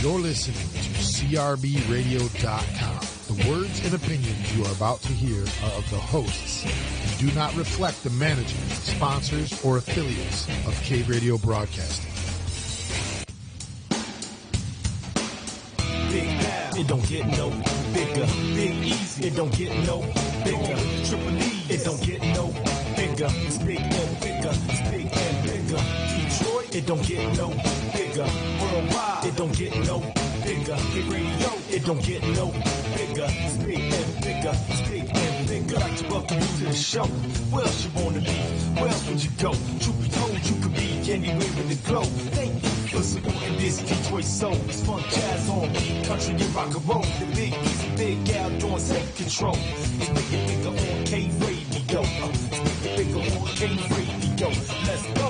You're listening to CRBRadio.com. The words and opinions you are about to hear are of the hosts and do not reflect the management, sponsors, or affiliates of Cave Radio Broadcasting. Big Pal, it don't get no bigger. Big Easy, it don't get no bigger. Triple E, it don't get no bigger. It's big and bigger, it's big and bigger. Detroit, it don't get no bigger. Worldwide, it don't get no bigger. Big Radio, it don't get no bigger. It's big and bigger, it's big and bigger. Like to welcome you to the show. Where else you wanna be? Where else would you go? Truth be told, you could be anywhere in the globe. Thank you for supporting this Detroit soul. It's fun jazz on beat, country and rock and roll. The Big Easy, Big Al doing take control. It's bigger, bigger on Cave Radio. It's bigger, bigger on Cave Radio. Let's go.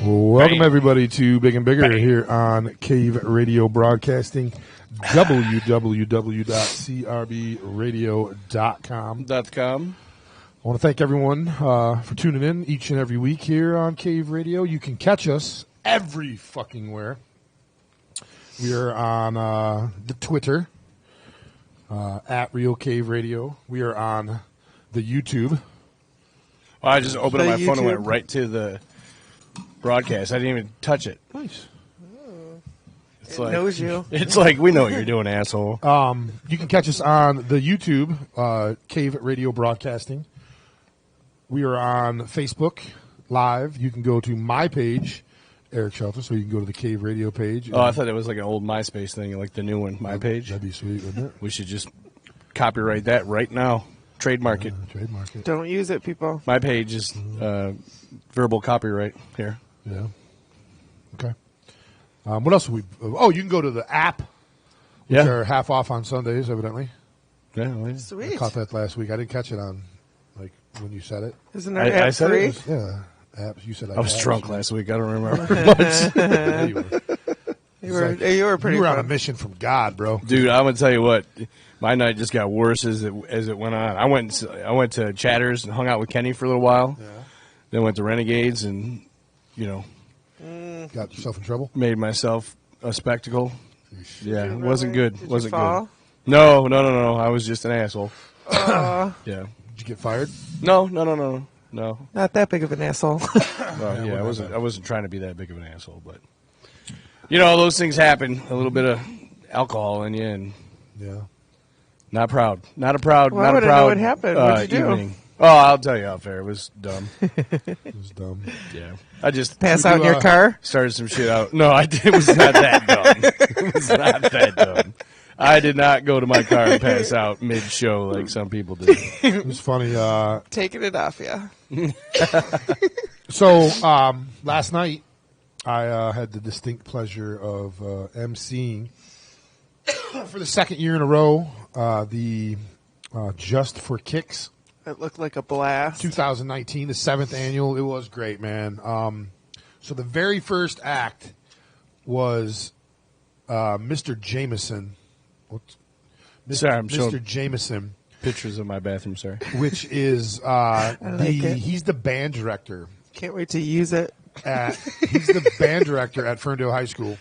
Welcome, everybody, to Big and Bigger here on Cave Radio Broadcasting, www.crbradio.com. I want to thank everyone for tuning in each and every week here on Cave Radio. You can catch us every fucking where. We are on the Twitter, at Real Cave Radio. We are on the YouTube. Well, I just opened up my phone and went right to the broadcast. I didn't even touch it. Nice. It's It knows you. It's like, we know what you're doing, asshole. You can catch us on the YouTube, Cave Radio Broadcasting. We are on Facebook Live. You can go to my page, Eric Shelton, so you can go to the Cave Radio page. Oh, I thought it was like an old MySpace thing, like the new one, my page. That'd be sweet, wouldn't it? We should just copyright that right now. Trademark it. Trademark it. Don't use it, people. My page is verbal copyright here. Yeah. Okay. What else? You can go to the app, which Yeah. are half off on Sundays, evidently. Yeah, well, I Sweet. caught that last week. I didn't catch it on, like, when you said it. Isn't our I app said free? it was- Yeah, apps. You said I was apps. drunk last week. I don't remember much. Yeah, you were. You were pretty You were on a fun. mission from God, bro. Dude, I'm gonna tell you what. My night just got worse as it went on. I went to Chatters and hung out with Kenny for a little while. Yeah. Then went to Renegades and, Got yourself in trouble? made myself a spectacle. Yeah, it wasn't good. Did Wasn't you fall? good. No. I was just an asshole. Yeah. Did you get fired? No. Not that big of an asshole. Well, yeah, I wasn't trying to be that big of an asshole, but those things happen. A little bit of alcohol in you, and Yeah. not proud. Not a proud. Well, not I a wanna know proud. what happened. What'd you do? Evening. Oh, I'll tell you off air. It was dumb. It was dumb. Yeah, I just Pass out in your car? started some shit out. No, it was not that dumb. It was not that dumb. I did not go to my car and pass out mid-show like some people did. It was funny. Taking it off, yeah. So last night, I had the distinct pleasure of emceeing for the second year in a row the Just for Kicks It looked like a blast. 2019, the 7th annual. It was great, man. So the very first act was Mr. Jameson. Sorry, I'm Mr. showing Jameson, pictures of my bathroom. Sorry. which is he's the band director. Can't wait to use it. He's the band director at Ferndale High School.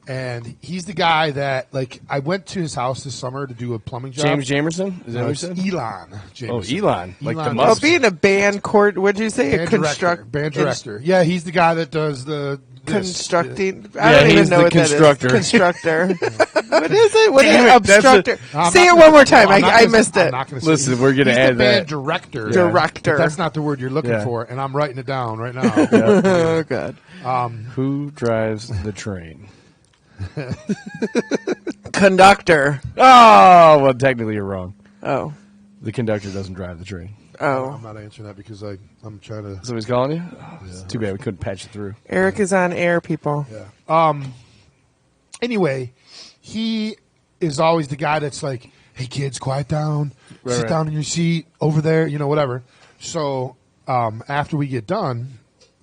And he's the guy that, like, I went to his house this summer to do a plumbing job. James Jamerson? Is that what you said? Elon Jameson. Oh, Elon. Like the Elon Well, Musk. being a band what'd you say? Band director. Yeah, he's the guy that does the Constructing. Yeah, I don't even he's know the what constructor. that is. Constructor. What is it? What is Damn it? it, that's Obstructor. I'm Say not it gonna- one more time. No, I'm not I gonna- missed I'm it. not gonna say- Listen, we're gonna he's add the band that. director. Yeah. Director. But that's not the word you're looking Yeah. for, and I'm writing it down right now. Oh, God. Who drives the train? Conductor. Oh, well, technically you're wrong. Oh. The conductor doesn't drive the train. Oh. I'm not answering that because I'm trying to. Somebody's calling you? Oh, it's too bad we couldn't patch it through. Eric is on air, people. Yeah. Anyway, he is always the guy that's like, "Hey kids, quiet down, sit down in your seat over there, whatever." So after we get done,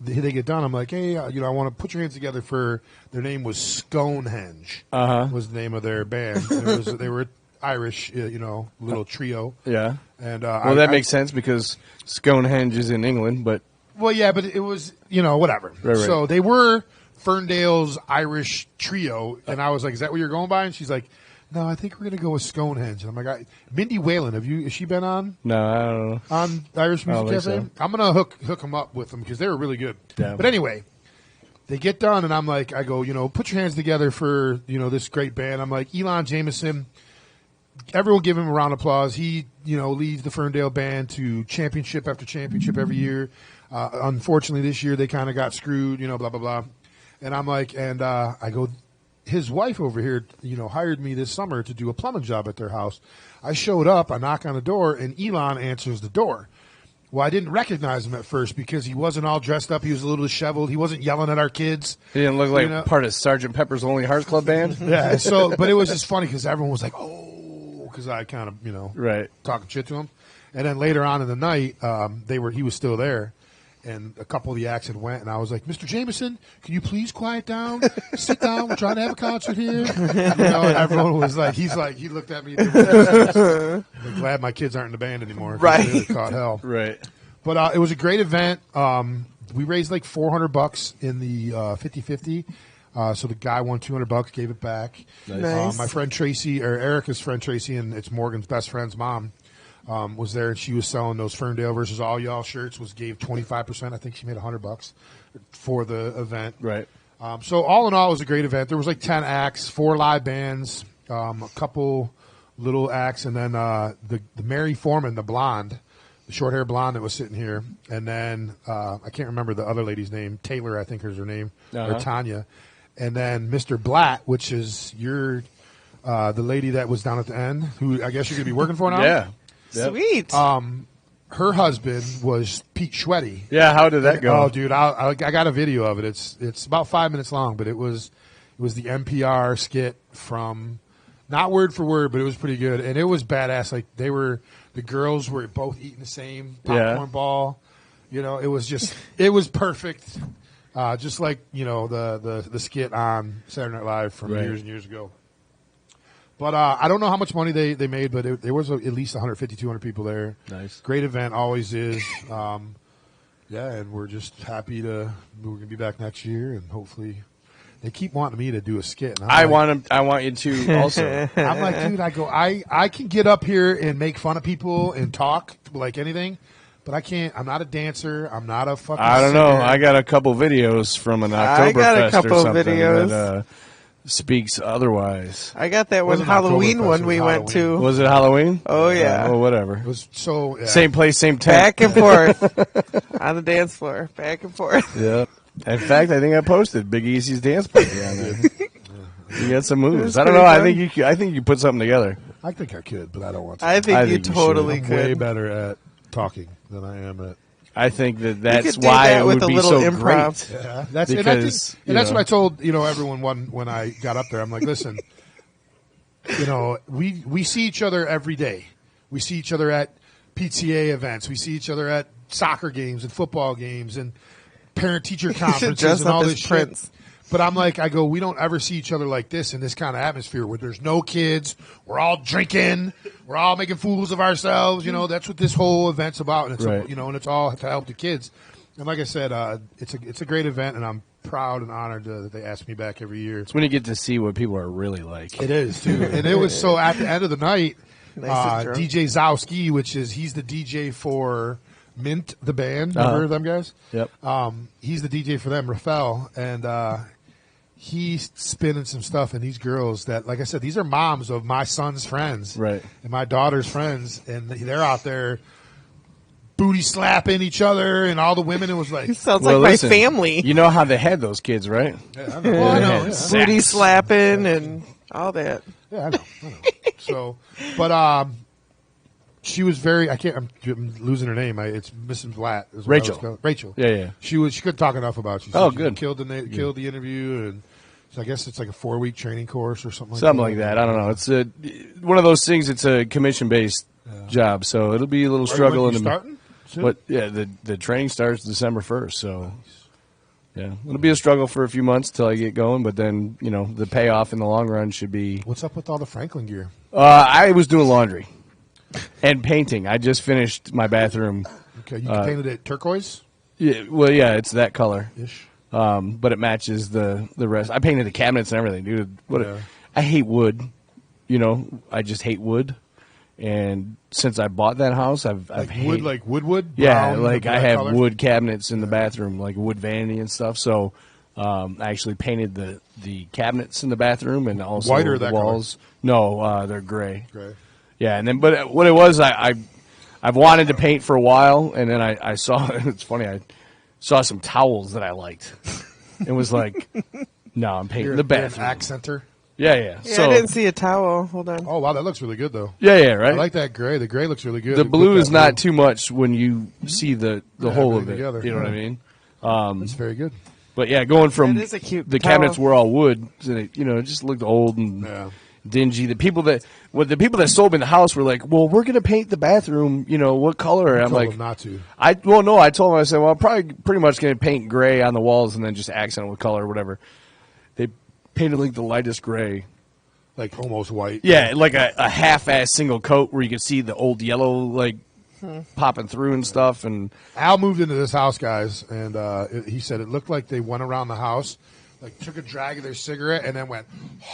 they get done, I'm like, hey, I want to put your hands together for. Their name was Stonehenge. Was the name of their band. They were Irish, little trio. Yeah. And that makes sense because Stonehenge is in England, but well, yeah, but it was whatever. Right. So they were Ferndale's Irish trio, and I was like, is that what you're going by? And she's like, no, I think we're going to go with Stonehenge. And I'm like, Mindy Whalen, has she been on? No, I don't know. On Irish Music Cafe? So. I'm going to hook them up with them because they were really good. Yeah. But anyway, they get done, and I'm like, I go, put your hands together for, this great band. I'm like, Elon Jameson, everyone give him a round of applause. He, leads the Ferndale band to championship after championship every year. Unfortunately, this year they kind of got screwed, blah, blah, blah. And I'm like, I go, his wife over here, hired me this summer to do a plumbing job at their house. I showed up, I knock on the door, and Elon answers the door. Well, I didn't recognize him at first because he wasn't all dressed up. He was a little disheveled. He wasn't yelling at our kids. He didn't look like part of Sgt. Pepper's Lonely Hearts Club Band. Yeah. But it was just funny because everyone was like, "Oh," because I kind of, right, talking shit to him. And then later on in the night, he was still there. And a couple of the acts had went, and I was like, Mr. Jameson, can you please quiet down? Sit down. We're trying to have a concert here. And everyone was like, he looked at me. I'm glad my kids aren't in the band anymore. Right. They caught hell. Right. But it was a great event. We raised like $400 in the 50-50. So the guy won $200, gave it back. Nice. My friend Tracy, or Erica's friend Tracy, and it's Morgan's best friend's mom. Was there, and she was selling those Ferndale versus All Y'all shirts. Gave 25%. I think she made $100 for the event. Right. So all in all, it was a great event. There was like 10 acts, 4 live bands, a couple little acts, and then the Mary Foreman, the blonde, the short hair blonde that was sitting here, and then I can't remember the other lady's name. Taylor, I think is her name, or Tanya, and then Mr. Blatt, which is the lady that was down at the end, who I guess you're gonna be working for now. Yeah. Yep. Sweet. Her husband was Pete Schwetty. Yeah, how did that go? Oh, dude, I got a video of it. It's about 5 minutes long, but it was the NPR skit from, not word for word, but it was pretty good, and it was badass. Like the girls were both eating the same popcorn ball. It was perfect. Just like the skit on Saturday Night Live from years and years ago. But I don't know how much money they made, but there was at least 150, 200 people there. Nice. Great event, always is. And we're just happy we're going to be back next year, and hopefully they keep wanting me to do a skit. And I want you to also. I'm like, dude, I can get up here and make fun of people and talk like anything, but I can't. I'm not a dancer. I'm not a fucking I don't know. singer. I got a couple videos from an I got a Oktoberfest couple or something videos. that speaks otherwise. I got that one Wasn't Halloween Oktoberfest, one it we was went to. Was it Halloween? Oh, yeah. Well, whatever. It was so Same place, same tent. Back and forth on the dance floor. Back and forth. Yeah. In fact, I think I posted Big Easy's dance party on there. You got some moves. I don't know. I think you put something together. I think I could, but I don't want to. I think you think you totally I'm could. way better at talking than I am at. I think that's could do why that it with would a be little so improv. great. Yeah, that's Because, and that's you know. what I told everyone when I got up there. I'm like, listen, we see each other every day. We see each other at PTA events. We see each other at soccer games and football games and parent-teacher conferences dress and up all as this shit. Prince. But I'm like, we don't ever see each other like this in this kind of atmosphere where there's no kids. We're all drinking. We're all making fools of ourselves. That's what this whole event's about. And it's Right. and it's all to help the kids. And like I said, it's a great event, and I'm proud and honored that they ask me back every year. It's when you get to see what people are really like. It is too, and it was so at the end of the night, Nicest drunk. DJ Zowski, he's the DJ for Mint, the band. Remember them guys? Yep. He's the DJ for them, Rafael, and he's spinning some stuff. And these girls that, like I said, these are moms of my son's friends, Right. and my daughter's friends, and they're out there booty slapping each other, and all the women. It was like, Sounds Well, like listen, my family. You know how they had those kids, right? yeah, I know. Well, I know, yeah. Booty slapping and all that. Yeah, I know. So, but she was very. I'm losing her name. It's Mrs. Blatt. is what I was Rachel. called. Rachel. Yeah. She couldn't talk enough about you. Oh, She good. Killed the interview, and so I guess it's like a 4-week training course or something. Something like that. I don't know. It's one of those things. It's a commission-based job, so it'll be a little struggle in the. starting. Soon? But yeah, the training starts December 1st. So Yeah, it'll be a struggle for a few months till I get going, but then the payoff in the long run should be. What's up with all the Franklin gear? I was doing laundry and painting. I just finished my bathroom. Okay, you painted it turquoise. Yeah, well, yeah, it's that color. Ish. But it matches the rest. I painted the cabinets and everything, dude. I hate wood. I just hate wood. And since I bought that house, I've hated wood. Yeah, brown, like I have color? wood cabinets in the bathroom, like wood vanity and stuff. So I actually painted the cabinets in the bathroom and also White or the that walls. No, they're gray. Gray. Yeah, and then but what it was, I've wanted to paint for a while, and then I saw it's funny. I saw some towels that I liked. It was like, no, I'm painting the You're an bathroom. accenter. Yeah. Yeah, So I didn't see a towel. Hold on. Oh wow, that looks really good though. yeah, right. I like that gray. The gray looks really good. The blue With is that not blue. too much when you see the whole of everything it. together. You know what I mean? It's very good. But yeah, going from That is a cute the towel. cabinets were all wood, and it just looked old and dingy. The people that sold me the house were like, "Well, we're gonna paint the bathroom. What color?" And I'm Told like, them not to. I told them, I said, "Well, I'm probably pretty much gonna paint gray on the walls and then just accent it with color or whatever." They painted like the lightest gray. Like almost white. Yeah, like a half-ass single coat where you could see the old yellow like popping through and stuff. And Al moved into this house, guys, and he said it looked like they went around the house, like took a drag of their cigarette, and then went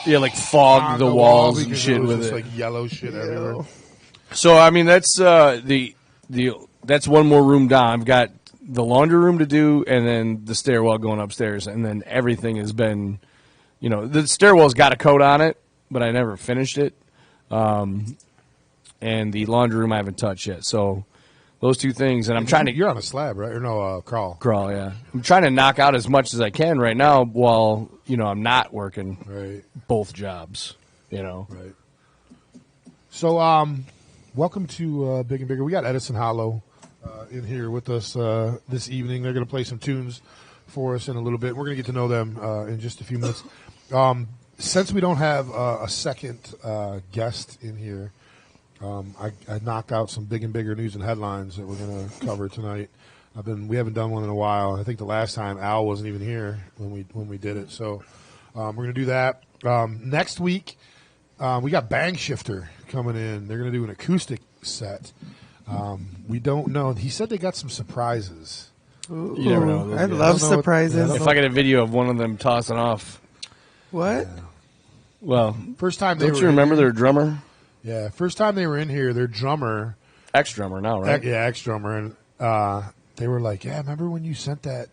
yeah, like on fogged the walls and because shit was with just, it. like yellow shit everywhere. So I mean, that's that's one more room down. I've got the laundry room to do, and then the stairwell going upstairs, and then everything has been, the stairwell's got a coat on it, but I never finished it. And the laundry room I haven't touched yet. So those two things, and I'm trying to You're on a slab, right? Or no, crawl. crawl. Yeah, I'm trying to knock out as much as I can right now while I'm not working Right. both jobs. Right. So, welcome to Big and Bigger. We got Edison Hollow in here with us this evening. They're going to play some tunes for us in a little bit. We're going to get to know them in just a few minutes. Since we don't have a second guest in here, I knocked out some Big and Bigger news and headlines that we're going to cover tonight. We haven't done one in a while. I think the last time Al wasn't even here when we did it. So we're going to do that next week. We got Bang Shifter coming in. They're going to do an acoustic set. We don't know. He said they got some surprises. You never know. Those I guys. love I don't know surprises. If I get a video of one of them tossing off, What? well, First time don't you remember their drummer? Yeah, first time they were in here, their drummer, Ex-drummer now, right? ex-drummer, and they were like, "Yeah, remember when you sent that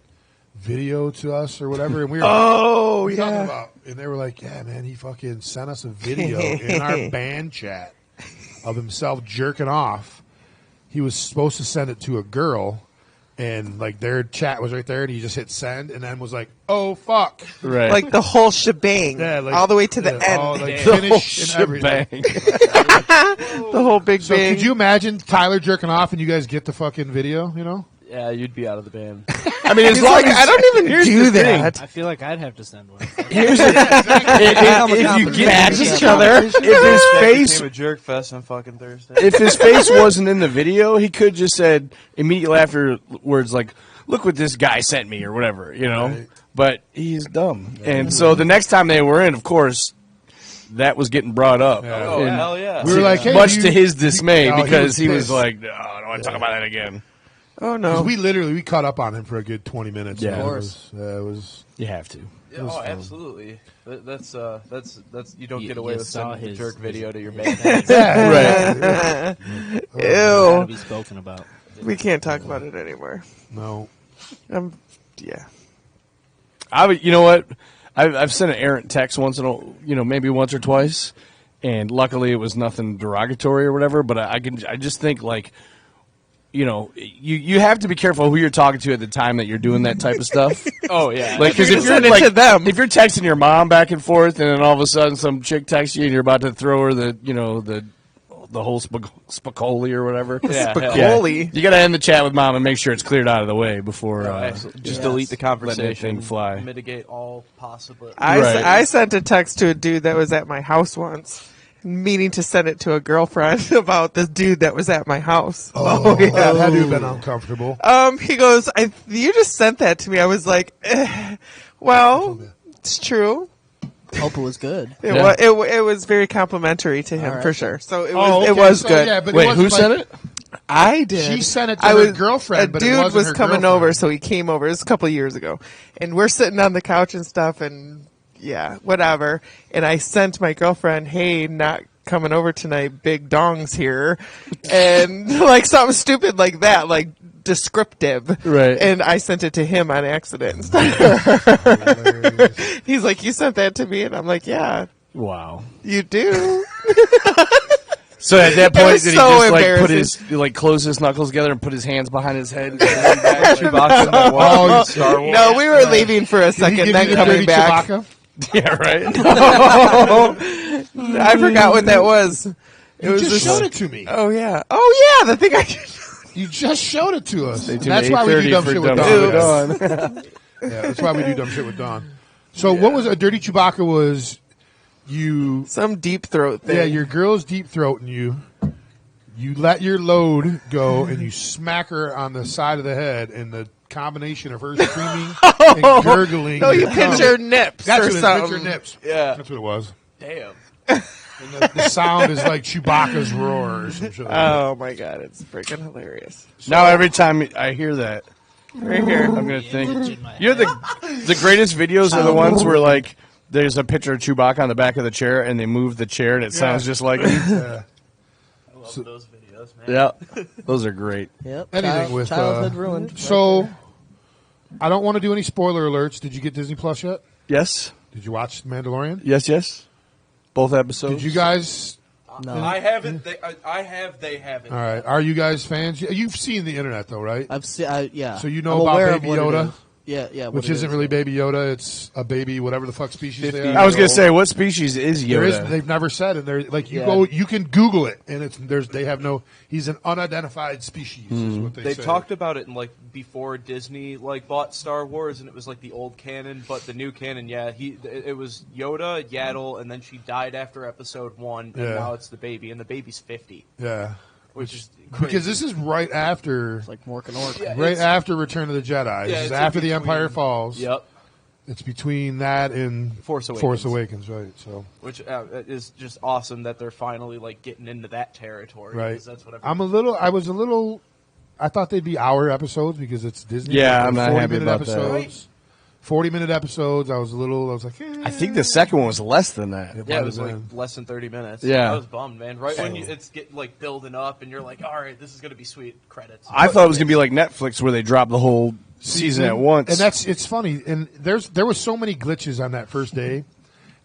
video to us or whatever?" And we were, Oh, what are you talking yeah. about? And they were like, "Yeah, man, he fucking sent us a video in our band chat of himself jerking off. He was supposed to send it to a girl, and like their chat was right there, and he just hit send, and then was like, "Oh fuck." Right. Like the whole shebang. Yeah, like, all the way to the end. all, like, the whole finish and everything. shebang. The whole big So bang. could you imagine Tyler jerking off and you guys get the fucking video, Yeah, you'd be out of the band. I mean, as He's long like, as I don't even here's do the thing. that. I feel like I'd have to send one. Here's the, if you get Match each other. if his face, Became a jerk fest on fucking Thursday. if his face wasn't in the video, he could just said immediately afterwards, like, "Look what this guy sent me," or whatever, Right. But he's dumb, and so the next time they were in, of course, that was getting brought up. Oh, And hell yeah. We were like, "Hey, much you-" to his dismay, No, he because was he was pissed. like, "No, I don't want to talk about that again." Oh, 'Cause no. we caught up on him for a good 20 minutes. Yeah. man. Of course. It was You have to. Yeah, oh, absolutely. That's you don't You- get away you with saw sending a his- jerk video to your his- band. Right. Gotta Ew. be spoken about. We can't talk about it anymore. no. Yeah. You know what? I've sent an errant text once, maybe once or twice, and luckily it was nothing derogatory or whatever. But I just think like, you have to be careful who you're talking to at the time that you're doing that type of stuff. Oh yeah. Like, because if you're Send it like, to them. if you're texting your mom back and forth, and then all of a sudden some chick texts you, and you're about to throw her the whole spicoli or whatever. Yeah, Spicoli. You got to end the chat with mom and make sure it's cleared out of the way before Just delete the conversation. let that thing fly. Mitigate all possible. I Right. I sent a text to a dude that was at my house once, meaning to send it to a girlfriend about this dude that was at my house. That had to have been uncomfortable. He goes, you just sent that to me. I was like, well, it's true. Hope it was good. It was very complimentary to him, All right. for sure. So it Oh, was okay, it was so, good. yeah, but it Wait, wasn't who like- sent it? I did. She sent it to her girlfriend, A but it dude wasn't was her coming girlfriend. over, so he came over. It was a couple of years ago, and we're sitting on the couch and stuff, and yeah, whatever. And I sent my girlfriend, "Hey, not coming over tonight. Big dongs here," and like something stupid like that, like descriptive. Right. And I sent it to him on accident instead of her. He's like, "You sent that to me," and I'm like, "Yeah, Wow. you do." So at that It point, was did he so just like put embarrassing. his close his knuckles together and put his hands behind his head and lean back, Chewbacca in that wall? Oh, Star Wars. No, we were leaving for a Did he second, give then you the coming dirty back. Chewbacca? Yeah, right. I forgot what that was. It You was just this- showed it to me. Oh yeah, the thing I. You just showed it to us. Stay tuned That's to why we do 8:30 dumb for shit with Dumb Dawn. Shit with Dawn. Yeah, that's why we do dumb shit with Dawn. So what was a dirty Chewbacca was you? Some deep throat thing. Yeah, your girl's deep throating you. You let your load go and you smack her on the side of the head, and the combination of her screaming and gurgling. No, you and pinch her nips That's or what it is. something. Pinch her nips. Yeah. That's what it was. Damn. And the sound is like Chewbacca's roar or some shit. Like that. Oh my god, it's freaking hilarious. Now every time I hear that, Right here. I'm gonna think. You're the greatest videos are the ones where like there's a picture of Chewbacca on the back of the chair and they move the chair and it sounds just like him. Yeah. I love those videos, man. Yeah, those are great. Yep. Anything with childhood ruined. So, I don't want to do any spoiler alerts. Did you get Disney Plus yet? Yes, Did you watch Mandalorian? yes. Both episodes. Did you guys? No, I haven't. I have. They haven't. All right. Are you guys fans? You've seen the internet though, right? I've seen. Yeah. So you know I'm about aware of Baby what it Yoda? is. Yeah. What Which it isn't is. really Baby Yoda. It's a baby, whatever the fuck species they 50. are. I was gonna say, what species is There is. Yoda? They've never said, and they're like you Yeah. go. You can Google it, and they have no. He's an unidentified species. Is what They say. talked about it in like before Disney like bought Star Wars, and it was like the old canon, but the new canon, yeah, it was Yoda, Yaddle, and then she died after Episode 1, and Yeah. now it's the baby, and the baby's 50, Yeah. which is crazy. Because this is right after. It's like Mork and Ork. Yeah, Right it's- after Return of the Jedi. Yeah, This is it's in after the between- Empire Falls. Yep, It's between that and Force Awakens. right? So which is just awesome that they're finally like getting into that territory. right. because That's what I thought they'd be hour episodes because it's Disney. Yeah, They're I'm not happy 40-minute about that. episodes. 40-minute episodes. I was like, I think the second one was less than that. It Yeah, might it was have like been. less than 30 minutes. Yeah. I was bummed, man. Right when it's get like building up, and you're like, all right, this is gonna be sweet. Credits. I thought it was gonna be like Netflix where they drop the whole season at once. And it's funny. And there was so many glitches on that first day.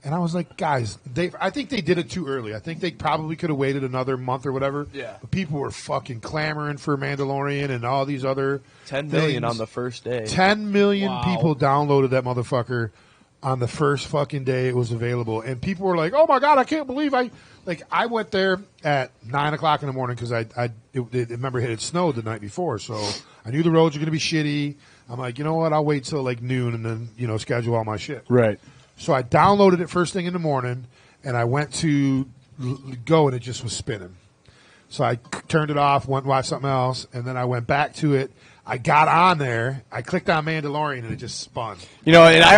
And I was like, guys, I think they did it too early. I think they probably could have waited another month or whatever. Yeah. But people were fucking clamoring for Mandalorian and all these other 10 million things. on the first day. 10 million Wow. people downloaded that motherfucker on the first fucking day it was available. And people were like, oh my God, I can't believe I went there at 9 o'clock in the morning because remember it had snowed the night before. So I knew the roads were going to be shitty. I'm like, you know what? I'll wait till like noon and then, schedule all my shit. right. So I downloaded it first thing in the morning, and I went to go, and it just was spinning. So I turned it off, went and watched something else, and then I went back to it. I got on there, I clicked on Mandalorian, and it just spun. And I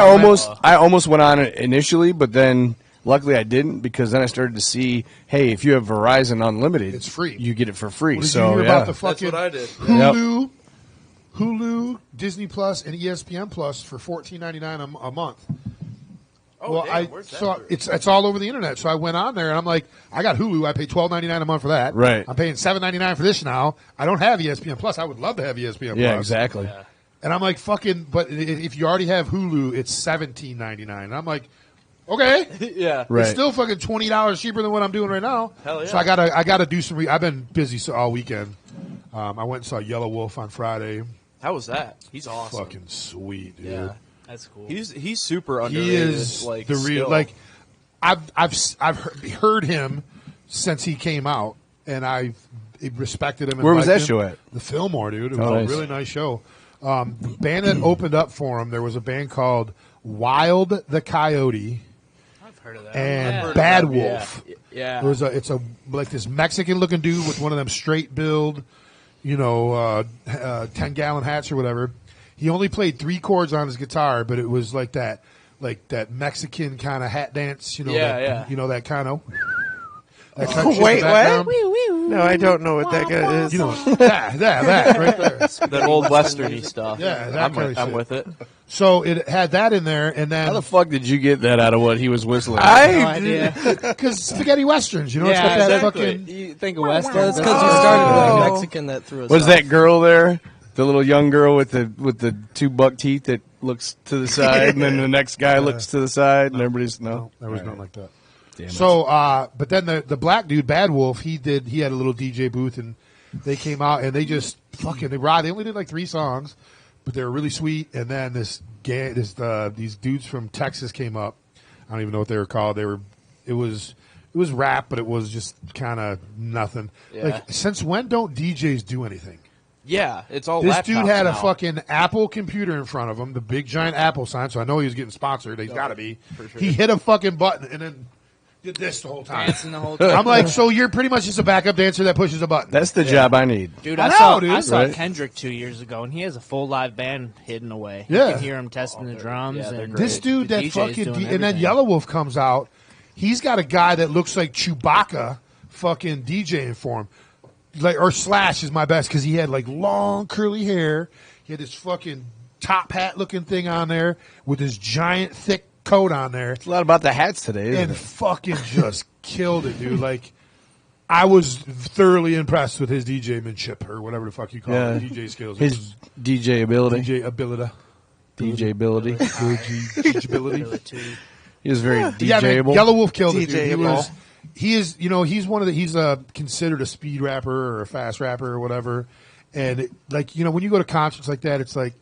almost went on it initially, but then luckily I didn't because then I started to see, hey, if you have Verizon Unlimited, It's free. You get it for free. Did you So hear yeah. about the fucking what I did. Hulu, Disney Plus, and ESPN Plus for $14.99 a month? Oh, Well, damn, where's that so for? it's all over the internet. So I went on there and I'm like, I got Hulu. I pay $12.99 a month for that. Right. I'm paying $7.99 for this now. I don't have ESPN Plus. I would love to have ESPN Yeah, Plus. exactly. And I'm like, fucking. But if you already have Hulu, it's $17.99. And I'm like, okay, yeah. Right. it's still fucking $20 cheaper than what I'm doing right now. Hell yeah. So I gotta do some. I've been busy all weekend. I went and saw Yellow Wolf on Friday. How was that? He's awesome. Fucking sweet, dude. Yeah. That's cool. He's super underrated. He is like the real. still. Like I've heard him since he came out, and I've respected him. And Where was liked that him. show at? The Fillmore, dude. It was Oh, a nice. really nice show. The band that opened up for him, there was a band called Wild the Coyote I've heard of that. and heard of Bad that, Wolf. Yeah. It's a like this Mexican looking dude with one of them straight build, 10-gallon hats or whatever. He only played 3 chords on his guitar, but it was like that Mexican kind of hat dance, that kind of. Wait, what? No, I don't know what that guy is. That right there. That old westerny stuff. Yeah, that kind of I'm shit. with it. So it had that in there, and then How the fuck did you get that out of what he was whistling? No idea. because spaghetti westerns, it's got Yeah, that exactly. fucking. You think of Western? That's because you started with a Mexican that threw us Was off. that girl there? The little young girl with the 2 buck teeth that looks to the side, and then the next guy looks to the side, and everybody's no. There was nothing like that. Damn it. So, but then the black dude, Bad Wolf, he had a little DJ booth, and they came out and they just they only did like 3 songs, but they were really sweet. And then these dudes from Texas came up. I don't even know what they were called. It was rap, but it was just kind of nothing. Yeah. Like, since when don't DJs do anything? Yeah, it's all This laptops dude had a now. fucking Apple computer in front of him, the big giant Apple sign, so I know he was getting sponsored. He's got to be. for sure. He hit a fucking button and then did this the whole time. dancing the whole time? I'm like, so you're pretty much just a backup dancer that pushes a button. That's the job I need. Dude, I I, know, saw dude. I saw Right. Kendrick 2 years ago, and he has a full live band hidden away. Yeah. You can hear him testing the drums. yeah, they're and great. This dude the that DJ's fucking doing and then everything. Yellow Wolf comes out. He's got a guy that looks like Chewbacca fucking DJing for him. Or Slash is my best because he had like long curly hair. He had this fucking top hat looking thing on there with this giant thick coat on there. It's a lot about the hats today, isn't And it? fucking just killed it, dude. Like, I was thoroughly impressed with his DJ-manship or whatever the fuck you call it, DJ skills. His DJ ability. DJ ability. DJ ability. DJ ability. He was very Yeah, man, DJable. Yellow Wolf killed it, dude. DJable. He's considered a speed rapper or a fast rapper or whatever. And when you go to concerts like that, it's like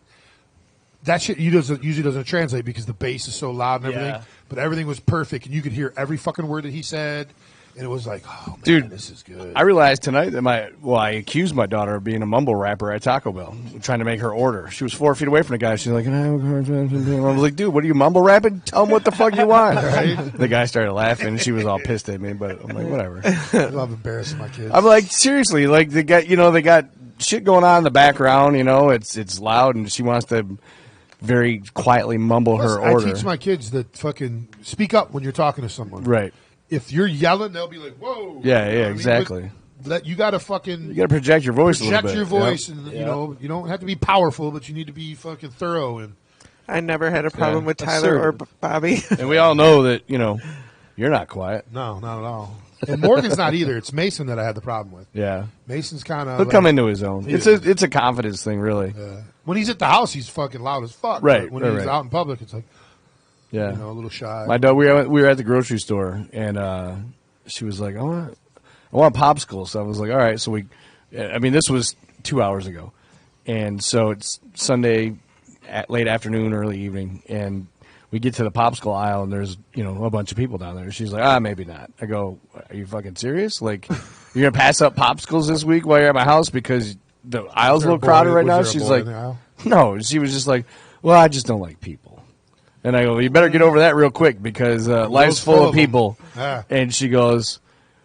that shit usually doesn't translate because the bass is so loud and everything. Yeah. But everything was perfect, and you could hear every fucking word that he said, and it was like, oh man, Dude, this is good. I realized tonight that I accused my daughter of being a mumble rapper at Taco Bell, trying to make her order. She was 4 feet away from the guy. She's like, I was like, dude, what are you mumble rapping? Tell him what the fuck you want. The guy started laughing, and she was all pissed at me, but I'm like, whatever. I love embarrassing my kids. I'm like, seriously, like they got shit going on in the background, it's loud, and she wants to very quietly mumble her I order. teach my kids that fucking speak up when you're talking to someone. Right. If you're yelling, they'll be like, whoa. Yeah, You know what I mean? exactly. But you got to fucking You got to project your voice a little project bit. your voice, Yep. and you don't have to be powerful, but you need to be fucking thorough. And I never had a problem Yeah. with Tyler or Bobby. And we all know that, you're not quiet. no, not at all. And Morgan's not either. It's Mason that I had the problem with. Yeah. Mason's kind of He'll come into his own. Yeah. It's a confidence thing, really. when he's at the house, he's fucking loud as fuck. Right, But when right, he's right. out in public, it's like Yeah. a little shy. My dog, we were at the grocery store, and she was like, I want popsicles. So I was like, all right. So this was 2 hours ago. And so it's Sunday, late afternoon, early evening, and we get to the popsicle aisle, and there's, a bunch of people down there. She's like, maybe not. I go, are you fucking serious? Like, you're going to pass up popsicles this week while you're at my house because the aisle's a little crowded right now? She's like, no. She was just like, well, I just don't like people. And I go, you better get over that real quick because life's full of people. Yeah. And she goes,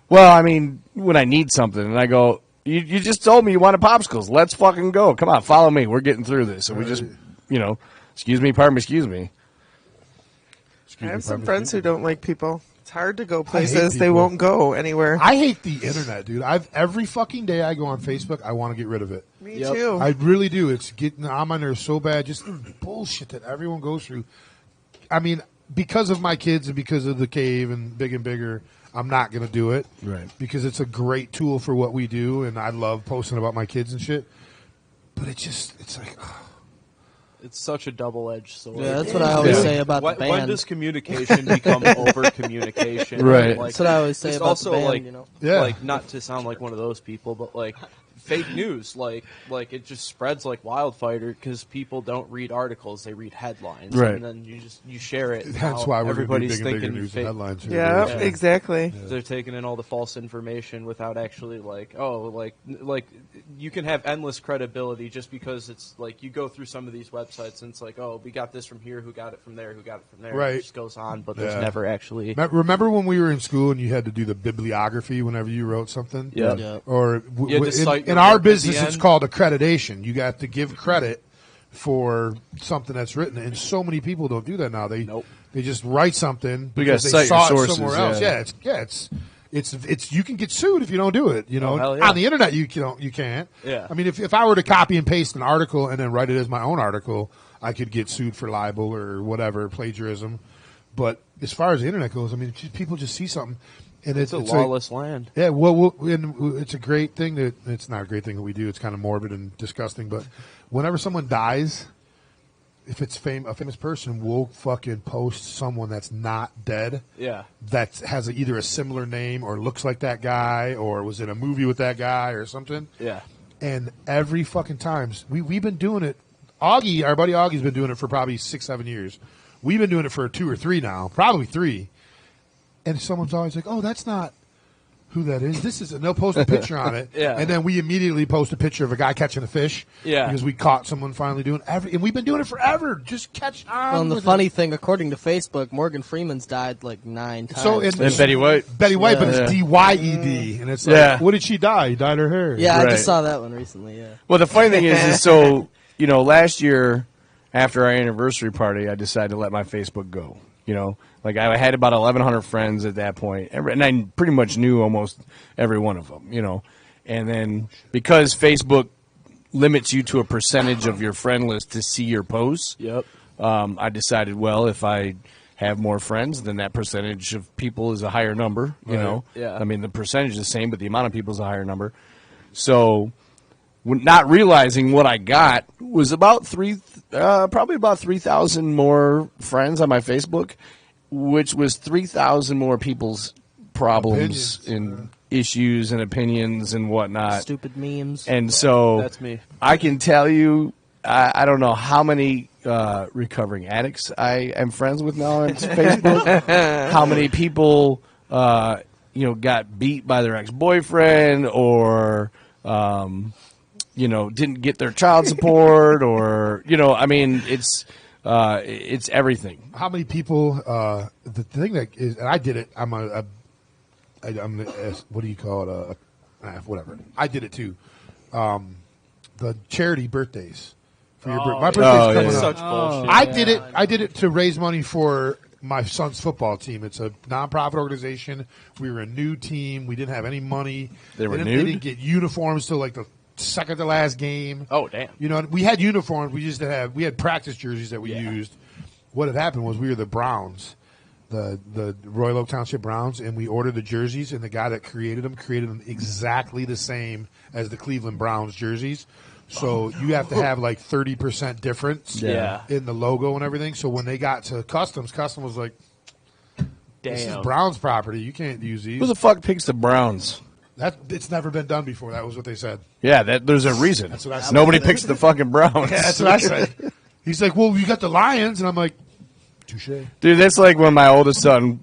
well, I mean, when I need something. And I go, you just told me you wanted popsicles. Let's fucking go. Come on, follow me. We're getting through this. And we just, excuse me, pardon me, excuse me. I have some friends who don't like people. It's hard to go hate places. They people. won't go anywhere. I hate the internet, dude. Every fucking day I go on Facebook, I want to get rid of it. Me too. I really do. It's getting on my nerves so bad. Just bullshit that everyone goes through. I mean, because of my kids and because of the cave and bigger, I'm not going to do it. Right. Because it's a great tool for what we do, and I love posting about my kids and shit. But it's like, It's such a double-edged sword. Yeah, that's what I always Yeah. say about When, the band. when does communication become over-communication? Right. Like, That's what I always say it's about also the band. like, Yeah. like not to sound like one of those people, but like fake news. Like it just spreads like wildfire because people don't read articles; they read headlines, Right. and then you share it. That's Now why we're everybody's bigger and bigger thinking news fake. and headlines. Here. Yeah, Yeah. exactly. They're taking in all the false information without actually like you can have endless credibility just because it's like you go through some of these websites and it's like, oh, we got this from here, who got it from there, who got it from there. Right. It just goes on, but there's Yeah. never actually. Remember when we were in school and you had to do the bibliography whenever you wrote something? Yeah. Yeah. Or You had to cite in your our work at the business, it's end. called accreditation. You got to give credit for something that's written, and so many people don't do that now. They Nope. they just write something We gotta because they cite saw your it somewhere sources, else. yeah. It's you can get sued if you don't do it. You know, Oh, hell yeah. on the internet you can't. Yeah. I mean, if I were to copy and paste an article and then write it as my own article, I could get sued for libel or whatever, plagiarism. But as far as the internet goes, I mean, people just see something, and It's a like- lawless land. yeah, well, and it's a great thing that it's not a great thing that we do. It's kind of morbid and disgusting, but whenever someone dies, if it's a famous person, we'll fucking post someone that's not dead Yeah. that has either a similar name or looks like that guy or was in a movie with that guy or something. Yeah. And every fucking times we've been doing it. Augie, our buddy Augie's been doing it for probably 6-7 years. We've been doing it for 2 or 3 now, probably 3. And someone's always like, "Oh, that's not who that is. This is," and they'll post a picture on it, Yeah. and then we immediately post a picture of a guy catching a fish, Yeah. because we caught someone finally doing and we've been doing it forever. Just catch on. Well, and the with funny it. thing, according to Facebook, Morgan Freeman's died like 9 times. So And Betty White. Betty White, but Yeah. it's DYED, and it's like, Yeah. what did she die? He dyed her hair. yeah, I Right. just saw that one recently. Yeah. Well, the funny thing is so, last year after our anniversary party, I decided to let my Facebook go. Like I had about 1,100 friends at that point, and I pretty much knew almost every one of them, And then because Facebook limits you to a percentage of your friend list to see your posts, Yep. I decided, well, if I have more friends, then that percentage of people is a higher number, Yeah. I mean, the percentage is the same, but the amount of people is a higher number. So not realizing what I got was about probably about 3,000 more friends on my Facebook, which was 3,000 more people's problems Opinions, and issues and opinions and whatnot. Stupid memes. And so That's me. I can tell you, I don't know how many recovering addicts I am friends with now on Facebook. How many people, got beat by their ex-boyfriend or, didn't get their child support or, I mean, it's everything. How many people? The thing that is, and I did it. I'm what do you call it? Whatever. I did it too. The charity birthdays for your my birthday's Oh, coming yeah. up. Such bullshit. I did it to raise money for my son's football team. It's a nonprofit organization. We were a new team. We didn't have any money. They were They nude? didn't get uniforms till like the second to last game. Oh, damn. We had uniforms. We had practice jerseys that we used. What had happened was we were the Browns, the Royal Oak Township Browns, and we ordered the jerseys, and the guy that created them exactly the same as the Cleveland Browns jerseys. So you have to have like 30% difference Yeah. in the logo and everything. So when they got to Customs was like, "This is Damn. Browns property. You can't use these." Who the fuck picks the Browns? It's never been done before. That was what they said. Yeah, there's a reason. That's what I said. Nobody picks the fucking Browns. Yeah, that's what I said. He's like, "Well, you got the Lions," and I'm like, "Touche." Dude, that's like when my oldest son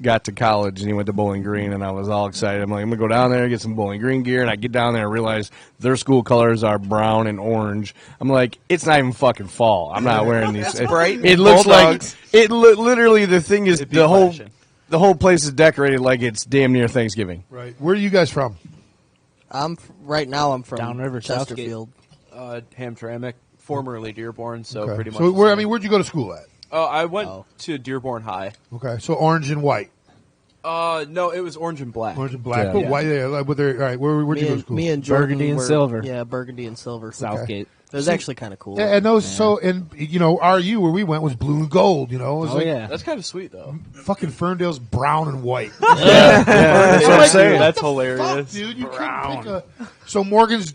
got to college and he went to Bowling Green, and I was all excited. I'm like, I'm going to go down there, get some Bowling Green gear, and I get down there and realize their school colors are brown and orange. I'm like, it's not even fucking fall. I'm not wearing these. bright It looks Bulldogs. like literally the thing is It'd be the flashing. whole place is decorated like it's damn near Thanksgiving. Right. Where are you guys from? Right now I'm from Downriver, Southgate. Chesterfield. Hamtramck, formerly Dearborn, so Okay. pretty much. So the same. where'd you go to school at? I went Oh. to Dearborn High. Okay, so orange and white, No, it was orange and black. orange and black. Yeah. But white. Yeah, like, all right. Where'd you go to school? Me and Jordan Burgundy and were- silver. Yeah, burgundy and silver. Southgate. It was actually kind of cool. Yeah, and those. So and RU where we went was blue and gold. It was Oh, like yeah. That's kind of sweet, though. fucking Ferndale's brown and white. That's what I'm saying. That's Fuck, hilarious. dude. You couldn't pick a. So Morgan's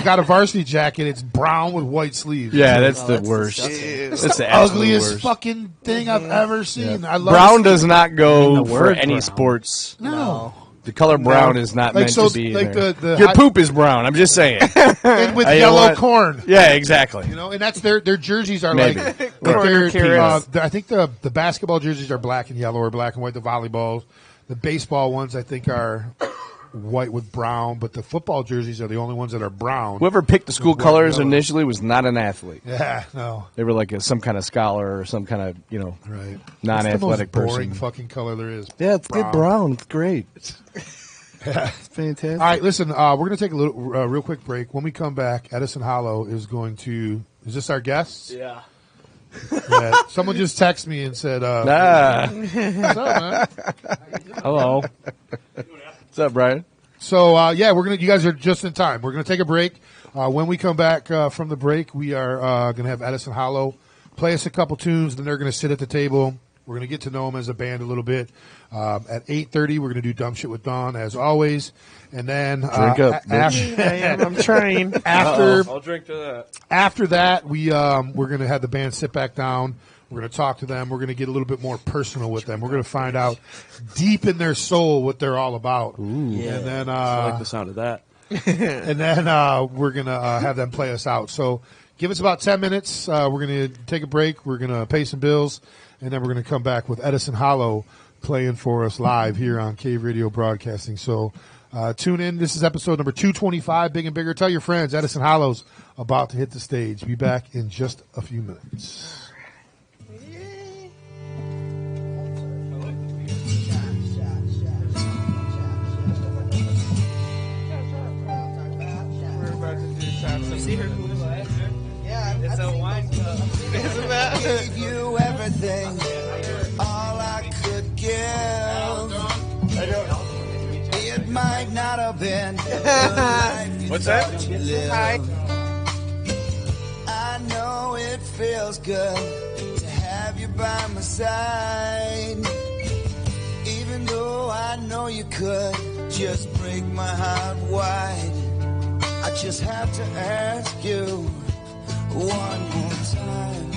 got a varsity jacket. It's brown with white sleeves. Yeah, that's Oh, the that's worst. disgusting. That's the absolute ugliest worst. fucking thing I've ever seen. I love Brown it. does not go In the for word any brown. sports. No. The color brown is not Like meant so- to be. like in there. the Your hot- poop is brown. I'm just saying. And with I don't yellow want- corn. Yeah, exactly. You know, and that's their jerseys are Maybe. like Corner carrots. I think the basketball jerseys are black and yellow or black and white. The volleyballs, the baseball ones I think are white with brown, but the football jerseys are the only ones that are brown. Whoever picked the school With white colors and yellow. initially was not an athlete. Yeah, no, They were like some kind of scholar or some kind of right. non-athletic It's the most boring person. fucking color there is. Yeah, it's good brown. It's great. It's fantastic. All right, listen. We're going to take a little, real quick break. When we come back, Edison Hollow is going to. Is this our guest? Yeah. Yeah, someone just texted me and said, "What's up, man?" Hello. What's up, Brian? So yeah, we're gonna. You guys are just in time. We're gonna take a break. When we come back from the break, we are gonna have Edison Hollow play us a couple tunes. Then they're gonna sit at the table. We're gonna get to know them as a band a little bit. At 8:30, we're gonna do Dumb Shit with Dawn as always, and then Drink up, after I'm trying. I'll drink to that. after that, we're gonna have the band sit back down. We're going to talk to them. We're going to get a little bit more personal with them. We're going to find out deep in their soul what they're all about. And then, I like the sound of that. and then we're going to have them play us out. So give us about 10 minutes. We're going to take a break. We're going to pay some bills, and then we're going to come back with Edison Hollow playing for us live here on Cave Radio Broadcasting. So tune in. This is episode number 225, Big and Bigger. Tell your friends Edison Hollow's about to hit the stage. Be back in just a few minutes. It's a wine club. Gave you everything, all I could give. It might not have been the life you What's that? thought you lived. Hi. I know it feels good to have you by my side. Even though I know you could just break my heart wide. I just have to ask you one more time.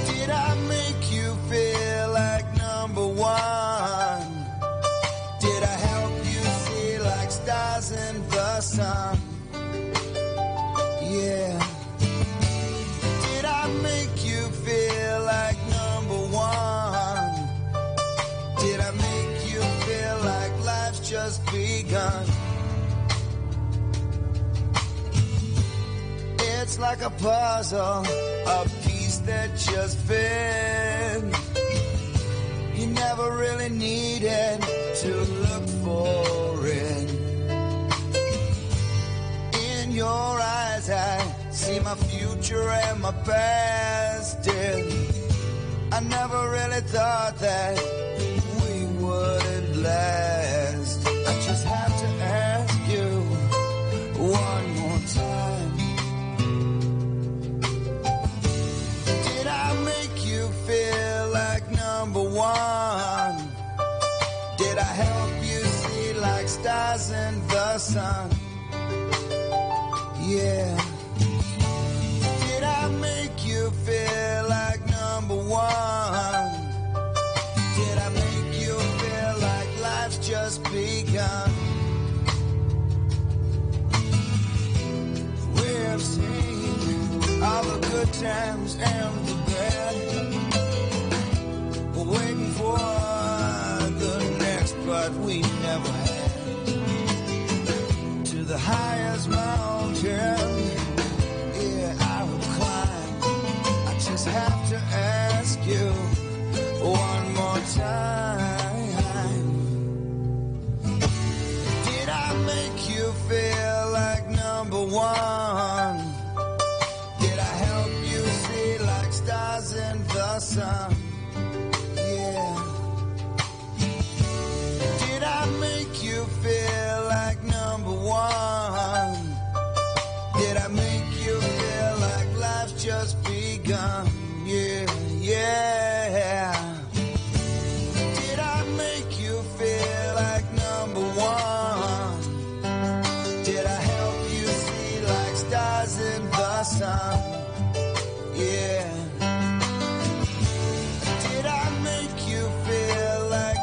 Did I make you feel like number one? Did I help you see like stars in the sun? Yeah. Did I make you feel like number one? Did I make you feel like life's just begun? It's like a puzzle, a piece that just fit. You never really needed to look for it. In your eyes I see my future and my past. I never really thought that we would last. I just have to ask you one more time. Did I make you feel like number one? Did I help you see like stars in the sun? Yeah. Did I make you feel like number one? Did I make you feel like life's just begun? We've seen all the good times and the bad. We're waiting for the next, but we never had. To the highest mountain, yeah, I will climb. I just have to ask you one more time. Did I make you feel like number one? Did I help you see like stars in the sun? Yeah. Did I make you feel like number one? Did I make you feel like life's just begun? Yeah, yeah. Did I make you feel like number one? Did I help you see like stars in the sun? Yeah. Did I make you feel like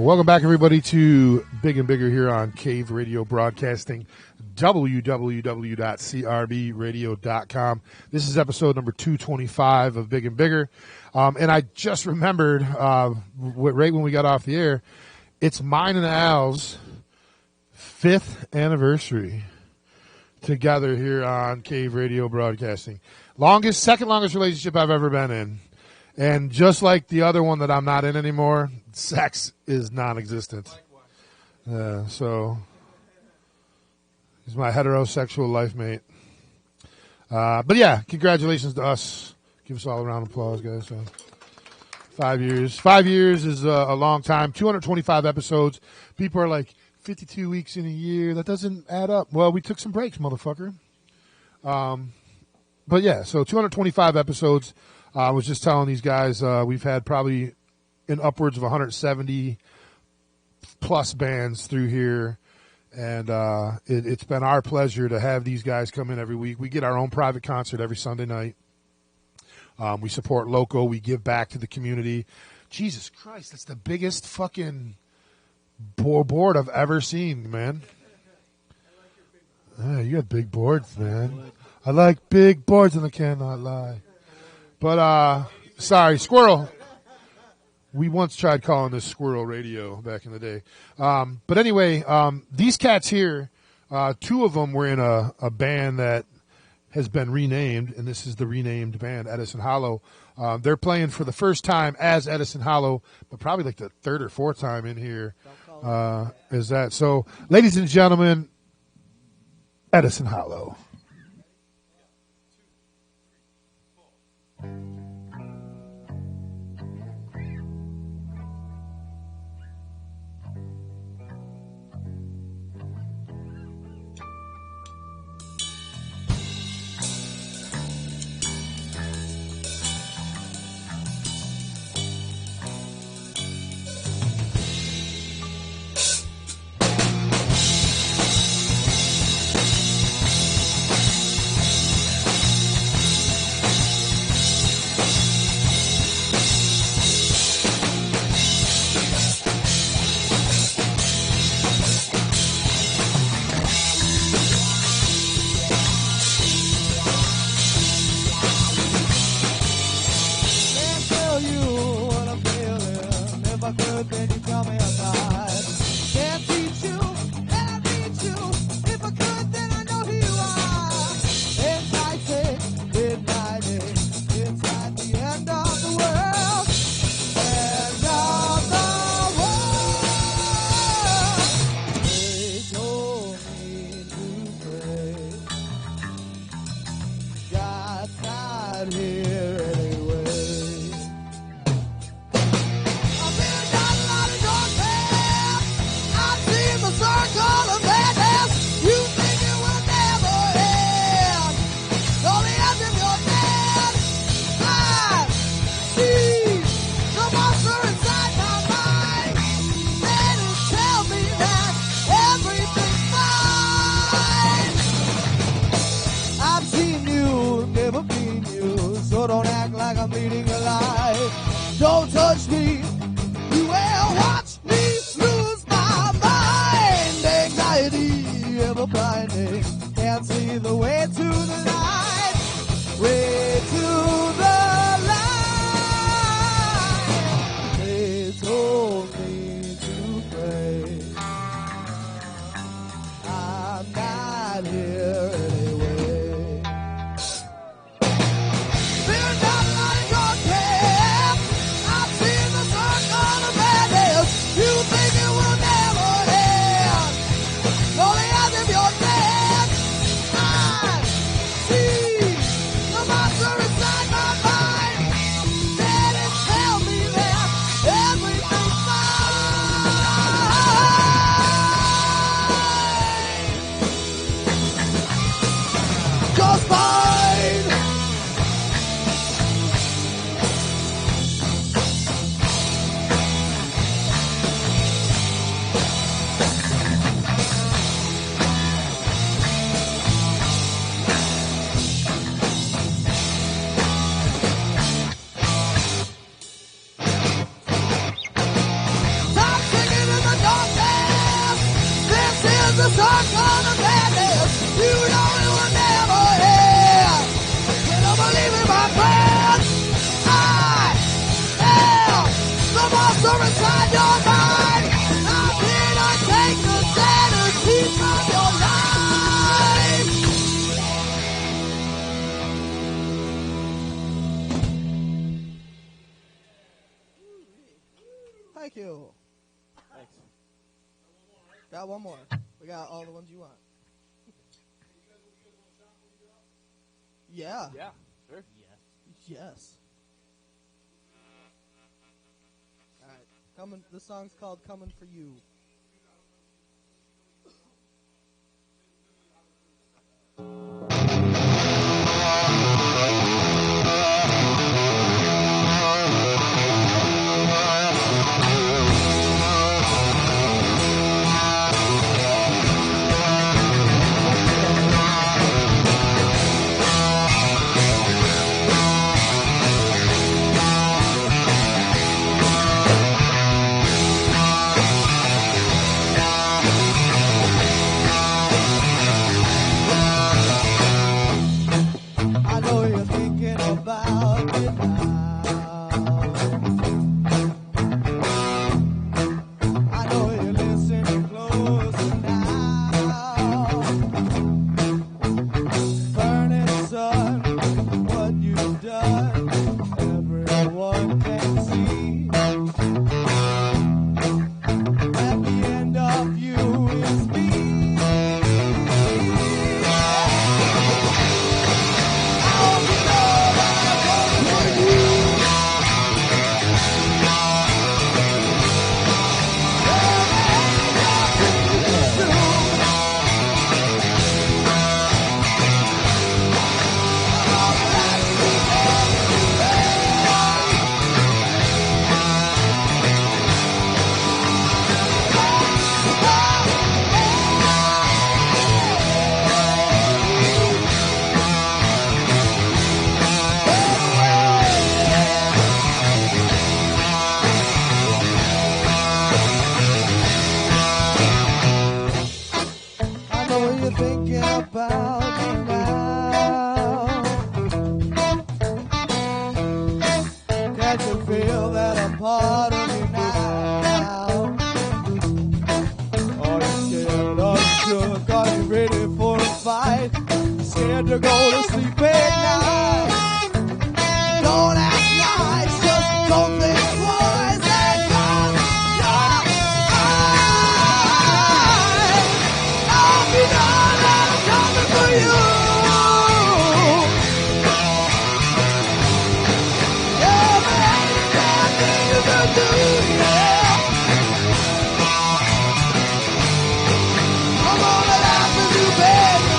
Welcome back, everybody, to Big and Bigger here on Cave Radio Broadcasting, www.crbradio.com. This is episode number 225 of Big and Bigger. And I just remembered, right when we got off the air, it's mine and Al's 5th anniversary together here on Cave Radio Broadcasting. Second longest relationship I've ever been in. And just like the other one that I'm not in anymore, sex is non-existent. So he's my heterosexual life mate. But yeah, congratulations to us. Give us all a round of applause, guys. 5 years. 5 years is a long time. 225 episodes. People are like, 52 weeks in a year. That doesn't add up. Well, we took some breaks, motherfucker. But yeah, so 225 episodes. I was just telling these guys we've had probably in upwards of 170 plus bands through here, and it's been our pleasure to have these guys come in every week. We get our own private concert every Sunday night. We support local. We give back to the community. Jesus Christ, that's the biggest fucking board I've ever seen, man. You got big boards, man. I like big boards, and I cannot lie. But, sorry, Squirrel. We once tried calling this Squirrel Radio back in the day. But anyway, these cats here, two of them were in a band that has been renamed, and this is the renamed band, Edison Hollow. They're playing for the first time as Edison Hollow, but probably like the third or fourth time in here is that. So, ladies and gentlemen, Edison Hollow. I've seen the sun. Got one more. We got all the ones you want. Yeah. Yeah, sure. Yes. All right. Coming. The song's called "Coming for You." I know you're thinking about it now. I know you're listening closer now. Burning sun, what you've done, everyone can see. At the end of you is me. I know you're thinking about me now. Can't you feel that I'm part of you now? Are you scared? Are you shook? Are you ready for a fight? Scared to go to sleep at night? Don't act nice, just don't think twice and come your eyes. I'll be done and I'm coming for you. Yeah, man, anything you can do, yeah. I'm gonna laugh with you, baby.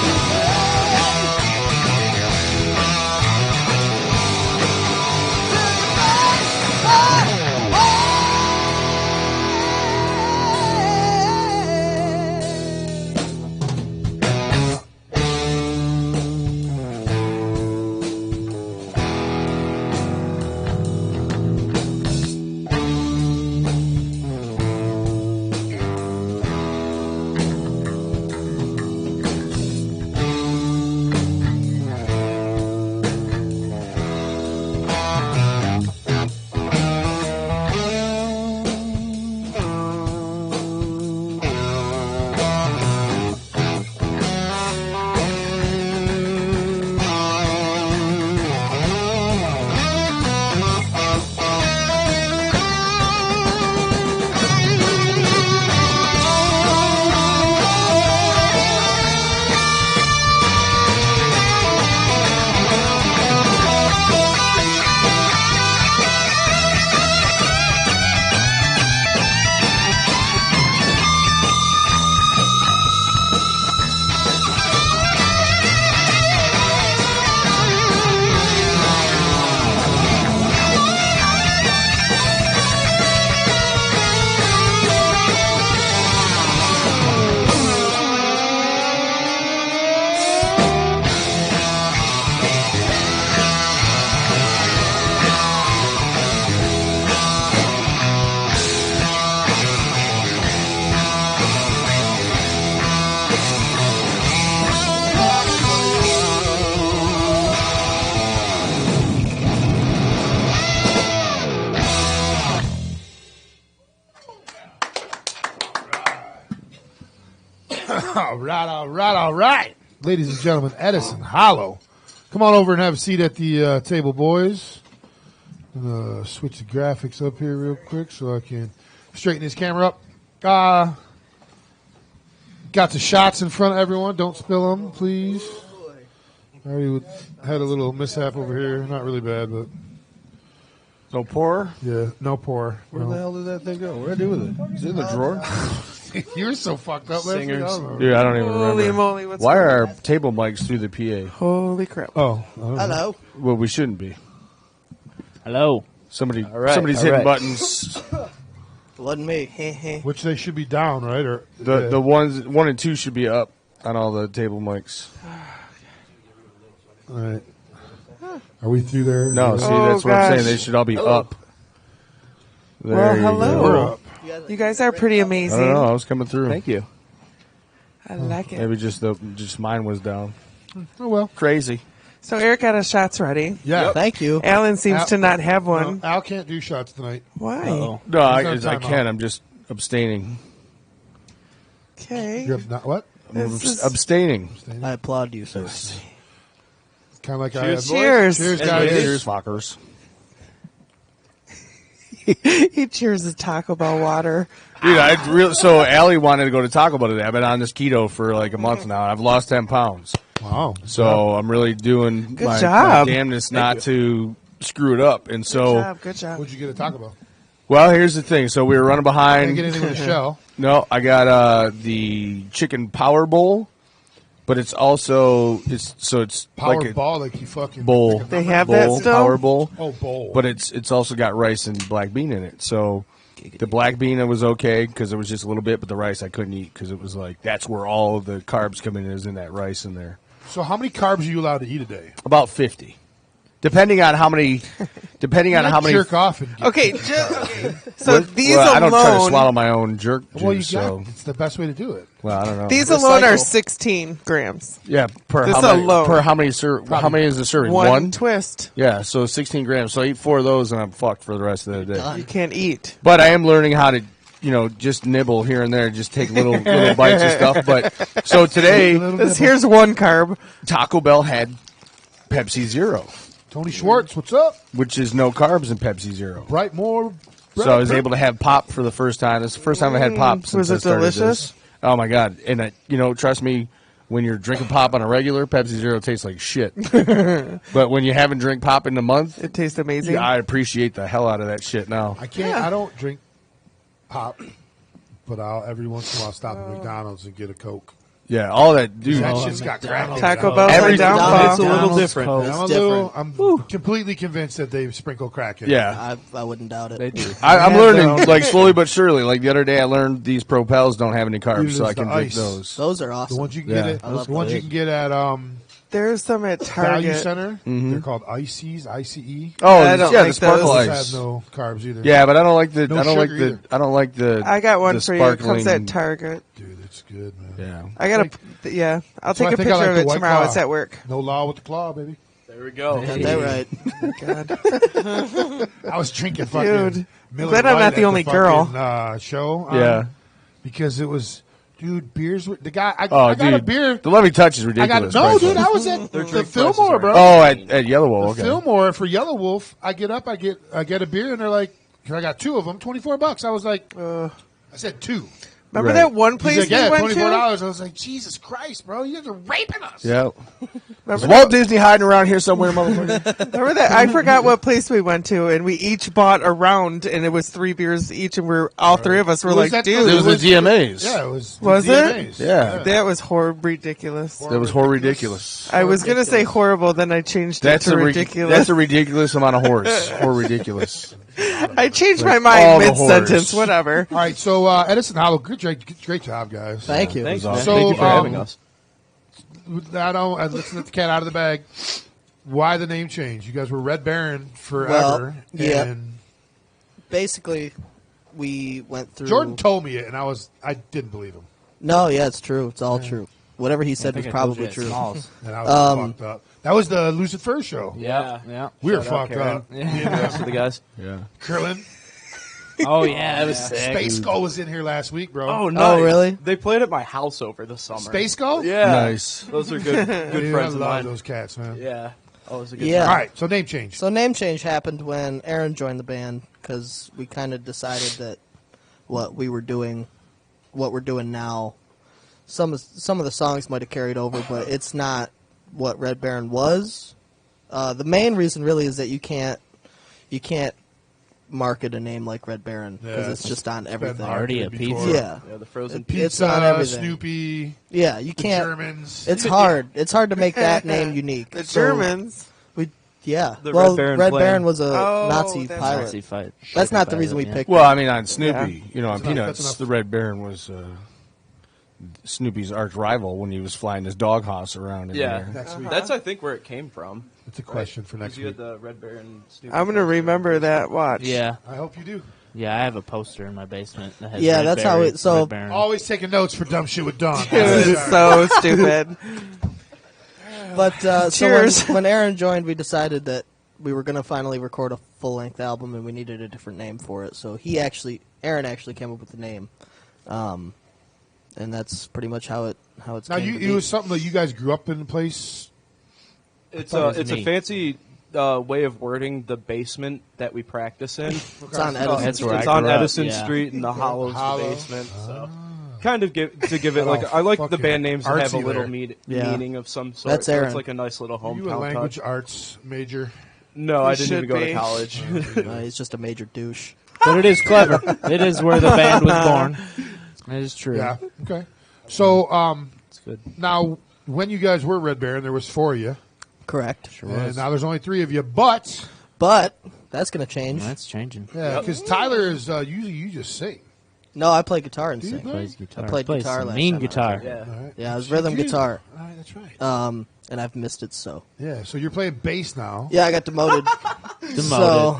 All right. Ladies and gentlemen, Edison Hollow. Come on over and have a seat at the table, boys. I'm going to switch the graphics up here real quick so I can straighten this camera up. Got the shots in front of everyone. Don't spill them, please. I already had a little mishap over here. Not really bad, but No pour? yeah, no pour. Where No. the hell did that thing go? What did I do with it? Is it in the drawer? You're so fucked up, last week. I don't know. Dude, I don't even Holy remember. moly! What's Why going are on? our table mics through the PA? Holy crap! Oh, I don't know. Hello. Well, we shouldn't be. Hello. Somebody's right, hitting right. buttons. Wasn't me. Which they should be down, right? Or The ones 1 and 2 should be up on all the table mics. All right. Are we through there? No, see, Oh, that's what I'm saying. gosh. They should all be up. There Well, you hello. go. We're up. You guys are pretty I amazing. don't know. I was coming through. Thank you. I like it. Maybe just mine was down. Oh well. Crazy. So Eric got his shots ready. Yeah. Thank you. Alan seems Al- to not have one. No, Al can't do shots tonight. Why? Uh-oh. No, I He's on can. timeout. I'm just abstaining. Okay. You're not what? I'm This is- abstaining. I applaud you, sir. Kind of like Cheers, I had. Cheers. Cheers, And guys. ladies. Cheers, fuckers. He cheers his Taco Bell water. Dude, so Allie wanted to go to Taco Bell today. I've been on this keto for like a month now. I've lost 10 pounds. Wow. So I'm really doing Good my job. damnness not to screw it up. And so, Good job. What'd you get at Taco Bell? well, here's the thing. So we were running I didn't behind. get anything with a shell. No, I got the chicken power bowl, but it's also it's Power like a ball, like you fucking bowl. They have bowl, that still? power bowl. Oh, bowl. But it's also got rice and black bean in it. So the black bean it was okay because it was just a little bit, but the rice I couldn't eat because it was like that's where all of the carbs come in is in that rice in there. So how many carbs are you allowed to eat a day? About 50, depending on how many. Depending on You how many. jerk off and get, Okay, so these well, I don't try to alone, swallow my own jerk juice. Well, you so got. It's the best way to do it. well, I don't know. these alone are Recycle. 16 grams. yeah, per this how many? alone. Per how many? How many is the serving? One twist. Yeah, so 16 grams. So I eat 4 of those and I'm fucked for the rest of the day. You can't eat. But I am learning how to, just nibble here and there, just take little bites of stuff. But so today, Here's one carb. Taco Bell had Pepsi Zero, Tony Schwartz, what's up? which is no carbs in Pepsi Zero. Brightmore. So I was able to have pop for the first time. It's the first time I had pop since Was I it started delicious? this. Oh my god! And trust me, when you're drinking pop on a regular, Pepsi Zero tastes like shit. But when you haven't drank pop in a month, It tastes amazing. I appreciate the hell out of that shit now. I can't. I don't drink pop, but I'll every once in a while stop at McDonald's and get a Coke. Yeah, all that, dude. That shit's got crack. in it. Taco I'm- Bell's Every- my downfall. It's a little McDonald's different. Coke. I'm It's a little. I'm completely convinced that they sprinkle crack in it. Yeah, I wouldn't doubt it. They do. I'm Yeah, learning they're- like slowly but surely. Like the other day, I learned these Propels don't have any carbs, Dude, so I it's the can drink ice. those. Those are The awesome. ones you can Yeah. get at I love the ones those. you can get at There's some at Value Target. Center. They're called Ices, ICE. Oh, I don't yeah, like the sparkle those. Those ice. have no carbs either. Yeah, but I don't like the. No I don't like sugar the. either. I don't like the. I got one the for you. It comes sparkling- at Target. Dude, it's good, man. Yeah. I got to, yeah. I'll So take I a think I picture like of the it White tomorrow. Claw. It's at work. No law with the claw, baby. There we go. Got that right. God. I was drinking fucking Dude, Miller glad I'm Lite not the at only fucking, girl. show. Yeah. Because it was, dude, beers. The guy, I Oh, got dude, a beer. the Let Me Touch is I got ridiculous. no, price dude. wise. I was at the drink Fillmore, prices are- bro. Oh, at Yellow Wolf. Okay. Fillmore for Yellow Wolf. I get up, I get a beer, and they're like, I got 2 of them, $24. I was like, I said 2. Remember Right. that one He's place like, yeah, we went $24. to? I was like, Jesus Christ, bro, you guys are raping us. Yeah. Remember Is Walt Disney hiding around here somewhere, motherfucker? Remember that? I forgot what place we went to, and we each bought a round, and it was 3 beers each, and we're all 3 of us were Was like, that dude, It was the DMAs. Yeah, it was. Was the it? DMAs. Yeah. that was ridiculous. That was ridiculous. I was gonna say horrible, then I changed it That's to a ridiculous. That's a ridiculous amount of horse. Ridiculous. I changed my Like, mind all the mid sentence. horrors. Whatever. All right, so Edison Hollow, great job, guys. Thank you. Thanks, awesome. man. So, Thank you for having us. Let's let the cat out of the bag. Why the name change? You guys were Red Baron forever. Well, yeah. And Basically, we went through. Jordan told me it, and I didn't believe him. No, yeah, it's true. It's all true. Whatever he said I was think I told you probably at true. Smalls. And I was fucked up. That was the Lucid Fur show. Yeah, yeah. We were Shout out, fucked Karen. up. Yeah. Me and, The rest of the guys. Yeah. Krillin. Oh yeah, that was sick. Space Skull was in here last week, bro. Oh, nice. really? They played at my house over the summer. Space Skull? Yeah. Nice. Those are good Dude, friends I of love mine. those cats, man. Yeah. Oh, it was a good Yeah. All right, so name change. So name change happened when Aaron joined the band because we kind of decided that what we're doing now, some of the songs might have carried over, but it's not what Red Baron was. The main reason really is that you can't market a name like Red Baron because it's just on everything. Already a pizza. Yeah. Yeah, the frozen It's Pizza, on everything. Snoopy, Yeah, you the can't. Germans. It's hard. It's hard to make that name unique. The So Germans. Yeah. The well, Red Baron Red plane. Baron was a Oh, Nazi that's pilot. Nazi fight. That's not the Pilot, reason we yeah. picked Well, it. I mean, on Snoopy, on enough, that's Peanuts, enough. the Red Baron was Snoopy's arch rival when he was flying his doghouse around in Yeah, there. Next week. that's I think where it came from. It's a question for next You week. had the Red Baron. Snoopy I'm gonna poster. remember that. Watch. Yeah. I hope you do. Yeah, I have a poster in my basement that has Yeah, Red that's how Berry, it- so- Red Baron. Always taking notes for dumb shit with Don. It was so stupid. But so Cheers. when Aaron joined, we decided that we were going to finally record a full-length album, and we needed a different name for it. So Aaron actually came up with the name, and that's pretty much how it's. Now, came to it be. was something that you guys grew up in the place. It's thought it was it's a me. fancy way of wording the basement that we practice in. It's on Edison. That's where I It's grew on up, Edison yeah. Street in the Hollow's Hollow. the basement. So. Kind of give it Oh, like I like the fucking band names that have a artsy little there. Yeah. meaning of some sort. That's so Aaron. It's like a nice little Were you a hometown language touch. arts major? No, I You didn't even should go be. to college. He's just a major douche. But it is clever. It is where the band was born. That is true. Yeah. Okay. So It's good. now, when you guys were Red Baron, there was 4 of you, Correct. and now there's only 3 of you. But But that's going to change. That's changing. yeah, because Tyler is usually you just sing. No, I play guitar and you sing. play? Plays guitar. I played Plays guitar some last mean time I was guitar. Yeah. All right. Yeah, it was rhythm You do. guitar, All right, that's right. and I've missed it so. Yeah, so you're playing bass now. Yeah, I got demoted. Demoted. So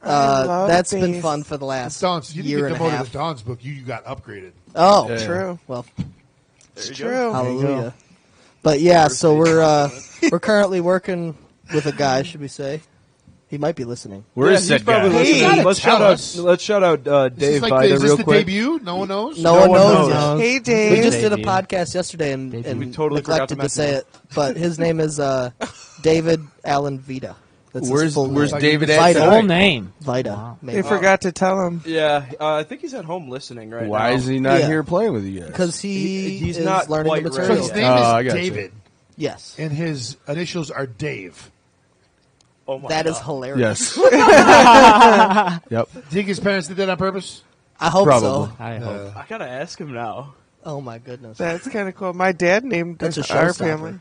love that's been bass. fun for the last Don's, you didn't year get and a demoted half. to Don's book. You got upgraded. Oh, Yeah. True. well, It's true. hallelujah. But yeah, so we're currently working with a guy. Should we say? He might be listening. Where is he's that probably guy? listening. Hey, let's tell shout out. us. Let's shout out Is Dave this, Vida is this real the quick. debut? No one knows? No one one knows knows. yet. Hey, We Dave. just did a Dave. podcast yesterday and We and totally forgot neglected to to say mention it, but his name is David Allen Vida. That's Where's his full Where's name. David Vida. at Vida. Full tonight? name. Vida. Wow. They forgot to tell him. Yeah, I think he's at home listening right Why now. is he not Yeah. here playing with you guys? Because He's is not learning the quite So ready. material. his name I is got you. David, Yes, and his initials are Dave. Oh my that God. is hilarious. Yes. Yep. Think his parents did that on purpose? I hope Probably. so. I hope. I gotta ask him now. Oh my goodness. That's kind of cool. My dad named That's a our showstopper. family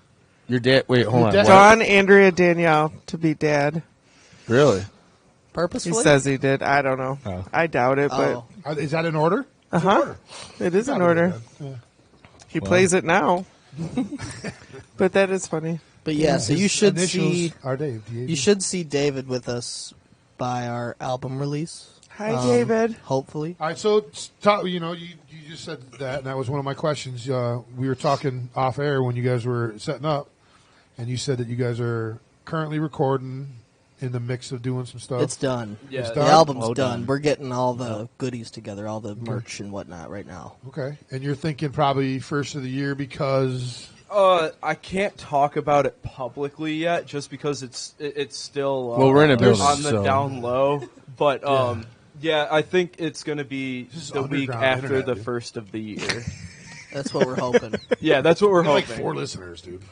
Your dad. Wait, hold on. dad- What? Dawn, Andrea, Danielle to be dad. Really? He Purposefully? says he did. I don't know. Oh. I doubt it, but Oh, Is that in order? uh-huh. It is in order. He plays it now. But that is funny. but yeah. So you His should initials see are Dave. D-A-V. you should see David with us by our album release. Hi, David. Hopefully. All right, so you just said that, and that was one of my questions. We were talking off air when you guys were setting up, and you said that you guys are currently recording, in the mix of doing some stuff. It's done. Yeah. It's The done? album's Oh, done. done. We're getting all the goodies together, all the merch and whatnot right now. Okay, and you're thinking probably first of the year because I can't talk about it publicly yet, just because it's still Well, we're in a building, on the so- down low. But yeah, I think it's going to be This is the week underground after internet, the dude. first of the year. That's what we're hoping. Yeah, that's what we're we have like hoping. 4 listeners, dude.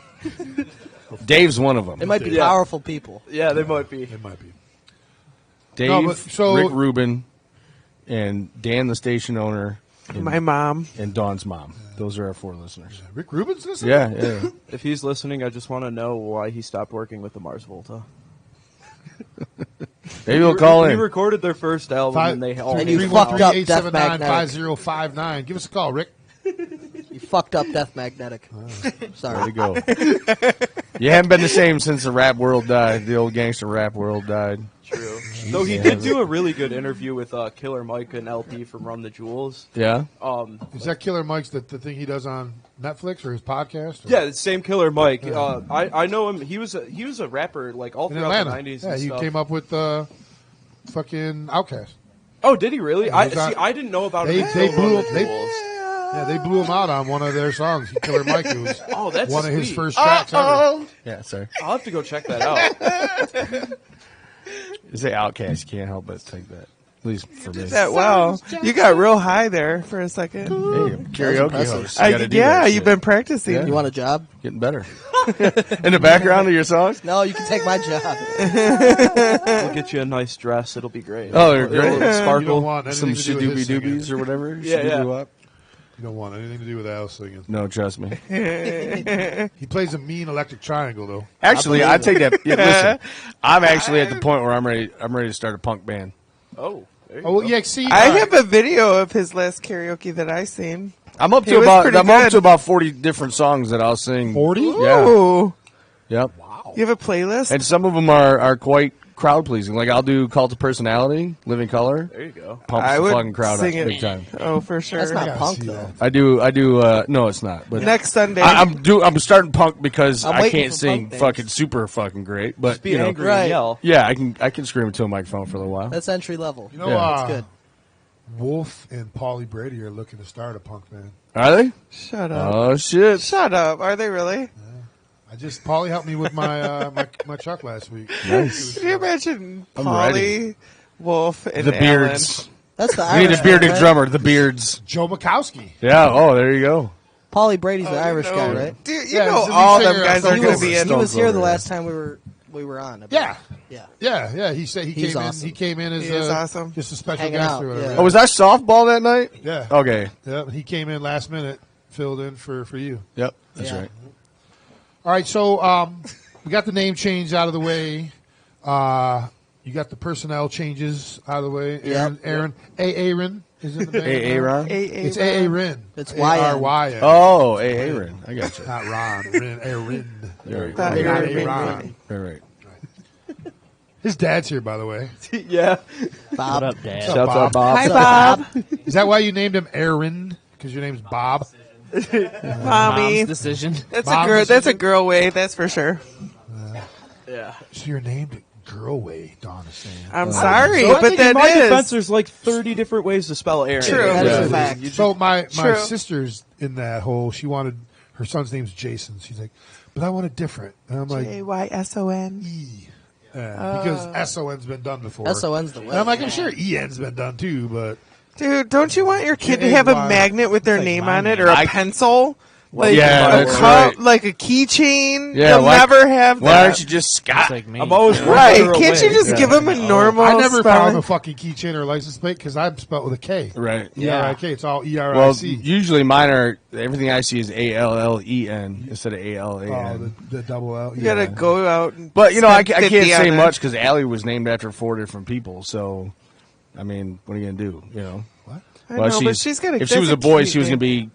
Dave's one of them. It might be Yeah. powerful people. Yeah, they might be. It might be. Dave, No, but so- Rick Rubin, and Dan, the station owner, and, My mom. and Dawn's mom. Those are our 4 listeners. Rick Rubin's listening? Yeah, yeah. If he's listening, I just want to know why he stopped working with the Mars Volta. Maybe he'll call We in. recorded their first album, and they all And you came fucked out. up 313-879-5059. Give us a call, Rick. You fucked up Death Magnetic. There Sorry. you go. You haven't been the same since the rap world died. The old gangster rap world died. True. Though he did do a really good interview with Killer Mike and LP from Run the Jewels. Yeah? Is that Killer Mike's the thing he does on Netflix or his podcast? Or? Yeah, the same Killer Mike. I know him. He was a rapper like all In throughout Atlanta. the 90s. Yeah, and he stuff. came up with fucking Outkast. Oh, did he really? he was on- I didn't know about They- him. they until blew Run him- the they- Jewels. Yeah, they blew him out on one of their songs. Killer Mike, it was Oh, that's one of his sweet. first tracks ever. Yeah, sorry. I'll have to go check that out. You say Outcast, you can't help but take that. At least for me. That well. You got real high there for a second. Hey, karaoke impressive. host. You gotta do Yeah, that you've shit. been practicing. Yeah. You want a job? Getting better. In the background of your songs? No, you can take my job. We'll get you a nice dress. It'll be great. Oh, they're great. It'll You don't sparkle. want Some anything to do with his shadoobie singing. doobies or whatever. Yeah, yeah. Shadoobie-wop. You don't want anything to do with Al singing. No, trust me. He plays a mean electric triangle, though. Actually, I take that. Yeah, listen, I'm actually at the point where I'm ready to start a punk band. Oh, there you Oh, go. yeah, see, I have a video of his last karaoke that I seen. I'm up He to was about pretty I'm up good. to about 40 different songs that I'll sing. 40? Yeah. Ooh. Yep. You have a playlist? And some of them are quite crowd pleasing. Like I'll do Cult of Personality, Living Color. There you go. Pumps I the would fucking crowd up sing it. big time. Oh, for sure. That's not gotta punk see though. that. I do. No, it's not. But Next Sunday. I'm starting punk because I'm I waiting can't for sing punk things. fucking super fucking great. But Just be you know, angry Right. and yell. yeah, I can scream into a microphone for a little while. That's entry level. You know, Yeah. That's good. Wolf and Paulie Brady are looking to start a punk band. Are they? Shut up. Oh shit! Shut up. Are they really? Paulie helped me with my my truck last week. Nice. Can you imagine I'm Polly, Wolf, and The Alan? Beards. That's the We need Irish a bearded guy, right? drummer. The Beards. Joe Makowski. Yeah. Oh, there you go. Paulie Brady's the Oh, Irish you guy, know- right? Dude, you Yeah, know he's the lead all singer them of guys Stone are going to Cold. be in. He was here the Cold, last time we were on. I believe. Yeah. Yeah. Yeah. He said he He's came awesome. in. He came in as He is awesome. just a special Hanging guest out, or whatever. yeah. Oh, was that softball that night? Yeah. Okay. Yeah. He came in last minute, filled in for you. Yep. That's Yeah. right. All right. So we got the name change out of the way. You got the personnel changes out of the way. Yep. Aaron Aaron is in the band. Aaron. It's Aaron. It's Aaron. Oh, Aaron. I got you. Not Ron. Aaron. There you go. Thought you Not were Aaron. Right, right. His dad's here, by the way. Yeah. Bob. What up, Dad? What's up, Shouts out Bob. Hi, What's up, Bob. Is that why you named him Aaron? Because your name's Bob? Mommy. Mom's decision. That's Mom's a girl. That's a decision? girl way. That's for sure. Yeah. So you're named Girlway, Dawn is saying. I'm sorry, So I but think in that my is defense, there's like 30 different ways to spell Aaron. True. That is Yeah. a fact. So my True. sister's in that whole, she wanted, her son's name's Jason. She's like, but I want it different. And I'm like, JYSON. E. Because SON's been done before. SON's the way. And I'm like, I'm sure EN's been done too, but Dude, don't you want your kid to have a J-A-Y. magnet with their Like name my on it, name. or a pencil, like Yeah, a that's cup, right. like a keychain? Yeah, You'll why- never have Why that. aren't you just Scott? Just like me. I'm always Right? one letter Can't you away. just give him a normal? I never spelling? found a fucking keychain or license plate because I'm spelled with a K. Right. E-R-I-K. It's all Well, E-R-I-C. usually mine are everything I see is ALLEN instead of ALAN. the double L. You gotta go out. And But you know, I spend can't 50 say on much it. because Allie was named after 4 different people. So, I mean, what are you gonna do? You know. I know, but she's got. If she was a boy, she was gonna be,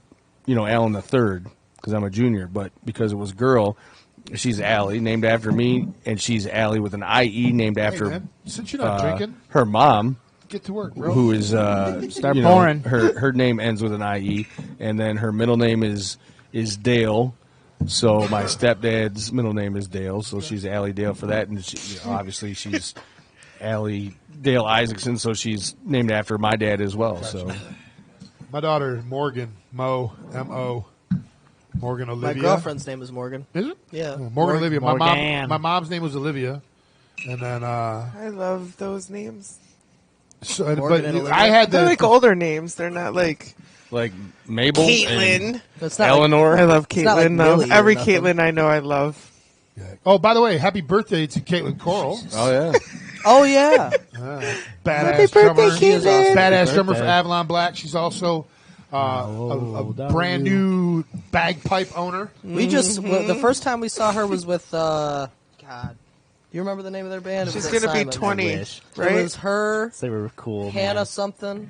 Alan the third because I'm a junior. But because it was a girl, she's Allie, named after me, and she's Allie with an IE, named Hey, after man, since you're not drinking, her mom, get to work, bro. who is Start you know, pouring. Her name ends with an IE, and then her middle name is Dale. So my stepdad's middle name is Dale, so she's Allie Dale for that, and obviously she's Allie Dale Isaacson, so she's named after my dad as well. So My daughter, Morgan, M-O, Morgan My Olivia. girlfriend's name is Morgan. Is it? Yeah. Morgan Olivia. Morgan. My mom's name was Olivia. And then, I love those names. so, Morgan but and Olivia? I had They're the, like older names. They're not like like Mabel, Caitlin. That's not like- Eleanor. I love not like Caitlin. though. Millie or Every nothing. Caitlin I know, I love. oh, by the way, happy birthday to Caitlin Coral. Oh yeah. Oh yeah. Badass Happy drummer. birthday, She is awesome. Caitlin. Badass Happy drummer for birthday. Avalon Black. She's also a brand new bagpipe owner. We just the first time we saw her was with God. Do you remember the name of their band? It She's was gonna be Simon. 20, wish. It right? was her, They were cool. Hannah man. something.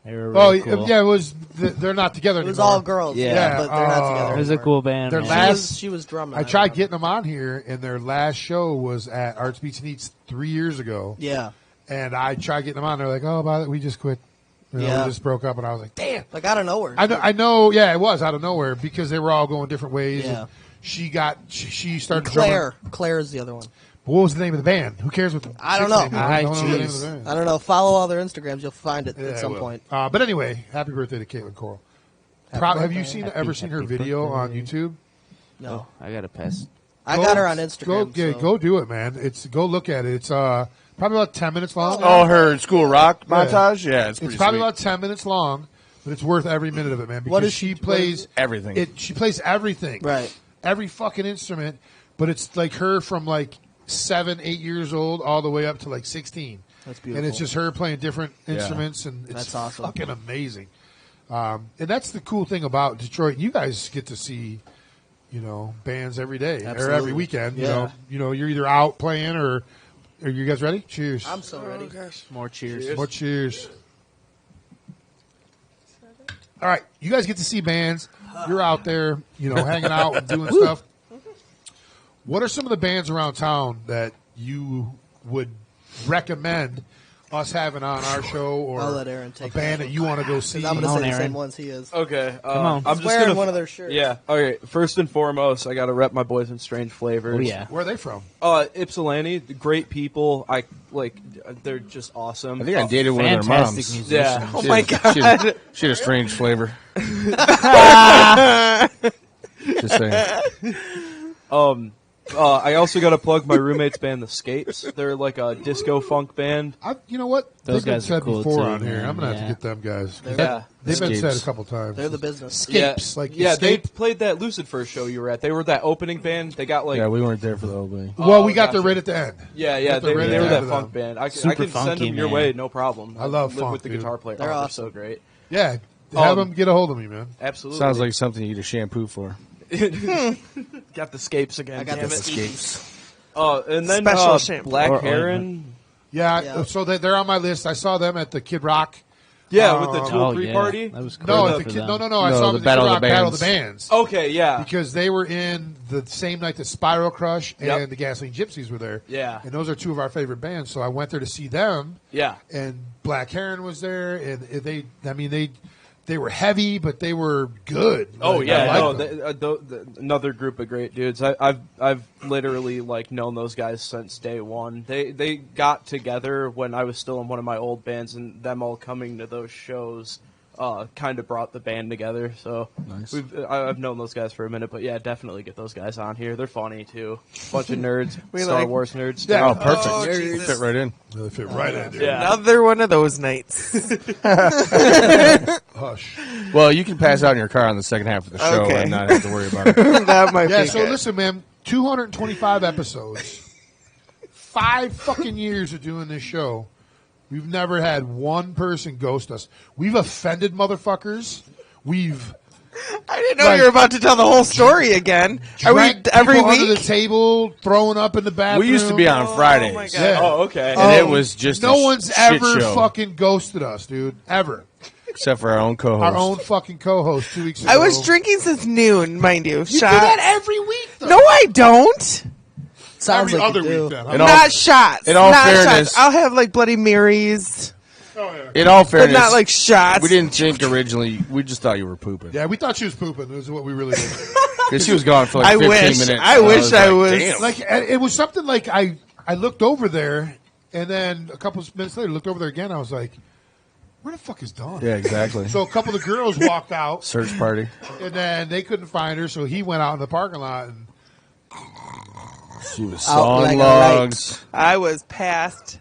They were Oh, really cool. yeah, it was. They're not together It anymore. was all girls. Yeah. Yeah, but they're not Oh. together. It was a anymore. cool band. Their man. last- She was drumming. I tried remember. getting them on here, and their last show was at Arts Beats and Eats 3 years ago. Yeah. And I tried getting them on. They're like, "Oh, about it, we just quit. Yeah. We just broke up." And I was like, "Damn." Like out of nowhere. I know. Yeah, it was out of nowhere because they were all going different ways. Yeah. And she started Claire. drumming. Claire is the other one. What was the name of the band? Who cares what the I don't chick's know. name is? Hi, I don't know the name of jeez. the band. I don't know. Follow all their Instagrams. You'll find it Yeah, at I some will. point. But anyway, happy birthday to Caitlin Coral. Have you ever seen her video on YouTube? No. I got to pass. I got her on Instagram. Go so- go do it, man. Go look at it. It's Probably about 10 minutes long. Oh, her school rock montage? Yeah, it's pretty It's probably sweet. about 10 minutes long, but it's worth every minute of it, man. Because What is she plays everything. She plays everything. Right. Every fucking instrument, but it's like her from like 7, 8 years old all the way up to like 16. That's beautiful. And it's just her playing different instruments, and it's That's awesome. fucking amazing. And that's the cool thing about Detroit. You guys get to see, bands every day or Absolutely. every weekend. Yeah. You're either out playing or. Are you guys ready? Cheers. I'm so ready. More cheers. More cheers. All right, you guys get to see bands. You're out there, hanging out and doing stuff. What are some of the bands around town that you would recommend us having on our show, or I'll let Aaron a take band that that you want to go see? 'Cause I'm going to Come say on, the Aaron. same ones he is. Okay, on. I'm He's just wearing gonna one of their shirts. Yeah. Okay. First and foremost, I got to rep my boys in Strange Flavors. Oh yeah. Where are they from? Ypsilanti, great people. They're just awesome. I think I dated one of their moms. Fantastic musicians. Yeah. Oh my She had a strange flavor. Just saying. I also got to plug my roommate's band, The Scapes. They're like a disco funk band. You know what? Those They've been guys are said cool, before too, on here. man. I'm gonna have to Yeah. get them guys. Yeah. They've been said a Escapes. couple times. They're the business. Scapes, like Yeah, they escape. played that Lucid First show you were at. They were that opening band. They got like Yeah, we weren't there for the opening. Well, we got gotcha. there right at the end. yeah, got the they red were end that of funk them. band. I Super can send funky, them your man. way, no problem. I love live funk, with the dude. guitar player. They're They're awesome. so great. Yeah, have Um, them get a hold of me, man. Absolutely. Sounds like something you need a shampoo for. got the Scapes again. I got damn the it. Scapes. And then Special shampoo. Black Or Heron. Yeah, Yeah. so they're on my list. I saw them at the Kid Rock. Yeah, with the Oh, Tool pre-party. That was cool. No, for at the Kid, them. no. I No, saw them the at the Battle Kid of Rock the Battle of the Bands. Bands. Okay, yeah. Because they were in the same night that Spiral Crush and Yep. the Gasoline Gypsies were there. Yeah. And those are two of our favorite bands. So I went there to see them, Yeah. and Black Heron was there, and they were heavy, but they were good. Oh Like, yeah, I no, liked them. another group of great dudes. I've literally known those guys since day one. They got together when I was still in one of my old bands, and them all coming to those shows kind of brought the band together. So Nice. I've known those guys for a minute, but yeah, definitely get those guys on here. They're funny too. Bunch of nerds, Star like- Wars nerds. Yeah. Oh, perfect. Oh, Jesus. Fit right in. They fit right in there. Yeah. Another one of those nights. Hush. Well, you can pass out in your car on the second half of the show Okay. and not have to worry about it. That might Yeah, be so good. listen, man, 225 episodes, 5 fucking years of doing this show. We've never had one person ghost us. We've offended motherfuckers. We've I didn't know you were about to tell the whole story again. Are we drank every people under the week? table, throwing up in the bathroom. We used to be on Fridays, my God. Yeah. Oh, okay. and it was just no a one's shit ever show, fucking ghosted us, dude. Ever. except for our own co-host. Our own fucking co-host 2 weeks ago. I was drinking since noon, mind you. You do Shot. that every week, though. No, I don't. Sounds Every like other you do. week, then. In all- Not shots. in all not fairness- shots. I'll have like Bloody Marys, In all but fairness, not like shots. we didn't think originally. We just thought you were pooping Yeah, we thought she was pooping. Is what we really did. because she was gone for like I 15 wish. minutes. I and wish I like, was- Damn. Like it was something like I looked over there, and then a couple of minutes later, looked over there again. I was like, "Where the fuck is Dawn?" Yeah, exactly. So a couple of the girls walked out, Search party. and then they couldn't find her. So he went out in the parking lot, and She was Out sawing like a light. logs. I was passed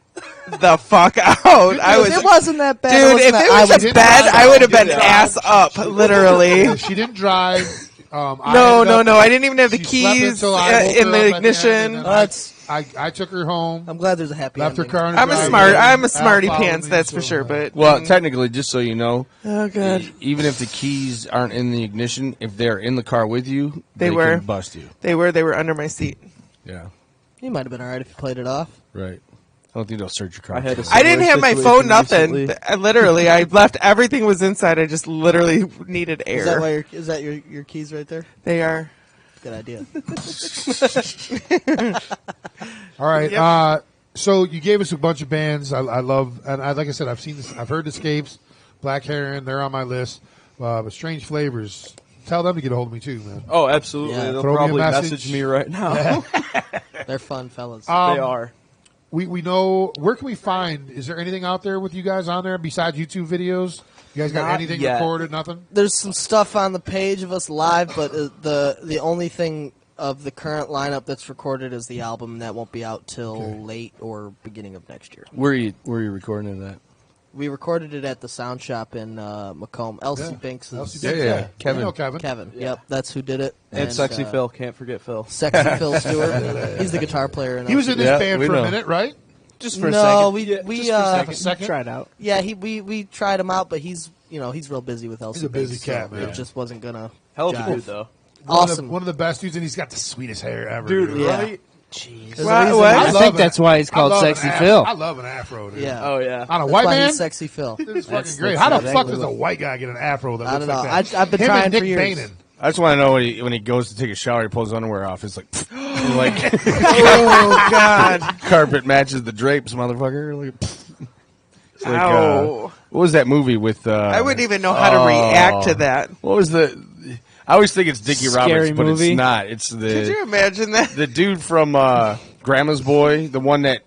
the fuck out. I was. It wasn't that bad. Dude, if wasn't it that- was I a didn't bed, drive. I would have been Yeah. ass up, literally. she didn't drive. I No, ended up- no. I didn't even have the she slept keys until I woke in her the up at end, ignition. and then That's- I took her home, I'm glad there's a happy left her ending. car in the I'm a driveway, smart. I'm a Al smarty followed pants, me, that's so, for sure. But Well, technically, just so you know, oh god, even if the keys aren't in the ignition, if they're in the car with you, They were. can bust you. they were under my seat. Yeah, You might have been all right if you played it off. right. I don't think they'll search your car. I had a I didn't have my situation phone. Nothing. recently. I literally, I left everything was inside. I just literally needed Is that air. why is that your keys right there? They are. Good idea. All right. Yep. So you gave us a bunch of bands. I love, and like I said, I've seen this. I've heard Escapes, Black Heron. They're on my list. But Strange Flavors. Tell them to get a hold of me too, man. Oh, absolutely. Yeah. They'll Throw me a probably message. message me right now. They're fun fellas. They are. We know where can we find? Is there anything out there with you guys on there besides YouTube videos? You guys got Not anything yet. recorded? Nothing. There's some stuff on the page of us live, but the only thing of the current lineup that's recorded is the album, and that won't be out till late or beginning of next year. Where are you recording it at? We recorded it at the Sound Shop in Macomb. Elsie Binks is Yeah. Kevin. You know Kevin. Yep, that's who did it. And Sexy Phil, can't forget Phil. Sexy Phil Stewart. He's the guitar player. In He was in this band we for know. a minute, right? Just for a No, second. we A second. Try it out. yeah, we tried him out, but he's real busy with Elsie. He's a busy Binks, cat, so man. It just wasn't gonna. Hell of a jive. dude, though. Awesome. One of the best dudes, and he's got the sweetest hair ever. Dude, Yeah. right? Jeez. There's a reason- I love think it. that's why he's I called love Sexy an Phil. I love an afro, dude. Yeah. Oh, yeah. On a That's white why man, he's Sexy Phil. it's fucking That's great. How the exactly fuck what- does a white guy get an afro that I looks don't like know. that? I've been Him trying and Nick for years. Bainin. I just want to know when he goes to take a shower, he pulls his underwear off. It's like, like Oh God! carpet matches the drapes, motherfucker. Like, it's like, Ow. what was that movie with? I wouldn't even know how to react to that. What was the? I always think it's Dickie Scary Roberts, but movie? it's not. It's Could you the imagine that? dude from Grandma's Boy, the one that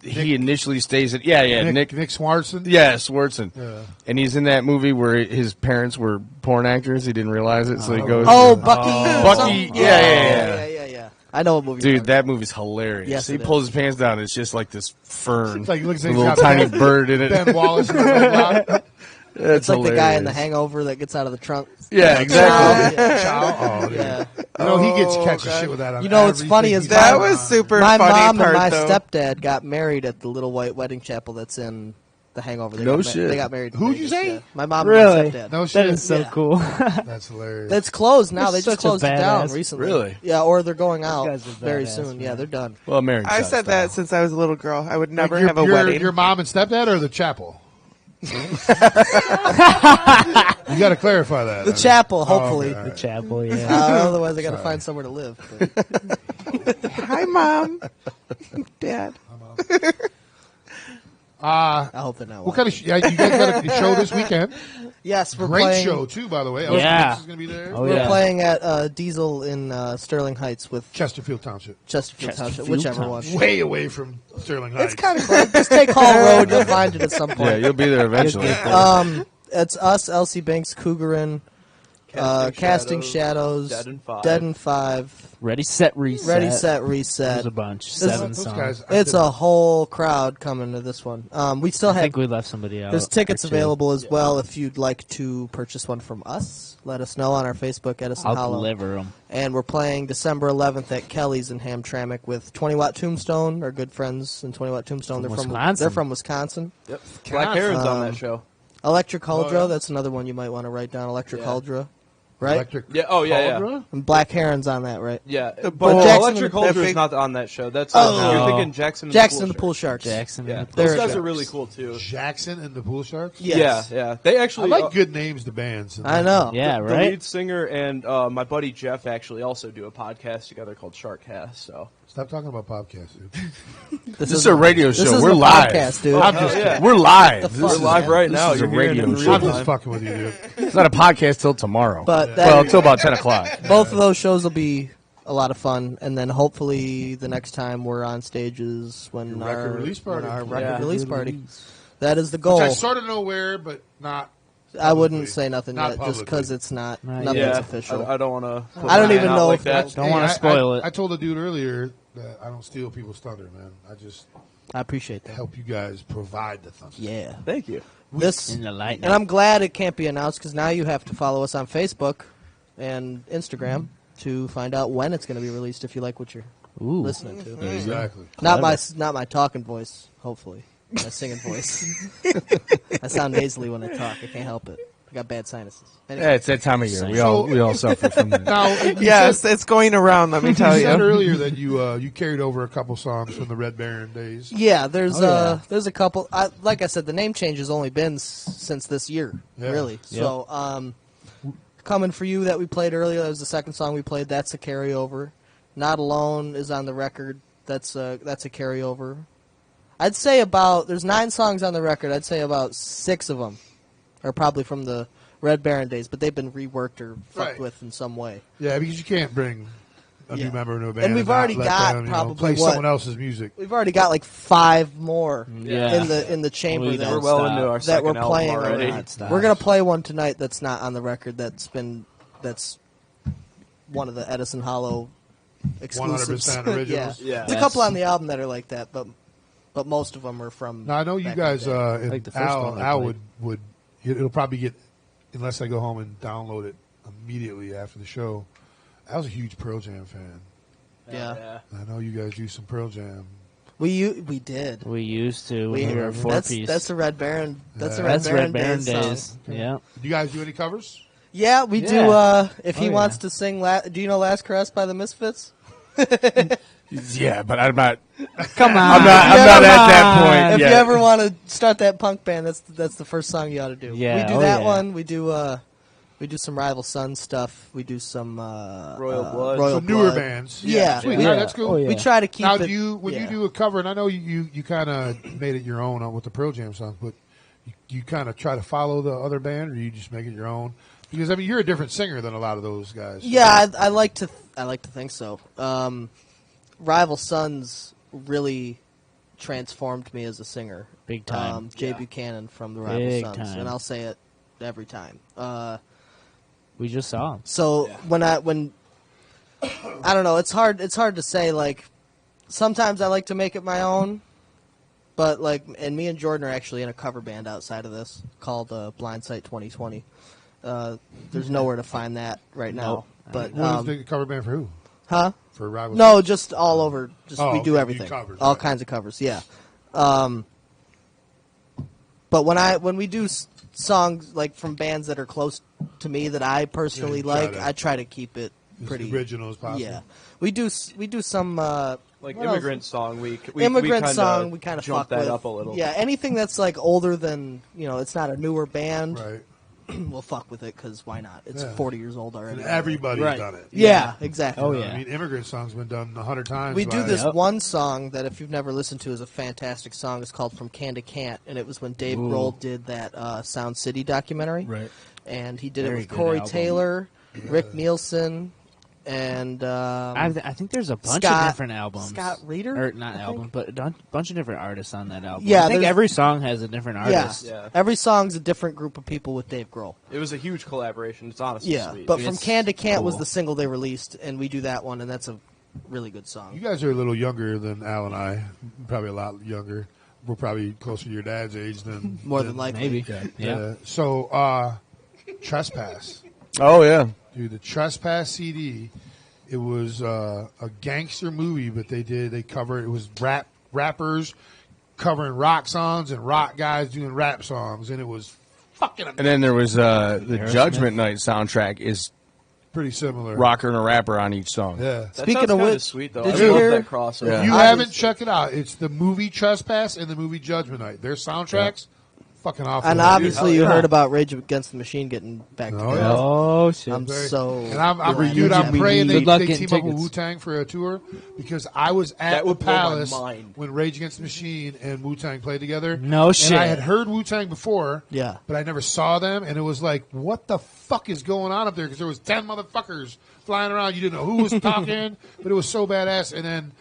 he initially stays at. Yeah, Nick. Nick Swartzen. Yeah, Swartzen. Yeah. And he's in that movie where his parents were porn actors. He didn't realize it, so he goes. Oh, Bucky. Bucky, something? yeah. I know what movie. Dude, you're that movie's hilarious. Yes, he it pulls his pants down. It's just like this fern, It's like, looks a like he's little got tiny Ben- bird in it. Ben Wallace. In the robot. It's like the guy in The Hangover that gets out of the trunk. Yeah, exactly. Ciao. Oh, dude. Yeah. You know, he gets catches shit with that. On You know, what's funny everything is he's That on. was super My funny mom part, and my though. stepdad got married at the little white wedding chapel that's in The Hangover. They No got shit. They got married. in Who'd you Vegas, say? yeah. My mom Really? and my stepdad. No shit. That is so Yeah. cool. That's hilarious. It's closed now. You're They just such a closed it down badass. recently. Really? Yeah, or they're going out guys are very badass, soon. Yeah, man. they're done. Well, married. I Shot said style. that since I was a little girl. I would never Like have a wedding. Your mom and stepdad or the chapel? You got to clarify that. The chapel, hopefully. okay. The chapel, yeah. Otherwise, I got to find somewhere to live. But Hi, Mom. Dad. I hope they're not. What kind of? You guys got a show this weekend? Yes, we're Great playing. show too, by the way. Yeah. Elvis is going to be there. Oh, We're yeah. playing at Diesel in Sterling Heights with Chesterfield Township, Chesterfield Township, Chesterfield whichever Township. one. way away from Sterling Heights. It's kind of close. Just take Hall Road. You'll find it at some Yeah, point. you'll be there eventually. It's us, Elsie Binks, Cougarin, Casting Shadows, Dead and Five. Five, Ready, set, reset. Ready, Set, There's Reset. a bunch. This- 7 Those songs. guys. It's a whole crowd coming to this one. We still I have think we left somebody out. there's tickets or two. available as well if you'd like to purchase one from us. Let us know on our Facebook, Edison I'll Hollow. deliver them. And we're playing December 11th at Kelly's in Hamtramck with 20 Watt Tombstone, our good friends in 20 Watt Tombstone. From They're Wisconsin. from Wisconsin. Yep. Black Heron's on that show. Electric Huldra, yeah. that's another one you might want to write down. Electric Yeah. Huldra, right? Electric. Yeah. Oh, yeah, yeah. And Black Heron's on that, right? Yeah, The but bull. Jackson Electric and the- Holder that is big- not on that show. That's Oh. you're thinking Jackson. Jackson and the Pool Pool Sharks. Jackson. Yeah, and the those They're- guys are really cool too. Jackson and the Pool Sharks. Yes. Yeah, yeah. They I actually like good names to bands. I know. Yeah, The right? lead singer and my buddy Jeff actually also do a podcast together called Sharkcast. So Stop talking about podcasts, dude. This is a radio This show. isn't We're a live. podcast, dude. I'm just yeah. We're live. The This fuck? is we're live right this now. is a You're hearing it radio in show. I'm real just time. fucking with you, dude. It's not a podcast till tomorrow. But Well, till about 10 o'clock. both of those shows will be a lot of fun, and then hopefully the next time we're on stages when Your record our release party. when our record Yeah. release party. That is the goal. Which I sort of know where, but not. I wouldn't publicly. say nothing Not yet, just publicly. because it's not Not nothing's Yeah, official. I don't want to. I don't even know like if that. that's- Don't wanna spoil it. I told the dude earlier that I don't steal people's thunder, man. I just I appreciate that. help you guys provide the thunder. Yeah. Thank you. This, In the light. and I'm glad it can't be announced because now you have to follow us on Facebook and Instagram to find out when it's going to be released. If you like what you're Ooh. listening to, Exactly. not my talking voice. Hopefully, my singing voice. I sound nasally when I talk. I can't help it. I got bad sinuses. Anyway. Yeah, it's that time of year. We all suffer from that. Now, you Yes, it's going around. Let me tell said you. earlier that you carried over a couple songs from the Red Baron days. Yeah, there's Oh, yeah. there's a couple. Like I said, the name change has only been since this year, Yeah. really. So, "Coming for You" that we played earlier, that was the second song we played. That's a carryover. "Not Alone" is on the record. That's a carryover. I'd say there's 9 songs on the record. I'd say about 6 of them are probably from the Red Baron days, but they've been reworked or fucked Right. with in some way. Yeah, because you can't bring a Yeah. new member into a band And we've not already let got them, probably play what? someone else's music. We've already got like 5 more Yeah. in the chamber We that don't We're well stop. into our that second we're playing album already. already. We're gonna play one tonight that's not on the record. That's one of the Edison Hollow exclusives. 100% originals. Yeah. There's a couple on the album that are like that, but most of them are from. Now I know you back guys. in the day. Like the first one I Al played. would it'll probably get, unless I go home and download it immediately after the show. I was a huge Pearl Jam fan. Yeah. I know you guys do some Pearl Jam. We did. We used to. We We were a four-piece. That's the Red Baron. That's the That's Red Baron, Baron days. days. Song. Yeah. Do you guys do any covers? Yeah, we do. Yeah. If he Oh, wants yeah. to sing, do you know "Last Caress" by the Misfits? Yeah, but I'm not. Come on. I'm not at that point. If yet. you ever want to start that punk band, that's the first song you ought to do. Yeah, we do oh, that yeah. one. We do some Rival Sons stuff. We do some Royal Blood. Royal Some newer Blood. bands. Yeah, Sweet. we, All right, that's cool. Oh, yeah. we try to keep Now, it. when you yeah. do a cover, and I know you kind of made it your own with the Pearl Jam songs, but you kind of try to follow the other band, or you just make it your own? Because I mean, you're a different singer than a lot of those guys. Yeah, I like to think so. Rival Sons really transformed me as a singer. Big time. Jay Buchanan from the Rival Big Sons, time. and I'll say it every time. We just saw him. So when I don't know, it's hard to say. Like sometimes I like to make it my own, but and me and Jordan are actually in a cover band outside of this called Blindsight 2020. There's nowhere to find that right now. But What is the cover band for who? huh? For Rival? No, just all over. Just Oh, we do okay, everything. you covers, All right. kinds of covers. Yeah. But when we do songs like from bands that are close to me that I personally Yeah, you try like, to- I try to keep it As pretty original as possible. Yeah, we do some Like what Immigrant else? Song, we Immigrant kinda Song. We kind of jump fuck that with. up a little. Yeah, anything that's like older than it's not a newer band. Right. We'll fuck with it because why not? It's Yeah. 40 years old already. And everybody's Right. done it. Yeah, exactly. Oh, You know, yeah. I mean, Immigrant Song's been done 100 times. We do by- this Yep. one song that if you've never listened to is a fantastic song. It's called From Can to Can't, and it was when Dave Grohl did that Sound City documentary. Right. And he did Very it with good Corey album. Taylor, Rick Nielsen, and I think there's a bunch Scott- of different albums. Scott Reeder? Or not I think? album, but a bunch of different artists on that album. Yeah, I think there's- every song has a different artist. Yeah. Yeah. Every song's a different group of people with Dave Grohl. It was a huge collaboration. It's honestly Yeah, sweet. but From It's Can to Can't was cool. the single they released, and we do that one, and that's a really good song. You guys are a little younger than Al and I. Probably a lot younger. We're probably closer to your dad's age than More than likely. Maybe. Yeah. So, Trespass. Oh yeah. Dude, the Trespass CD, it was a gangster movie, but they covered, it was rappers covering rock songs and rock guys doing rap songs, and it was fucking amazing. And then there was the Judgment Night soundtrack is Pretty similar. rocker and a rapper on each song. Yeah. That Speaking sounds of kinda which, sweet though. did I you love hear- that crossover. Yeah. If you I haven't, was- check it out. It's the movie Trespass and the movie Judgment Night. Their soundtracks, fucking awful. And obviously, you heard about Rage Against the Machine getting back together. yeah. Oh shit. I'm so. And I'm glad. I'm praying they Good luck team getting up with tickets. Wu-Tang for a tour, because I was at That the would blow my Palace mind. when Rage Against the Machine and Wu-Tang played together. No shit. And I had heard Wu-Tang before, Yeah. but I never saw them, and it was like, what the fuck is going on up there? Because there was 10 motherfuckers flying around. You didn't know who was talking, but it was so badass. And then,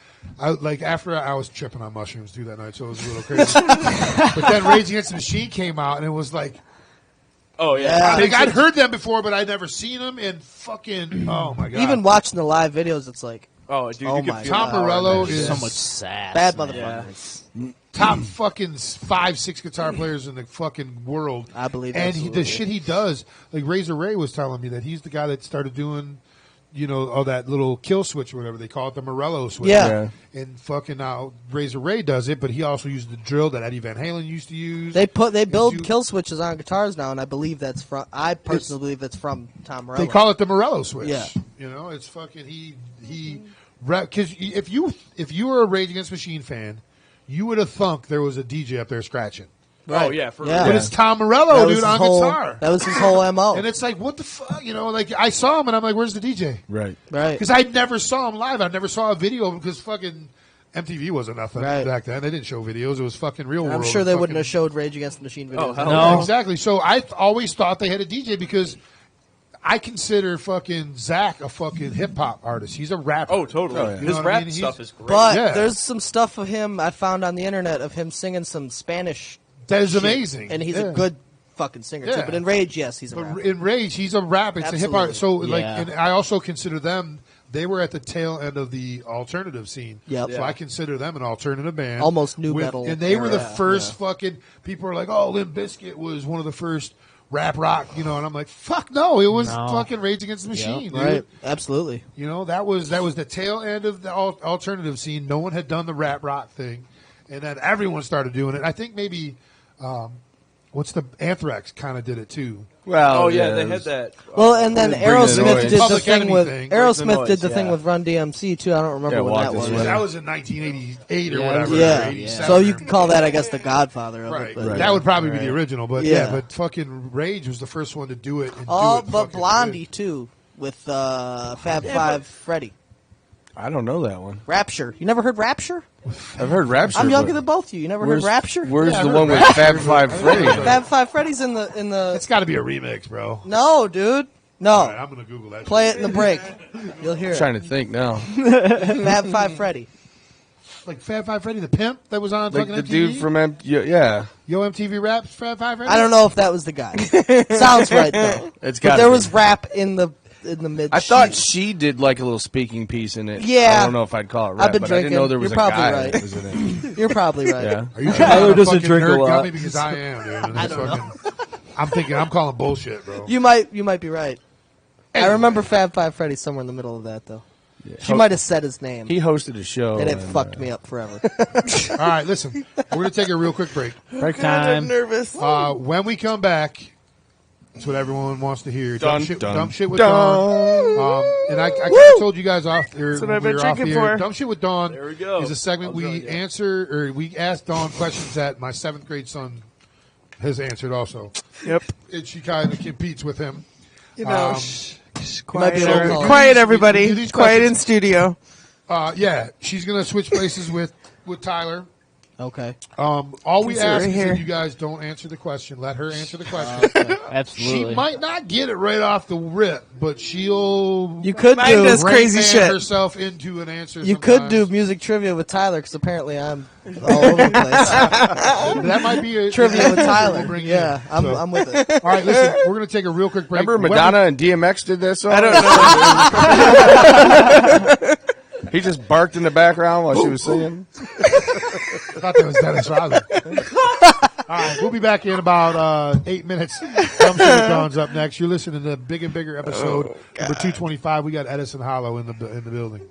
after I was tripping on mushrooms too that night, so it was a little crazy. But then Rage Against the Machine came out, and it was like, Oh yeah. Yeah. I'd heard them before, but I'd never seen them, and fucking, oh my God. Even watching the live videos, it's like Oh dude, Oh you my can feel Tom the power in Morello that is- shit. so much sass. bad man. motherfucker. top fucking 5-6 guitar players in the fucking world. I believe and absolutely. the shit he does, like Razor Ray was telling me that he's the guy that started doing, that little kill switch or whatever they call it, the Morello switch. Yeah. And fucking now Razor Ray does it, but he also used the drill that Eddie Van Halen used to use. They build do- kill switches on guitars now, and I believe that's from. I personally believe that's from Tom Morello. They call it the Morello switch. Yeah. It's fucking because if you were a Rage Against the Machine fan, you would have thunk there was a DJ up there scratching. Oh yeah, for Yeah. But it's Tom Morello, That was dude, his on whole- guitar. That was his whole mo. And it's like, what the fuck? I saw him and I'm like, where's the DJ? Right. right. Because I never saw him live. I never saw a video of him because fucking MTV wasn't nothing Right. back then. They didn't show videos. It was fucking real world. I'm sure they fucking- wouldn't have showed Rage Against the Machine videos. Oh, hell Yeah, No. exactly. So I always thought they had a DJ because I consider fucking Zach a fucking hip hop artist. He's a rapper. Oh totally. Oh, yeah. You know His what I rap mean? stuff He's- is great. But Yeah. there's some stuff of him I found on the internet of him singing some Spanish, That is shit, amazing. and he's Yeah. a good fucking singer Yeah. too. But in Rage, yes, he's a But rapper. in Rage, he's a rapper. It's a hip hop. So Absolutely. like, Yeah. and I also consider them they were at the tail end of the alternative scene. Yep. So Yeah. I consider them an alternative band. Almost new metal And they were the era. first fucking, people are like, oh, Limp Bizkit was one of the first rap rock, and I'm like, fuck no, it was fucking Rage Against the Machine, dude. Right, absolutely. That was the tail end of the alternative scene. No one had done the rap rock thing, and then everyone started doing it. I think maybe, Anthrax kind of did it too. Well, they had that. Well, and then Bring the Aerosmith Noise. did the Public thing Enemy with thing. Aerosmith did the Noise, thing yeah. with Run DMC too. I don't remember Yeah, when Walk that This was. Way. That was in 1988 or Yeah, whatever. Yeah, 87. so you could call that, I guess, the Godfather of Right. it. But, That would probably be the original, but Yeah. but fucking Rage was the first one to do it. And Oh, do it but fucking Blondie good. too with Fab Five Freddy. I don't know that one. Rapture. You never heard Rapture? I've heard Rapture. I'm younger but than both of you. You never heard where's- Rapture? Where's Yeah, the I one heard with Rapture, Fab Five but- Freddy? Fab Five Freddy's in the. It's got to be a remix, bro. No, dude. No. All right, I'm gonna Google that. Play shit. it in the break. You'll hear I'm it. trying to think now. Fab Five Freddy. Like Fab Five Freddy, the pimp that was on Like fucking the MTV. dude from yeah. Yo MTV Raps, Fab Five Freddy. I don't know if that was the guy. Sounds right though. It's But got. there was rap in the mid. I thought she did like a little speaking piece in it. Yeah. I don't know if I'd call it rap, I've been but I didn't know there drinking. was You're a probably guy right. that was in it. You're probably right. Yeah. Are you Tyler doesn't fucking drink a nerd lot. gummy? Because I am, dude. And I it's don't fucking, I'm thinking I'm calling bullshit, bro. You might be right. I Anyway. remember Fab Five Freddy somewhere in the middle of that though. She Ho- might have said his name, He hosted a show, and it fucked me up forever. All right, listen, we're gonna take a real quick break. Break God, I'm time. nervous. When we come back, that's what everyone wants to hear. Dun, Dumb shit with dun. Dawn. And I kind of told you guys off. That's what I've been drinking for. Dumb shit with Dawn. There we go. Is a segment I'll join we you. answer or we ask Dawn questions that my 7th grade son has answered also. Yep. And she kind of competes with him. You know, might be a little taller. quiet, We do everybody. these Quiet in questions. studio. Yeah, she's gonna switch places with Tyler. Okay. All we Sit ask right is here. that you guys don't answer the question. Let her answer the question. Absolutely. She might not get it right off the rip, but she'll You could Mine do. does crazy Rain Man shit. herself into an answer. You could do sometimes. music trivia with Tyler because apparently I'm all over the place. That might be a Trivia with we'll Tyler. bring Yeah, in. So- I'm with it. All right, listen. We're going to take a real quick break. Remember When we- Madonna and DMX did that song? I don't know. He just barked in the background while she was singing. I thought that was Dennis Rodman. All right, we'll be back in about 8 minutes. Dumb Shit with Dawn's up next. You're listening to the Big and Bigger episode number 225. We got Edison Hollow in the building.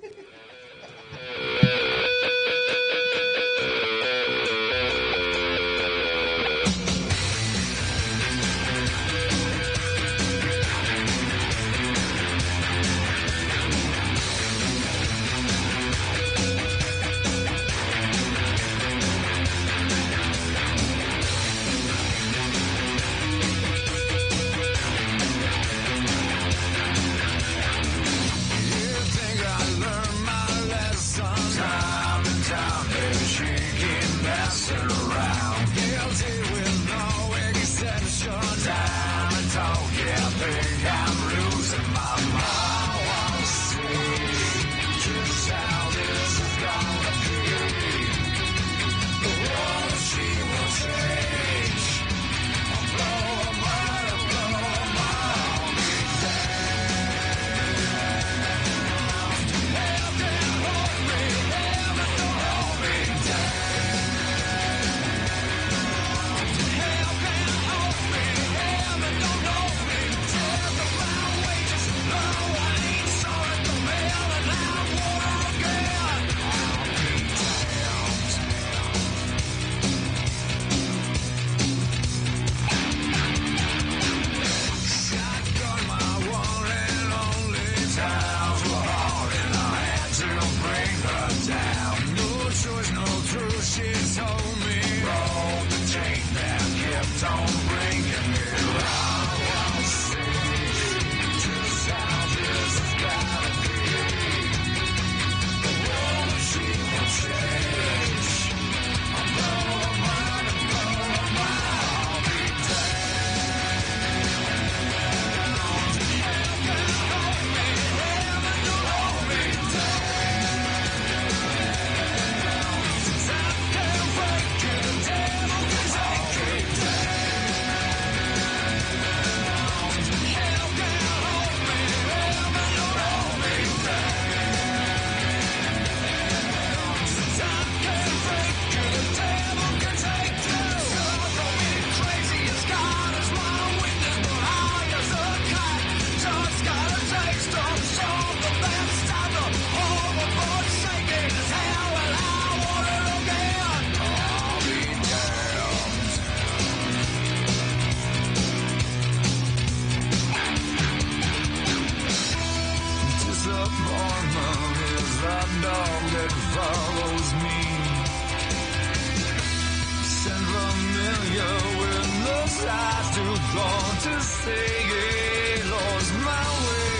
too gone to say it. Lost my way,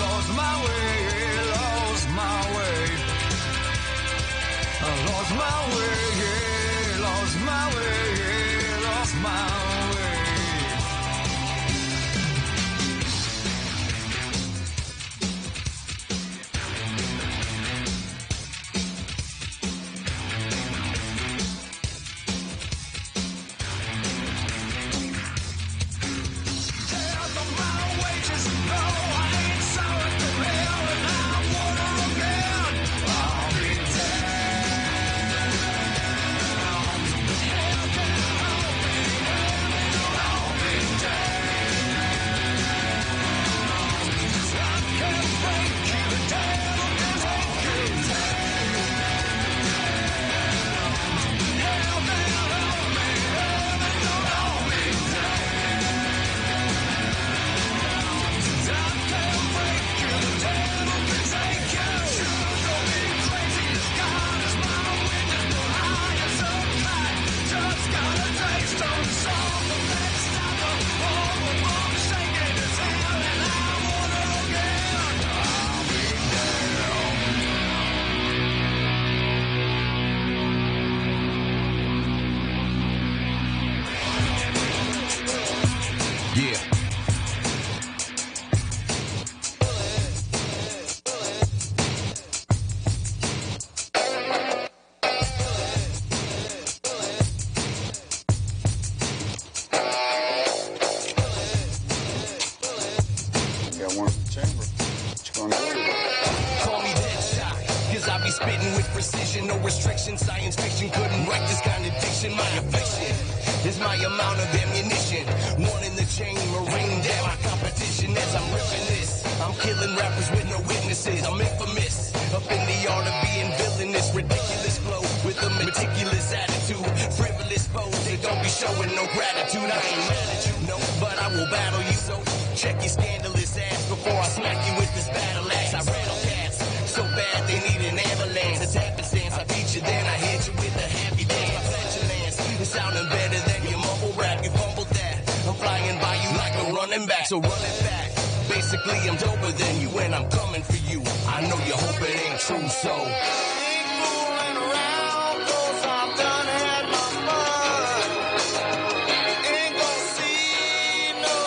lost my way, lost my way. I lost my way, yeah, lost my way, yeah, lost my way. Science fiction couldn't write this kind of diction. My affliction is my amount of ammunition. One in the chain, marine down my competition as I'm ripping this. I'm killing rappers with no witnesses. I'm infamous up in the art of being villainous. Ridiculous flow with a meticulous attitude. Frivolous pose, they don't be showing no gratitude. I ain't mad at you, no, but I will battle you. So check your scandalous ass before I smack you with this battle axe. I rattle cats so bad they need an ambulance. It's happenstance. I beat you, then I hit you with a happy dance. Petulance, it's sounding better than your mumble rap. You fumbled that. I'm flying by you like a running back, so run it back. Basically, I'm doper than you, and I'm coming for you. I know you hope it ain't true, so. Ain't fooling around, 'cause I've done had my fun. Ain't gonna see no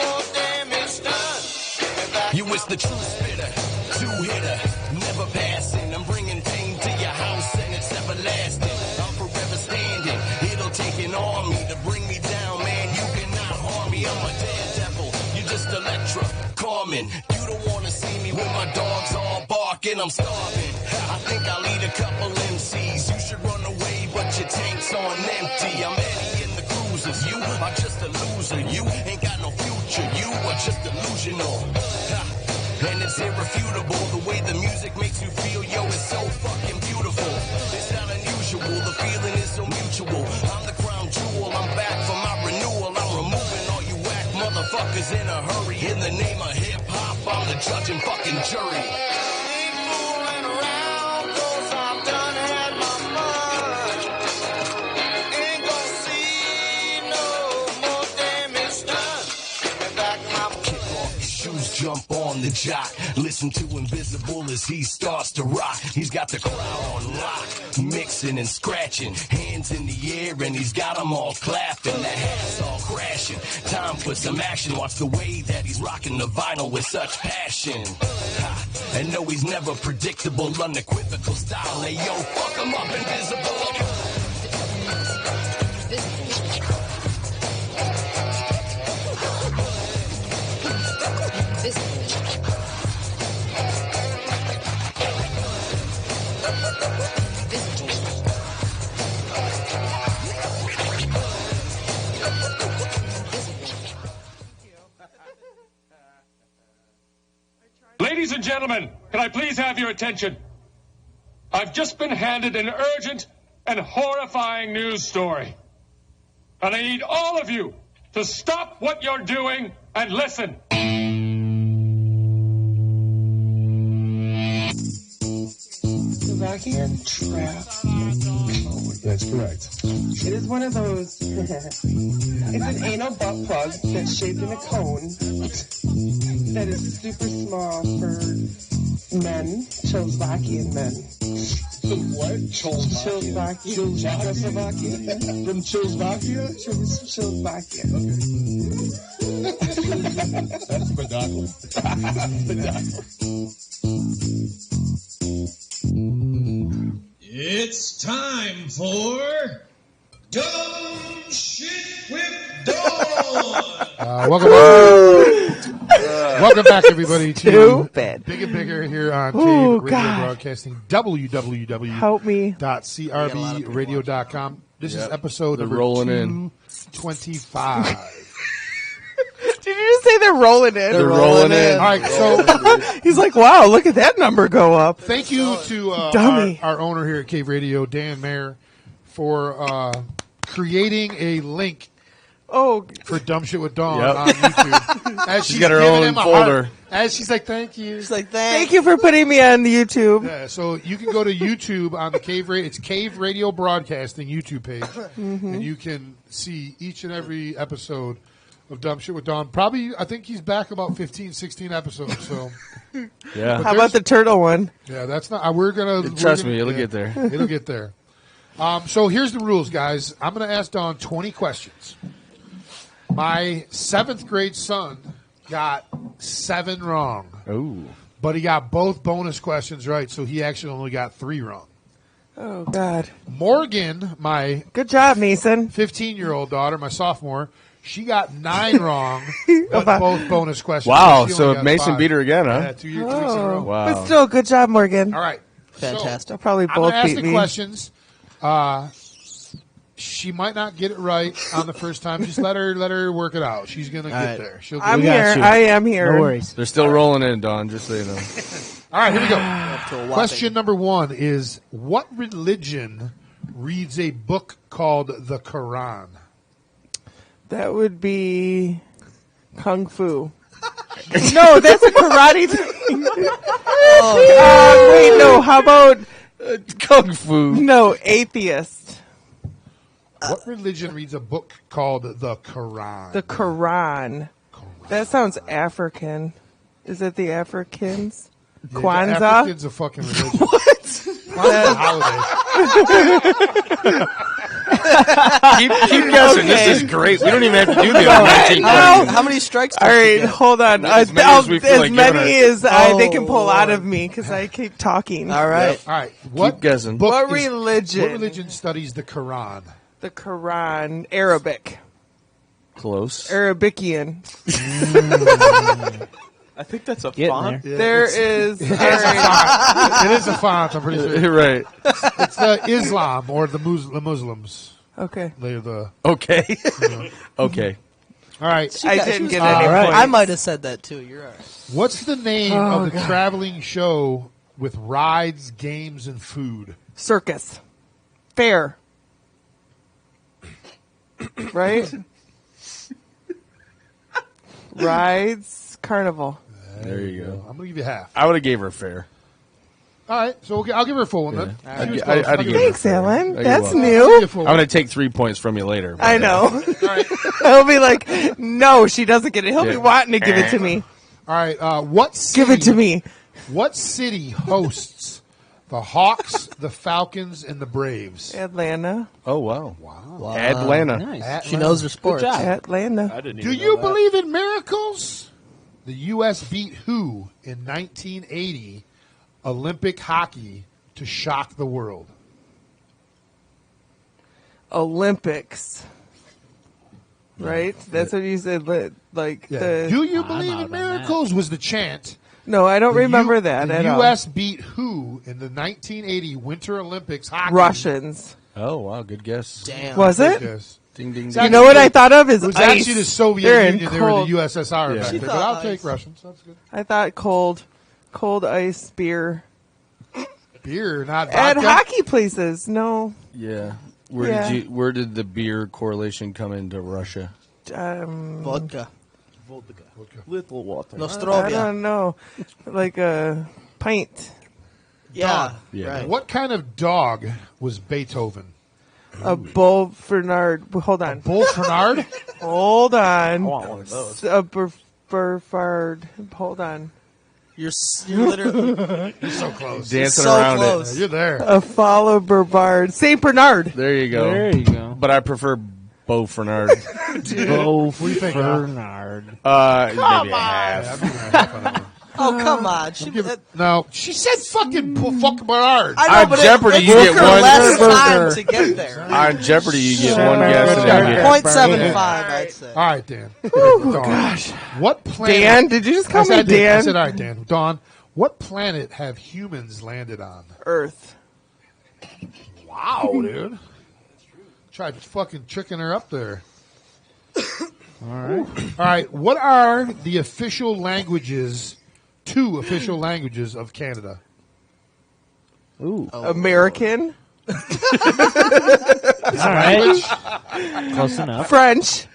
more damage done. You was the true spitter, two-hitter, never passing. I'm bringing pain to your house, and it's everlasting. I'm forever standing. It'll take an army to bring me down, man. You cannot harm me. I'm a daredevil. You're just Electra, Carmen. You don't wanna see me when my dogs all barking. I'm starving. I think I'll eat a couple MCs. You should run away, but your tank's on empty. I'm Eddie in the cruisers. You are just a loser. You ain't got no future. You are just delusional. And it's irrefutable the way the music makes you feel. Yo, it's so fucking beautiful. It's not unusual. The feeling is so mutual. I'm the crown jewel. I'm back for my renewal. I'm removing all you whack motherfuckers in a hurry. In the name of hip hop, I'm the judge and fucking jury. Ain't fooling around, 'cause I've done had my fun. Ain't gonna see no more damage done. In fact, my kick off your shoes, jump on the jock. Listen to Invisible as he starts to rock. He's got the crowd on lock, mixing and scratching, hands in the air, and he's got them all clapping. The hats all crashing. Time for some action. Watch the way that he's rocking the vinyl with such passion. Ha. And no, he's never predictable, unequivocal style. Hey, yo, fuck him up, Invisible. Ladies and gentlemen, can I please have your attention? I've just been handed an urgent and horrifying news story. And I need all of you to stop what you're doing and listen. Back here? Trap. Oh, that's correct. It is one of those. It's an anal butt plug that's shaped in a cone that is super small for men, Czechoslovakian men. What? Czechoslovakia. Czechoslovakia. From Czechoslovakia? Czechoslovakia. That's pedochle. It's time for Dumb Shit with Dawn. Welcome back, everybody, to Stupid. Big and Bigger here on Ooh, Cave Radio God. Broadcasting, Help me. www.crbradio.com. This is Yep. episode They're number rolling in. 225. Did you just say they're rolling in? They're rolling in. All right, so He's like, wow, look at that number go up. thank you to Dummy. our owner here at Cave Radio, Dan Mayer, for creating a link Oh, for Dumb Shit with Dawn Yep. on YouTube. As She's got her giving own him a folder. heart, as she's like, thank you. It's like thank you for putting me on YouTube. Yeah, so you can go to YouTube on the Cave Radio. It's Cave Radio Broadcasting YouTube page, and you can see each and every episode of Dumb Shit with Dawn. Probably, I think he's back about 15, 16 episodes. So Yeah. How about the turtle one? yeah, that's not. We're gonna Trust me, it'll get there. It'll get there. So here's the rules, guys. I'm going to ask Dawn 20 questions. My 7th grade son got 7 wrong, Ooh. but he got both bonus questions right, so he actually only got 3 wrong. Oh, God. Morgan, my Good job, Mason. 15-year-old daughter, my sophomore, she got 9 wrong, but both bonus questions. Wow, She so only got Mason 5. beat her again, huh? Yeah, 2 weeks in a row. Wow. But still, good job, Morgan. All right. Fantastic. So, Probably I'm both gonna ask beat the me. questions. She might not get it right on the first time. Just let her work it out. She's gonna get right. there. She'll I'm get here. you. I am here. No worries. They're still rolling in, Don, just so you know. All right, here we go. Up to a whopping- Question number 1 is: what religion reads a book called the Quran? That would be Kung Fu. No, that's a karate thing. Wait, no. How about Kung Fu. no atheist? What religion reads a book called the Quran? The Quran. That sounds African. Is it the Africans? Yeah, Kwanzaa? The Africans a fucking religion. What? Kwanzaa's a holiday. Keep guessing. This is great. We don't even have to do the other 19 Well, questions. How many strikes? All does she right, get? hold on. As many as we feel like giving her. They can pull Oh, out Lord. of me because I keep talking. All right. All right. What guessing. book What is- religion? What religion studies the Quran? The Quran. Arabic. Close. Arabician. I think that's a Getting font. there. There is. It is a font. I'm pretty sure. You're right. It's the Islam or the Muslims. Okay. They're the. Okay. Okay. All right. I got- didn't was get fine. any All right. points. I might have said that too. You're all right. What's the name Oh, of the God. traveling show with rides, games, and food? Circus. Fair. Right? Rides. Carnival. There you go. I'm gonna give you half. I would have gave her fair. All right, so I'll give her a full one then. Yeah. She was I'd close. I'll give give her her- Thanks, Alan. You're That's welcome. I'll give new. you a full I'm one. going to take 3 points from you later. I know. All right. He'll be like, no, she doesn't get it. He'll be Yeah. wanting to give it to me. All right. What city, Give it to me. What city hosts the Hawks, the Falcons, and the Braves? Atlanta. Oh, wow. Wow. Atlanta. Nice. She knows her sports. job. Atlanta. I didn't Do even you know that. believe in miracles? The U.S. beat who in 1980 Olympic hockey to shock the world? Olympics. Right? That's what you said. Like Yeah. the. Do you I'm believe out in on miracles? Was the chant. No, I don't The remember U- that the at all. U.S. beat who in the 1980 Winter Olympics hockey? Russians. Oh, wow. Good guess. Damn. Was it? Yes. Ding, ding, You ding. You know what I thought of is It was ice. actually the Soviet They're in Union. They were cold. the USSR Yeah. back She there. But thought I'll take ice. Russians. That's good. I thought cold ice beer Beer, not at vodka. hockey places. No, Yeah. Yeah. Where did the beer correlation come into Russia? Vodka. Little water. I Nostrovia. don't know, like a pint. Yeah. Yeah. Right. What kind of dog was Beethoven? A bull Bernard. Hold on. Bull Bernard? Hold on. I want one of those. A Burfard. Hold on. You're literally You're so close. Dancing so around close. it. You're there. A follow Bernard. Saint Bernard. There you go. There you go. But I prefer Beau Bernard. Beau do you think, Bernard. Maybe a half. Oh, come on. No, she said fucking Bernard. I know, On but Jeopardy, it you took get her one. less time to get there. On Jeopardy, you get one guess. And then you get 0.75, I'd say. All right, Dan. Dawn, gosh. What planet? Dan, did you just call me I Dan? said, all right, Dan. Dawn, what planet have humans landed on? Earth. Wow, dude. Tried fucking tricking her up there. All right. All right, what are the official languages, 2 official languages of Canada? Ooh. American. All right. Close enough. French.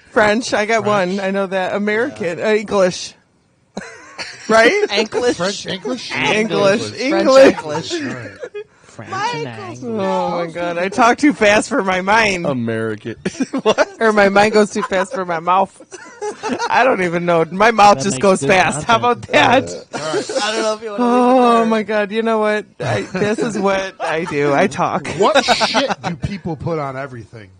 I got one. I know that. American. English. Right? English. French, English? English. English. All right. French and English. Oh my god! I talk too fast for my mind, American. or my mind goes too fast for my mouth. I don't even know. My mouth That just makes goes good fast. How about content. that? I don't know if you want to Oh my god! You know what? This is what I do. I talk. What shit do people put on everything?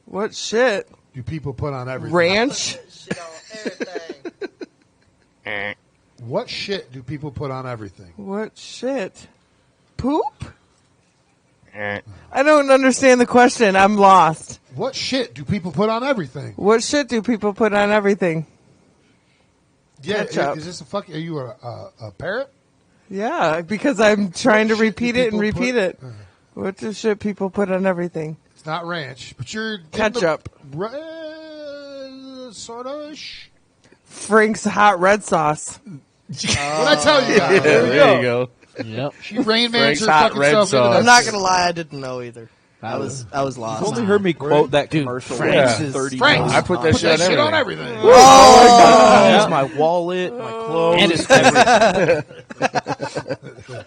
What shit? Do people put on everything? Ranch? What shit do people put on everything? What shit? Poop? I don't understand the question. I'm lost. What shit do people put on everything? What shit do people put on everything? Yeah, Ketchup. is this a fuck? Are you a parrot? Yeah, because I'm trying to What shit repeat do it and people repeat put- it. What the shit people put on everything? It's not ranch, but you're Ketchup. Sort of. Frank's hot red sauce. What I tell you guys? There you go. Yep. She Rain Man Frank's her hot fucking red self into sauce. that I'm not shit. gonna lie, I didn't know either. I was lost. You've only heard me quote that commercial Frank's like is- 30 Frank's. times. I put that Put shit that shit on on everything. everything. Use my wallet, my clothes. And his everything.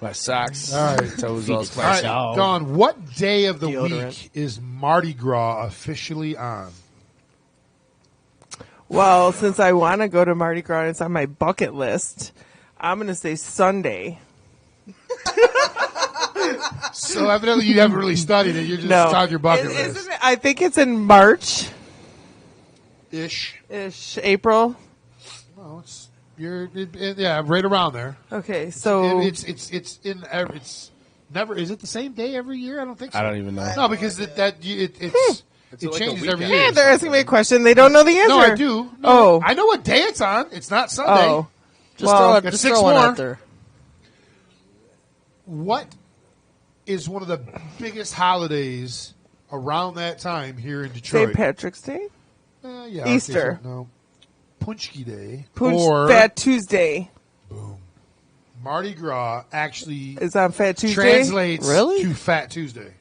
My socks. All right. Toes all All splashed right, out. Dawn, what day of the Deodorant. week is Mardi Gras officially on? Well, since I want to go to Mardi Gras, it's on my bucket list. I'm going to say Sunday. So evidently you haven't really studied it. You're just No. on your bucket Isn't list. it- I think it's in March-ish, Ish. April. Well, it's yeah, right around there. Okay, so It's never. Is it the same day every year? I don't think so. I don't even know. No, because it It's like a changes every weekend. year. yeah, they're asking me a question. They don't know the answer. No, I do. No, Oh. I know what day it's on. It's not Sunday. Oh, Just well, throw it. got Just 6 throw one more. out there. What is one of the biggest holidays around that time here in Detroit? St. Patrick's Day, Yeah, Easter. okay, so no. Punchki Day Punch Fat Tuesday Mardi Gras actually is on Fat Tuesday. translates Really? to Fat Tuesday.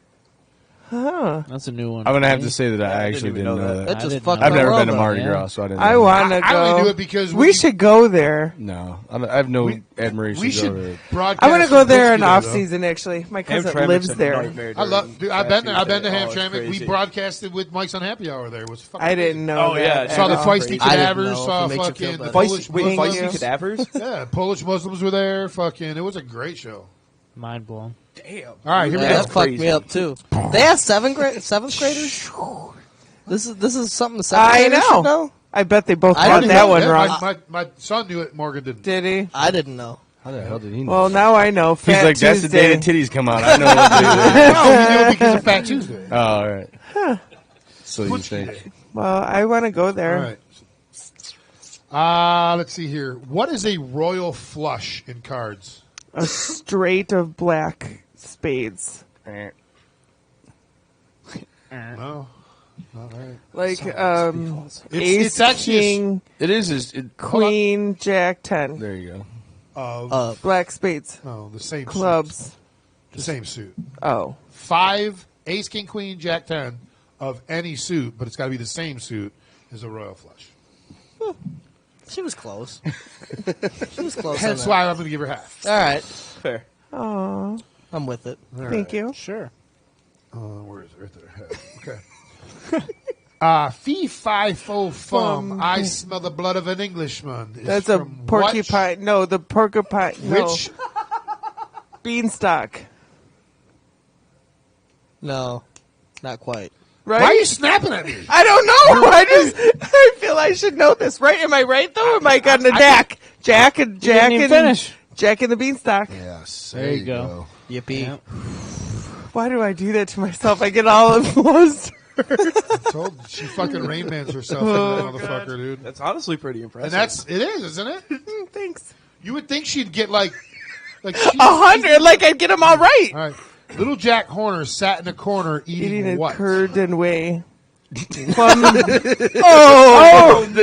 Huh. That's a new one. I'm gonna for have me. to say that I I actually didn't didn't even know know that. That I just didn't fucked know. I've my never world been to up. Mardi yeah. Gras, so I didn't. I know. want to I only go. do it because We should go there. No, I have no We- admiration. we to go there. should broadcast. I want to go there in Punchki Day, off though. season. Actually, my cousin Hamtramck's lives a there. nightmare I love. during Dude, I've been there. I've been to Fat Tuesday. Hamtramck. We Crazy. broadcasted with Mike's on Happy Hour there. It was fucking. I didn't know. Oh, yeah, that Saw at the all. feisty I didn't cadavers. know if Saw it makes you fucking feel the better. Polish Feisty Muslims. cadavers? Yeah, Polish Muslims were there. Fucking, it was a great show. Mind blown. Damn. All right, here we Yeah, go. that fucked crazy. me up too. They have seventh graders. This is something the seventh I graders should know. know. I bet they both I got didn't that know one Yeah, wrong. my son knew it. Morgan didn't. Did he? I didn't know. How the hell did he know? Well, now I know. He's Fat like, that's the day the Tuesday. titties come out. I know what day it is. No, he knew it because of Fat Tuesday. Oh, all right. So you think? Well, I want to go All there. right. Let's see here. What is a royal flush in cards? A straight of black spades. No. All right. Like It's ace, actually king, It is. queen, jack, 10. There you go. of Black spades. the same Clubs. suit. The same suit. Oh. 5 ace, king, queen, jack, 10 of any suit, but it's got to be the same suit as a royal flush. She was close. She was close. Hence on that. why I'm going to give her half. All right, Fair. Aw. I'm with it. All Thank right. you. Sure. Where is it? Right there. Okay. Fee, fi, fo, fum. I smell the blood of an Englishman. That's a from porcupine. No, the porcupine. No. Which? Beanstalk. No, not quite. Right? Why are you snapping at me? I don't know. I feel I should know this. Right? Am I right though? Am I got a Jack? Jack and finish. Jack and the Beanstalk. Yes. There you go. Yippee. Yep. Why do I do that to myself? I get all flustered. I told you, she fucking Rain Mans herself into that motherfucker, dude. That's honestly pretty impressive. And it is, isn't it? Thanks. You would think she'd get like 100. Like I'd get them all right. All right. Little Jack Horner sat in a corner eating a what? curd and whey. The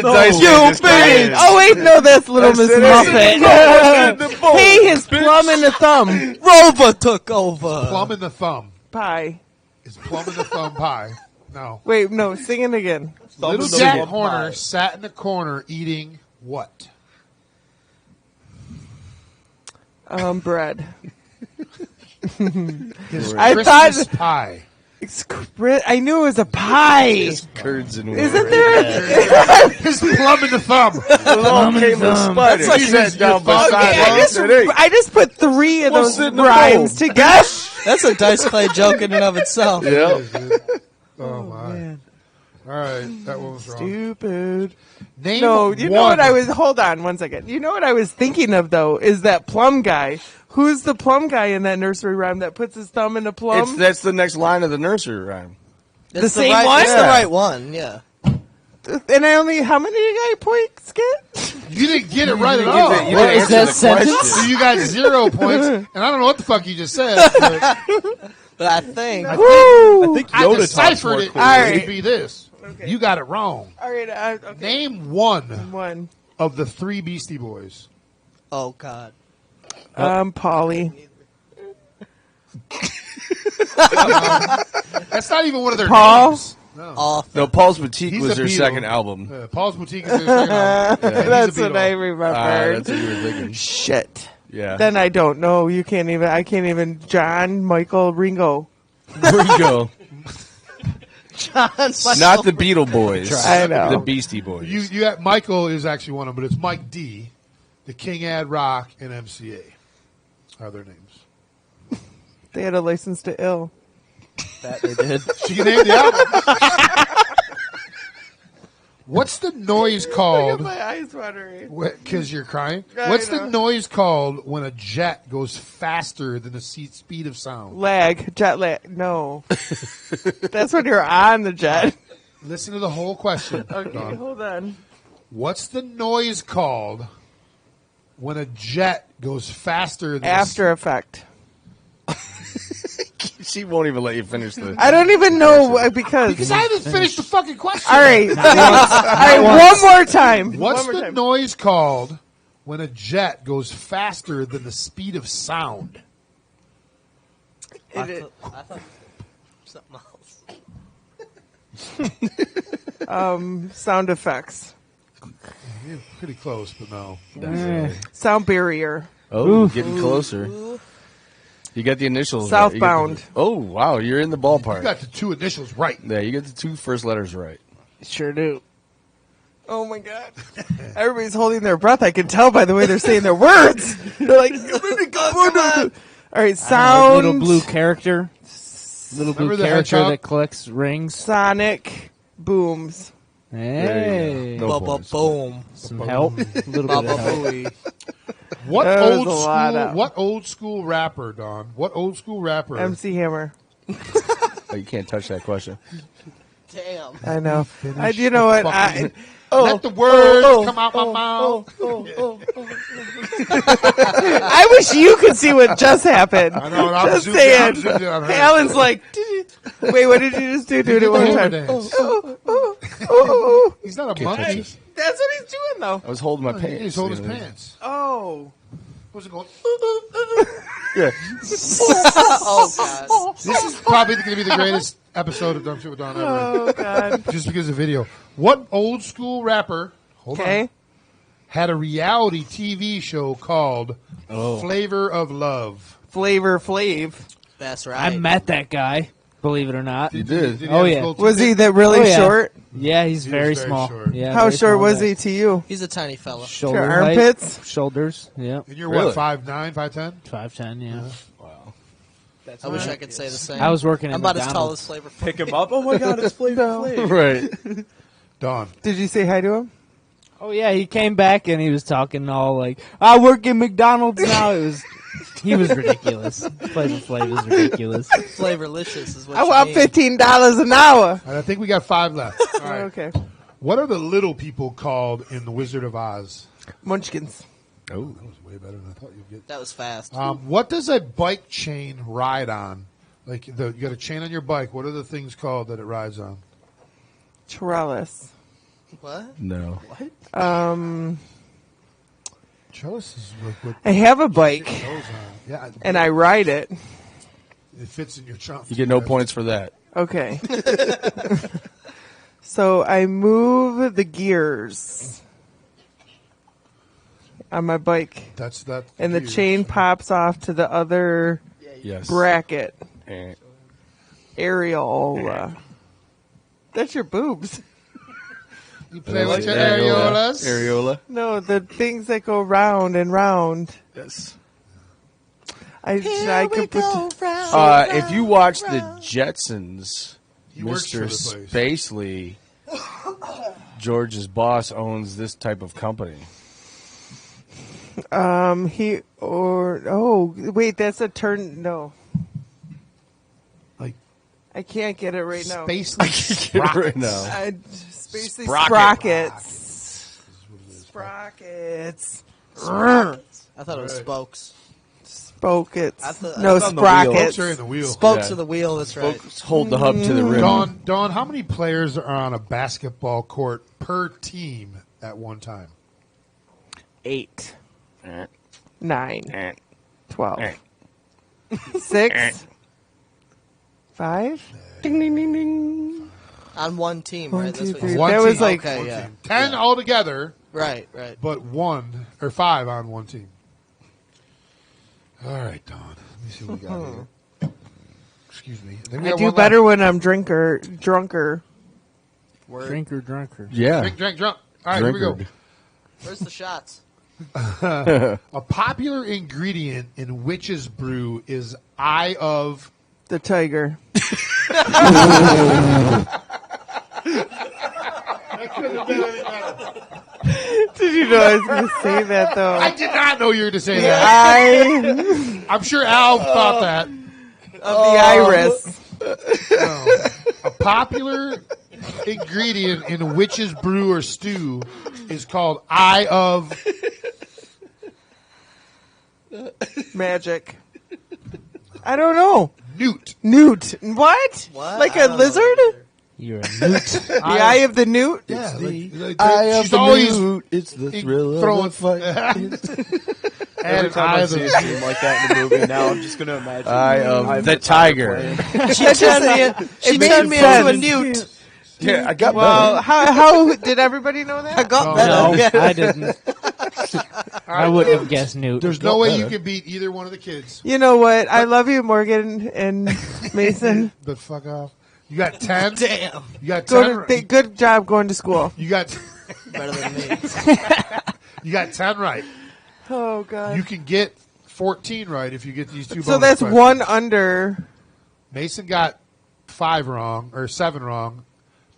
no. dice You man just got bitch. in. Oh wait, no, that's Little Miss Muffet. Hey, his plum in the thumb. Rover took over. Plum in the thumb. Pie. Is plum in the thumb pie? No. Wait, no, sing it again. Little Jack Horner sat in the corner eating what? Bread. His I Christmas thought pie. I knew it was a pie. It's curds and whey. Isn't there? His plum in the thumb. That's like sat down beside Okay, I just put 3 of those rhymes together. That's a Dice Clay joke in and of itself. Yep. Oh my. Man. All right, that one was wrong. Stupid. Name No, you know one. what I was. Hold on 1 second. You know what I was thinking of though is that plum guy. Who's the plum guy in that nursery rhyme that puts his thumb in a plum? That's the next line of the nursery rhyme. The same one? It's the right one, yeah. And I only, how many did I points get? You didn't get it right at all. What is that sentence? So you got 0 points, and I don't know what the fuck you just said. But I think. Woo! think I Yoda talks deciphered more it clearly. All right. to be this. Okay. You got it wrong. All right, okay. Name one One. of the 3 Beastie Boys. Oh, God. Polly. That's not even one of their Paul? names. Off. No, Paul's Boutique He's was a their Beatle. second album. Paul's Boutique is their second album. Yeah, he's That's a what I Beatle. remembered. That's what you were thinking. Shit. Yeah. Then I don't know. You can't even. I can't even. John, Michael, Ringo. Ringo. John's Not the Beetle Boys. I know. The Beastie Boys. You got Michael is actually one of them, but it's Mike D, the King Ad Rock, and MCA are their names. They had a license to ill. That they did. She named the album. What's the noise Look at called? my eyes watering. Because you're crying. I What's know. the noise called when a jet goes faster than the speed of sound? Jet lag. No. That's when you're on the jet. Listen to the whole question. Okay, Dawn. hold on. What's the noise called when a jet goes faster than After Effect. She won't even let you finish the. I don't even know because. Because I haven't finished the fucking question. All right. All right. One more time. What's One more the time. noise called when a jet goes faster than the speed of sound? I thought something else. Sound effects. You're pretty close, but no. Sound barrier. Oh, getting closer. You got the initials. right. You got Southbound. oh, wow. You're in the You ballpark. got the 2 initials right. Yeah, you get the 2 first letters right. Sure do. Oh my God. Everybody's holding their breath. I can tell by the way they're saying their words. They're like, all right, sound. Little blue character. Little blue Remember the character hedgehog? that collects rings. Sonic booms. Hey. No Bubba points. boom. Some help. A little bit of Bubba help. booey. What That was old a lot school? of- What old school rapper, Don? What old school rapper? MC Hammer. Oh, you can't touch that question. Damn. I know. Finish You know the what? fucking- Let the words come out my mouth. I wish you could see what just happened. I know. I'm Just zoomed in, saying. I'm zoomed in on her. Alan's like, wait, what did you just do? Do it He did one the time. hammer dance. Oh. He's not a Can't touch monkey. it. That's what he's doing, though. I was holding my pants. He's holding his you know. pants. Oh. What's it going? Yeah. Oh, God. This is probably going to be the greatest episode of Dumb Shit with Don ever. Oh, God. Just because of video. What old school rapper? Hold on. Okay. Had a reality TV show called Flavor of Love. Flavor Flav. That's right. I met that guy. Believe it or not. You did. Oh yeah. Was he that really Oh, yeah. short? Yeah, he's He very was very small. short. Yeah. How very short small was guy. he to you? He's a tiny fella. Shoulder Your height, armpits? shoulders. Yeah. And you're Really? what, 5'9", 5'10"? 5'10". Yeah. Wow. I wish I could say the same. I was working at I'm about as tall McDonald's. as Flavor Flav. Pick him up. Oh my God, it's Flavor Flav. Right. Dawn. Did you say hi to him? Oh yeah, he came back and he was talking all like, "I work at McDonald's now." He was ridiculous. Flavor Flav is ridiculous. Flavorlicious is what I you want mean. $15 an hour. I think we got 5 left. All right. Okay. What are the little people called in The Wizard of Oz? Munchkins. Oh, that was way better than I thought you'd get. That was fast. What does a bike chain ride on? Like, you got a chain on your bike. What are the things called that it rides on? Trellis. What? No. Trellis is what I have a bike, goes on. Yeah, and I ride it. it fits in your trunk. You get no points for that. Okay. So I move the gears on my bike, That's that. and the chain pops off to the other Yes. bracket. Eh. Areola. That's your boobs. You play with your areolas. Areola. No, the things that go round and round. Yes. I could put. If you watch the Jetsons, He works for Mr. the place. Spacely, George's boss owns this type of company. Wait, that's a turn. No, Like I can't get it right now. Spacely Right now. Spacely Sprocket. Sprockets. I thought it was spokes. Spokets. I thought- No, I thought Spokes sprockets. are in the wheel. Spokes Yeah. of the wheel, that's right. Folks hold the hub to the rim. Dawn, how many players are on a basketball court per team at one time? 8, Eh, 9, eh, 12, eh. 6, 5. Ding, ding, ding, ding. On one team, One, right? two, That's three. what One That team. was like- Okay, One yeah. team. 10 altogether, Right, right. but 1 or 5 on one team. All right, Dawn. Let me see what we got here. Excuse me. Then we I got do one better left. when I'm drunker. Drinker. Yeah. Drink. All right, here we go. Drinkard. Where's the shots? A popular ingredient in witch's brew is eye of. The tiger. Did you know I was going to say that, though? I did not know you were to say that. I'm sure Al thought that. Of the iris. No. A popular ingredient in witch's brew or stew is called eye of. Magic. I don't know. Newt. What? What? Like I a don't know lizard? either. You're a newt. The eye of the newt? Yeah, Eye she's always It's the throwing. Every And time eye I of see a the. scene like that in the movie, now I'm just going to imagine. Eye of I'm the tiger. She turned me into a newt. Yeah, I got Well, how did everybody know that? I got No, better. I didn't. I wouldn't have guessed newt. There's no way you can beat either one of the kids. You know what? I love you, Morgan and Mason. But fuck off. You got 10. Damn. You got Go 10. to, good job going to school. You got. Better than me. You got 10 right. Oh, God. You can get 14 right if you get these two. So bonus that's questions. one under. Mason got 5 wrong or 7 wrong,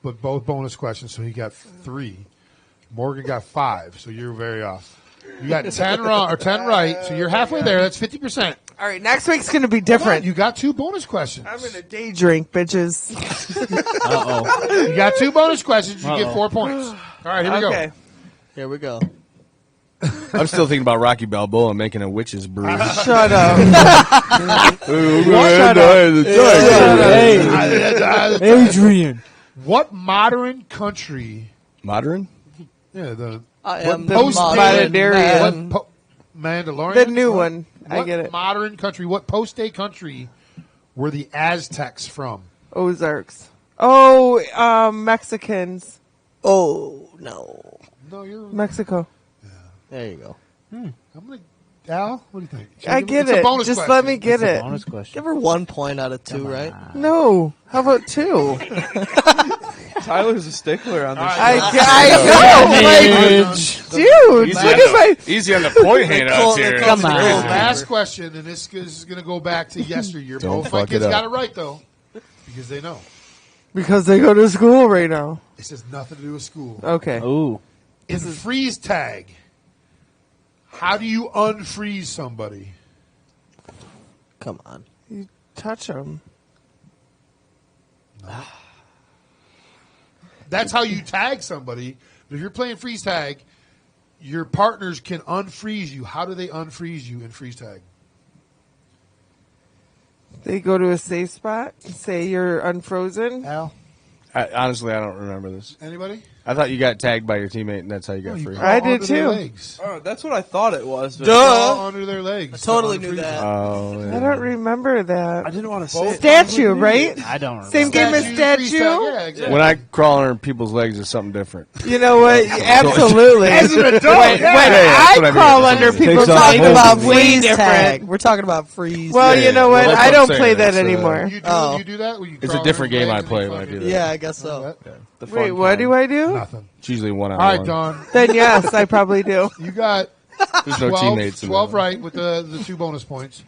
but both bonus questions, so he got 3. Morgan got 5, so you're very off. You got 10 wrong or 10 right, so you're halfway there. That's 50%. All right, next week's going to be different. You got 2 bonus questions. I'm going to day drink, bitches. Uh-oh. You got 2 bonus questions. You get Uh-oh. 4 points. All right, here we Okay. go. Here we go. I'm still thinking about Rocky Balboa making a witch's brew. Shut up. Adrian. What modern country? Modern? Yeah, the I What am the post- modern Mandalorian. man. Mandalorian. The new one. I What get it. modern country? What post-day country were the Aztecs from? Ozarks. Oh, Mexicans. Oh, no. No, you're. Mexico. There you go. I'm gonna. Al, what do you think? I get it's a it. bonus Just question. let me get It's a it. bonus question. Give her 1 point out of 2, right? No. How about 2? Tyler's a stickler on this. I know. Like, dude, Easy look on at my. Easy on the point handouts here. Come on. Last question, and this is going to go back to yesteryear. Don't Both my fuck kids it up. got it right, though, because they know. Because they go to school right now. This has nothing to do with school. Okay. Ooh. In freeze tag, how do you unfreeze somebody? Come on. You touch them. That's how you tag somebody. But if you're playing freeze tag, your partners can unfreeze you. How do they unfreeze you in freeze tag? They go to a safe spot. Say you're unfrozen. Al? Honestly, I don't remember this. Anybody? I thought you got tagged by your teammate, and that's how you got free. I did Under their too. legs. Oh, that's what I thought it was. But Crawl under their legs. I totally to knew unfreeze that. them. Oh, I yeah. don't remember that. I didn't want to say it. Statue, right? I don't remember. Same game as freeze statue. tag. Yeah, exactly. When I crawl under people's legs, it's something different. You know what? Absolutely. As an adult, when that's what I I mean. crawl under Takes people's off legs, Talking Hold about it. it's way freeze different. tag. We're talking about freeze. Well, Yeah, you know well, what? that's I what I'm don't saying. play that It's, anymore. You do, Oh. you do that? Where you It's a crawl different under game their I legs play and when I fucking- do that. Yeah, I guess so. The fun Wait, what do I do? Nothing. It's usually one on All right, one. Dawn. Then yes, I probably do. You got There's no 12, teammates. in 12 there. right with the 2 bonus points.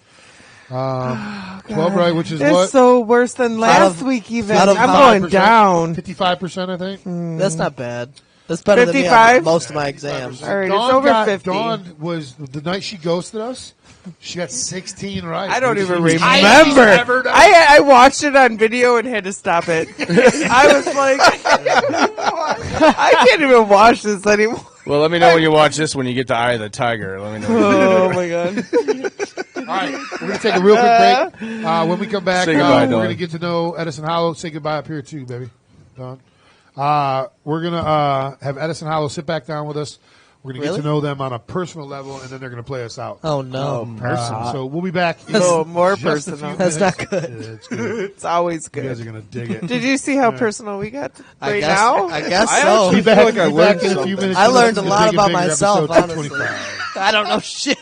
12 right, which is It's what? so worse than last of- week. Even out of I'm 5%? going down. 55%, I think. That's not bad. That's better than me 55? on most of my exams. All right, it's over 50. Dawn was the night she ghosted us. She got 16 right. I don't She even was remember. highest she's ever done. I watched it on video and had to stop it. I was like, I can't even watch this anymore. Well, let me know when you watch this when you get to Eye of the Tiger. Let me know. Oh my god. All right, we're going to take a real quick break. When we come back, Say goodbye, we're Dawn. going to get to know Edison Hollow. Say goodbye up here too, baby. Dawn. We're going to have Edison Hollow sit back down with us. We're going to get to know them on a personal level, and then they're going to play us out. Oh no. So we'll be back. in Oh, more just a few personal. That's not minutes. good. Yeah, it's good. It's always You guys are good. going to dig it. Did you see how personal we got I right guess, now? I guess I so. actually Be back, feel like I be back learned in a few something. minutes. I to learned a listen to lot Big and about Bigger myself, episode honestly. 225. I don't know shit.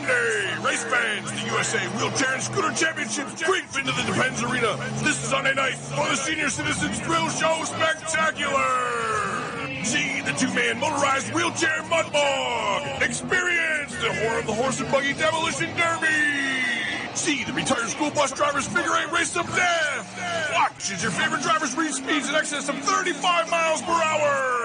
Sunday, race fans, the USA Wheelchair and Scooter Championships creep into the Depends Arena this Sunday night for the Senior Citizens Thrill Show Spectacular. See the two-man motorized wheelchair mud bog. Experience the horror of the horse and buggy demolition derby. See the retired school bus driver's figure eight race of death. Watch as your favorite drivers reach speeds in excess of 35 miles per hour.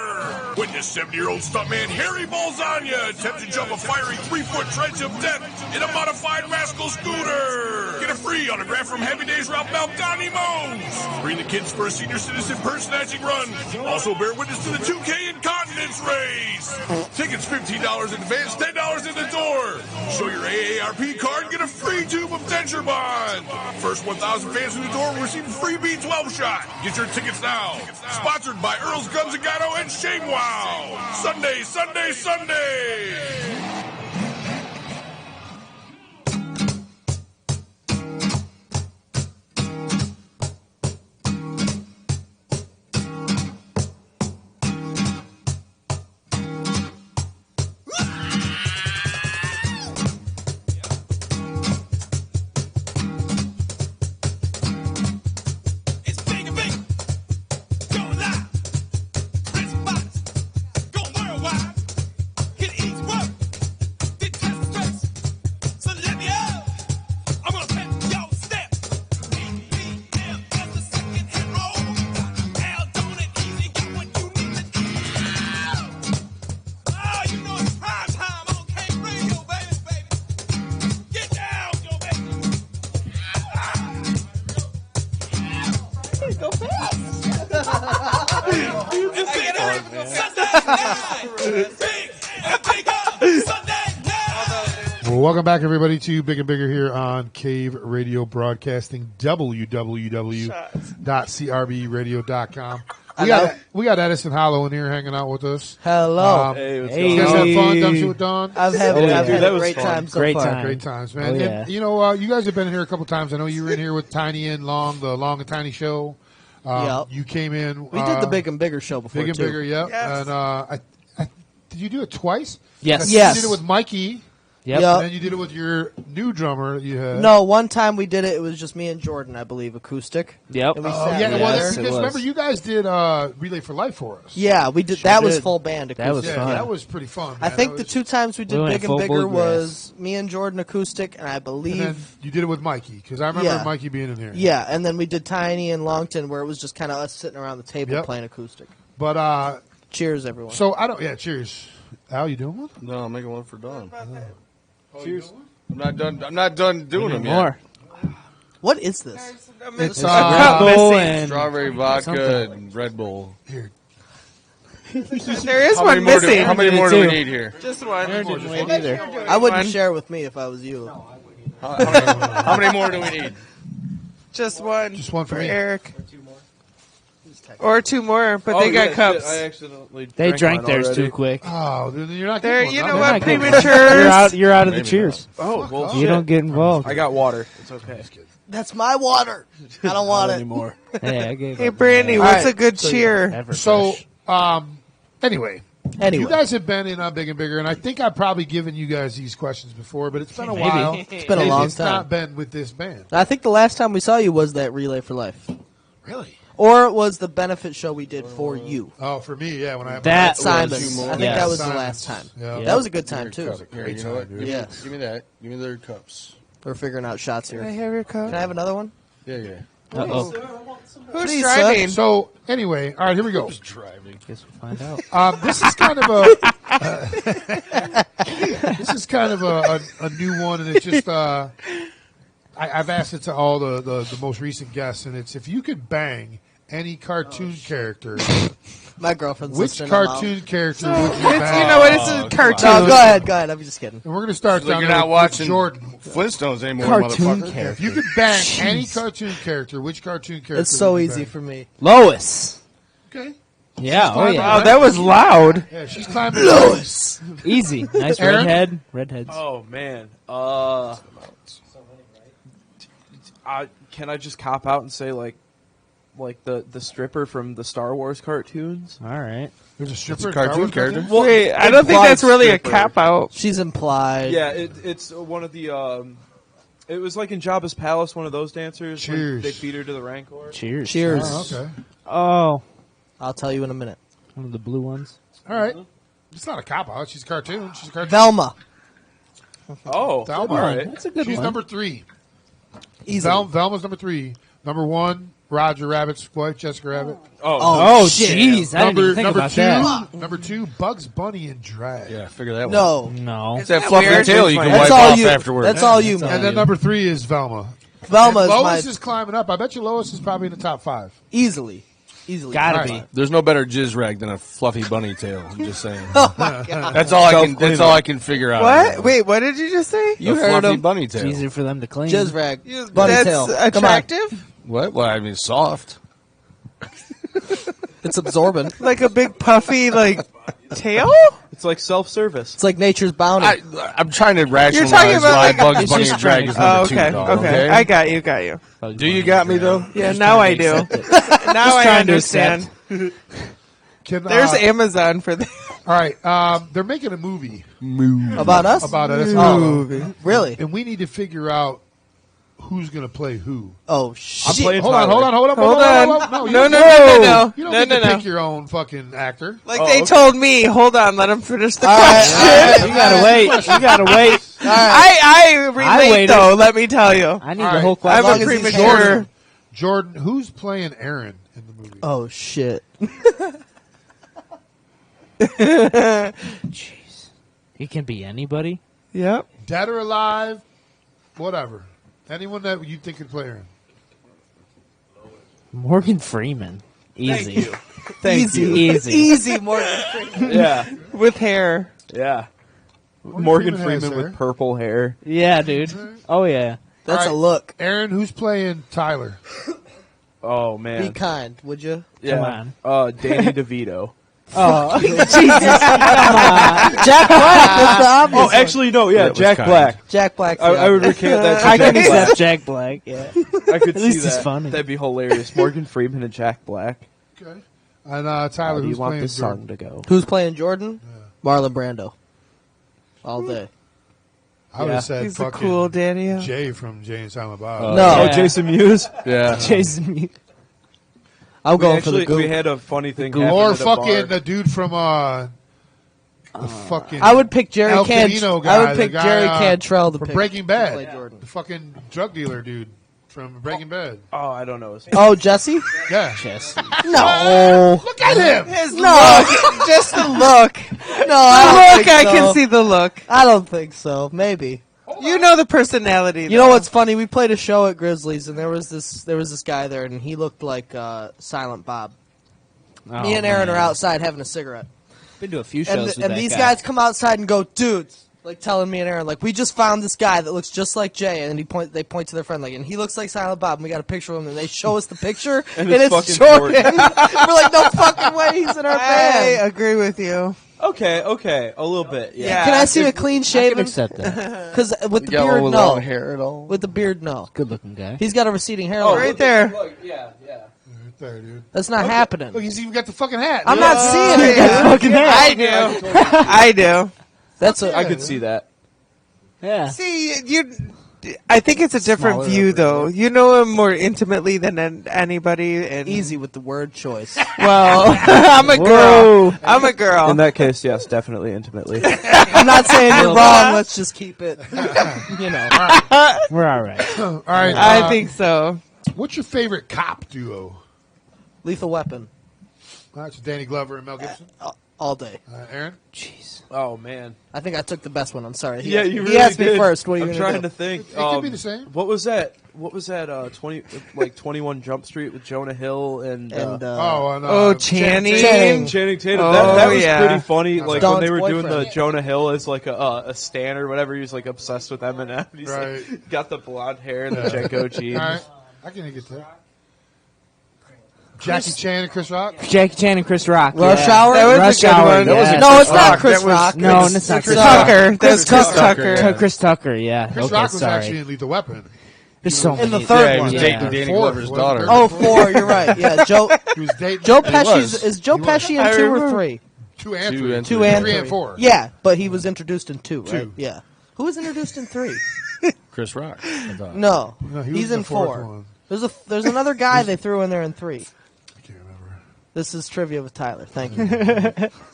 Witness 70-year-old stuntman Harry Bolzania attempt to jump a fiery 3-foot trench of death in a modified rascal scooter. Get a free autograph from Happy Days route bound Donnie Mose. Bring the kids for a senior citizen purse snatching run. Also bear witness to the 2K Incontinence race. Tickets $15 in advance, $10 in the door. Show your AARP card and get a free tube of denture bond. First 1,000 fans in the door will receive a free B12 shot. Get your tickets now. Sponsored by Earl's Guns and Gatto and ShameWow. Sunday, Sunday, Sunday. Well, welcome back, everybody, to Big and Bigger here on Cave Radio Broadcasting, www.crbradio.com. We got Edison Hollow in here hanging out with us. Hello. Hey, what's going on? You guys have fun? Dumb shit with Don? I've had a great time so far. Great times, man. Oh, yeah. And, you know, you guys have been in here a couple times. I know you were in here with Tiny and Long, the Long and Tiny show. Yep. You came in. We did the Big and Bigger show before, Big and too. Bigger, yep. Yes. And did you do it twice? Yes. You did it with Mikey. Yep. And then you did it with your new drummer that you had. No, one time we did it. It was just me and Jordan, I believe, acoustic. Yep. And we Oh, sat yeah, there. well, Yes, because it remember, was. you guys did Relay for Life for us. Yeah, we did. Sure That was did. full band acoustic. That was Yeah, fun. that was pretty fun. I man. think That the was- two times we did We went Big and full Bigger bluegrass. was me and Jordan acoustic, and I believe. And then you did it with Mikey, because I remember Yeah. Mikey being in here. Yeah, and then we did Tiny and Longton, where it was just kind of us sitting around the table Yep. playing acoustic. But, Cheers, everyone. so I don't, cheers. Al, you doing one? No, I'm making one for Don. Cheers. I'm not done doing them yet. More. What is this? It's, Red Bull and Strawberry vodka something. and Red Bull. here. There is How one many more do, missing. how many more do we need here? Just one. Aaron didn't wait either. I wouldn't One. share with me if I was you. How many more do we need? Just one. Just one for me. Eric. Or two more, but they got cups. I accidentally They drank mine theirs already. too quick. Oh, then you're not There, getting you one, know huh? what? Not getting one. Prematures. You're out of the Maybe cheers. Oh, well, You don't get involved. I got water. It's okay. That's my water. I don't want it. Anymore. Hey, I gave Hey, up. Brandy, All what's right, a good cheer? Ever So, fresh. anyway, Anyway, you guys have been in Big and Bigger, and I think I've probably given you guys these questions before, but it's been a Maybe. while. it's been a long It's time. not been with this band. I think the last time we saw you was that Relay for Life, Really? or it was the benefit show we did for you. Oh, for me, yeah. When I That Simon. was- I think yes. that was the Simons. last time. Yeah. That was a good time too. Here, you know what? Give me, Yes. give me that. Give me their cups. We're figuring out shots Can I here. have your Can cup? I have another one? Yeah. Uh-oh. Who's Please, driving? So, anyway, all right, here we go. Driving. Guess we'll find out. This is kind of a new one, and it's just I've asked it to all the most recent guests, and it's if you could bang any cartoon character, My girlfriend's which listening. I'm out. cartoon character would you It's, bang? you know what? It's a cartoon. No, go ahead. I'm just kidding. And we're going to start Like down you're there not with watching Jordan. Flintstones anymore, Cartoon motherfucker. character. If you could bang any cartoon character, which cartoon character? It's so would you easy bang? for me. Lois. Okay. Yeah, oh yeah. Wow, that was loud. Yeah, she's climbing. Lois. Easy. Nice Aaron? redheads. Oh man. Can I just cop out and say like like the stripper from the Star Wars cartoons. All right. There's a stripper. It's a in Star cartoon Wars character. cartoons? Wait, I don't think implied that's really stripper. a cop out. She's implied. Yeah, it's one of the. It was like in Jabba's palace, one of those dancers. when Cheers. They feed her to the Rancor. Cheers. Cheers. Oh, okay. Oh, I'll tell you in a minute. one of the blue ones. All right. It's not a cop out. She's a cartoon. She's a cartoon. Velma. Oh, Velma. all right. That's a good She's one. number 3. Easily. Velma's number 3. Number 1, Roger Rabbit's wife, Jessica Rabbit. Oh, jeez. I didn't even think number about 2, that. Number 2, Bugs Bunny in drag. Yeah, figure that one. No. No. It's that fluffy tail you can That's wipe all off you. afterwards. That's all you, man. And then number 3 is Velma. Velma And is Lois my is climbing up. I bet you Lois is probably in the top 5. easily. Gotta All be. right. There's no better jizz rag than a fluffy bunny tail. I'm just saying. Oh my god. That's all I can. That's all I can figure out. What? Wait, what did you just say? You heard fluffy him. bunny It's tail. easier for them to clean. Jizz rag. Bunny That's tail. Come on. attractive? What? Well, I mean, soft. It's absorbent. Like a big puffy tail? It's like self-service. It's like nature's bounty. I'm trying to rationalize about why like- Bugs It's Bunny just and drag trying is to- number Oh, 2. okay, dog, okay. I got you. Do you got me though? Yeah, now I do. Now I trying to understand. Can, There's Amazon for that. All right. They're making a movie About us? about it. Really? And we need to figure out who's going to play who. Oh I'm shit. playing Hold on. Tyler. Hold on. No, you no, don't- no. You don't No, get no, to no. pick your own fucking actor. Like they told me, hold on, let him finish the All right, question. You gotta wait. You gotta wait. I relate waited. though, let me tell you. I need All the right. whole I'm question. a as he's premature. Jordan, who's playing Aaron in the movie? Oh shit. Jeez. It can be anybody. Yep. Dead or alive, whatever. Anyone that you think could play Aaron. Morgan Freeman. Easy. Thank you. Easy. Easy, Morgan. Yeah, With hair. yeah. Morgan Freeman has Freeman hair. with purple hair. Yeah, dude. Oh yeah. That's All a right. look. Aaron, who's playing Tyler? Oh Be man. kind, would you? Yeah. on. Danny DeVito. Oh, Jesus. Jack Black. That's the obvious. Oh, actually, no. Yeah, That was Jack kind. Black. Jack Black. I would recant that. To I can Jack Black. accept Jack Black. Yeah. I could At least see he's that. funny. That'd be hilarious. Morgan Freeman and Jack Black. Okay. And How Tyler, do you who's want playing this Jordan? song to go? Who's playing Jordan? Marlon Brando. All day. I would Yeah. have said He's a fucking cool Danny. Jay from Jay and Silent Bob. No. Oh, Yeah. Jason Mewes. Yeah. Jason Mewes. I'm We going for the actually we goop. had a funny thing Or happen at a fucking bar. the dude from the fucking I would pick Jerry El Can. Camino guy. I would pick the guy, Jerry Cantrell to from pick Breaking to Bad. play Jordan. The fucking drug dealer dude from Breaking Bad. Oh, I don't know his name. Oh, Jesse? Yeah. No. Look at him. His look. Just the look. No, I don't Look, think I so. can see the look. I don't think so. Maybe. You know the personality. You know what's funny? We played a show at Grizzlies, and there was this guy there, and he looked like Silent Bob. Me and Aaron are outside having a cigarette, Been to a few shows with and that these guy. guys come outside and go, dudes, like telling me and Aaron, like, we just found this guy that looks just like Jay, and they point to their friend, like, and he looks like Silent Bob, and we got a picture of him, and they show us the picture, and it's it's fucking Jordan. We're like, no fucking way, he's in our I band. agree with you. Okay, a little bit. Yeah. Yeah. Can I see a clean I can shaven? accept that. Because with the Yellow beard, with no. long hair at all. With the beard, no. Good looking guy. He's got a receding Oh, hairline. right there. Look, yeah. Right there, dude. That's not happening. Look, he's even got the fucking hat. I'm dude. not seeing it. Fucking hair. I do. I do. That's a. I could see that. Yeah. See, I think it's a different Smaller view, over though. You know him more intimately than anybody. And easy with the word choice. Well, I'm a girl. Whoa. I'm a girl. In that case, yes, definitely intimately. I'm not saying you're wrong. Let's just keep it. You know. We're all right. All right. I think so. What's your favorite cop duo? Lethal Weapon. All right, so Danny Glover and Mel Gibson. All day. Aaron? Jeez. Oh man. I think I took the best one. I'm sorry. He Yeah, asked, you he really asked me did. first. What are you I'm gonna trying do? to think. It could be the same. What was that? 21 Jump Street with Jonah Hill and And Channing. Channing Tatum. Oh, That was yeah. pretty funny. Like when Dawn's they were doing the boyfriend. Jonah Hill as like a stan or whatever. He was like obsessed with Eminem. He's Right. like, got the blonde hair and the Jenko jeans. All right. I can get that. Jackie Chan and Chris Rock. Jackie Chan and Chris Rock. Rush yeah. Hour? That was Rush a good Hour. one. Yeah. No, it's not Rock. Chris That was- Rock. No, it's not Chris Tucker. Rock. That's Chris Tucker. yeah. Chris Tucker. Yeah. Chris okay, Rock was sorry. actually in Lethal Weapon. There's so in the many. third Yeah, he one. was dating Danny Fourth, Glover's wasn't daughter. there? Oh, 4. You're right. Yeah, Joe. He was dating Joe was. Pesci's is Joe He Pesci was. in 2 or remember. 3? 2 and Two 3. and 2 and 3 3. and 4. Yeah, but he was introduced in 2, right? 2. Yeah. Who was introduced in 3? Chris Rock. I thought. No, No, he was he's in in the fourth 4. one. There's another guy they threw in there in 3. I can't remember. This is trivia with Tyler. Thank you.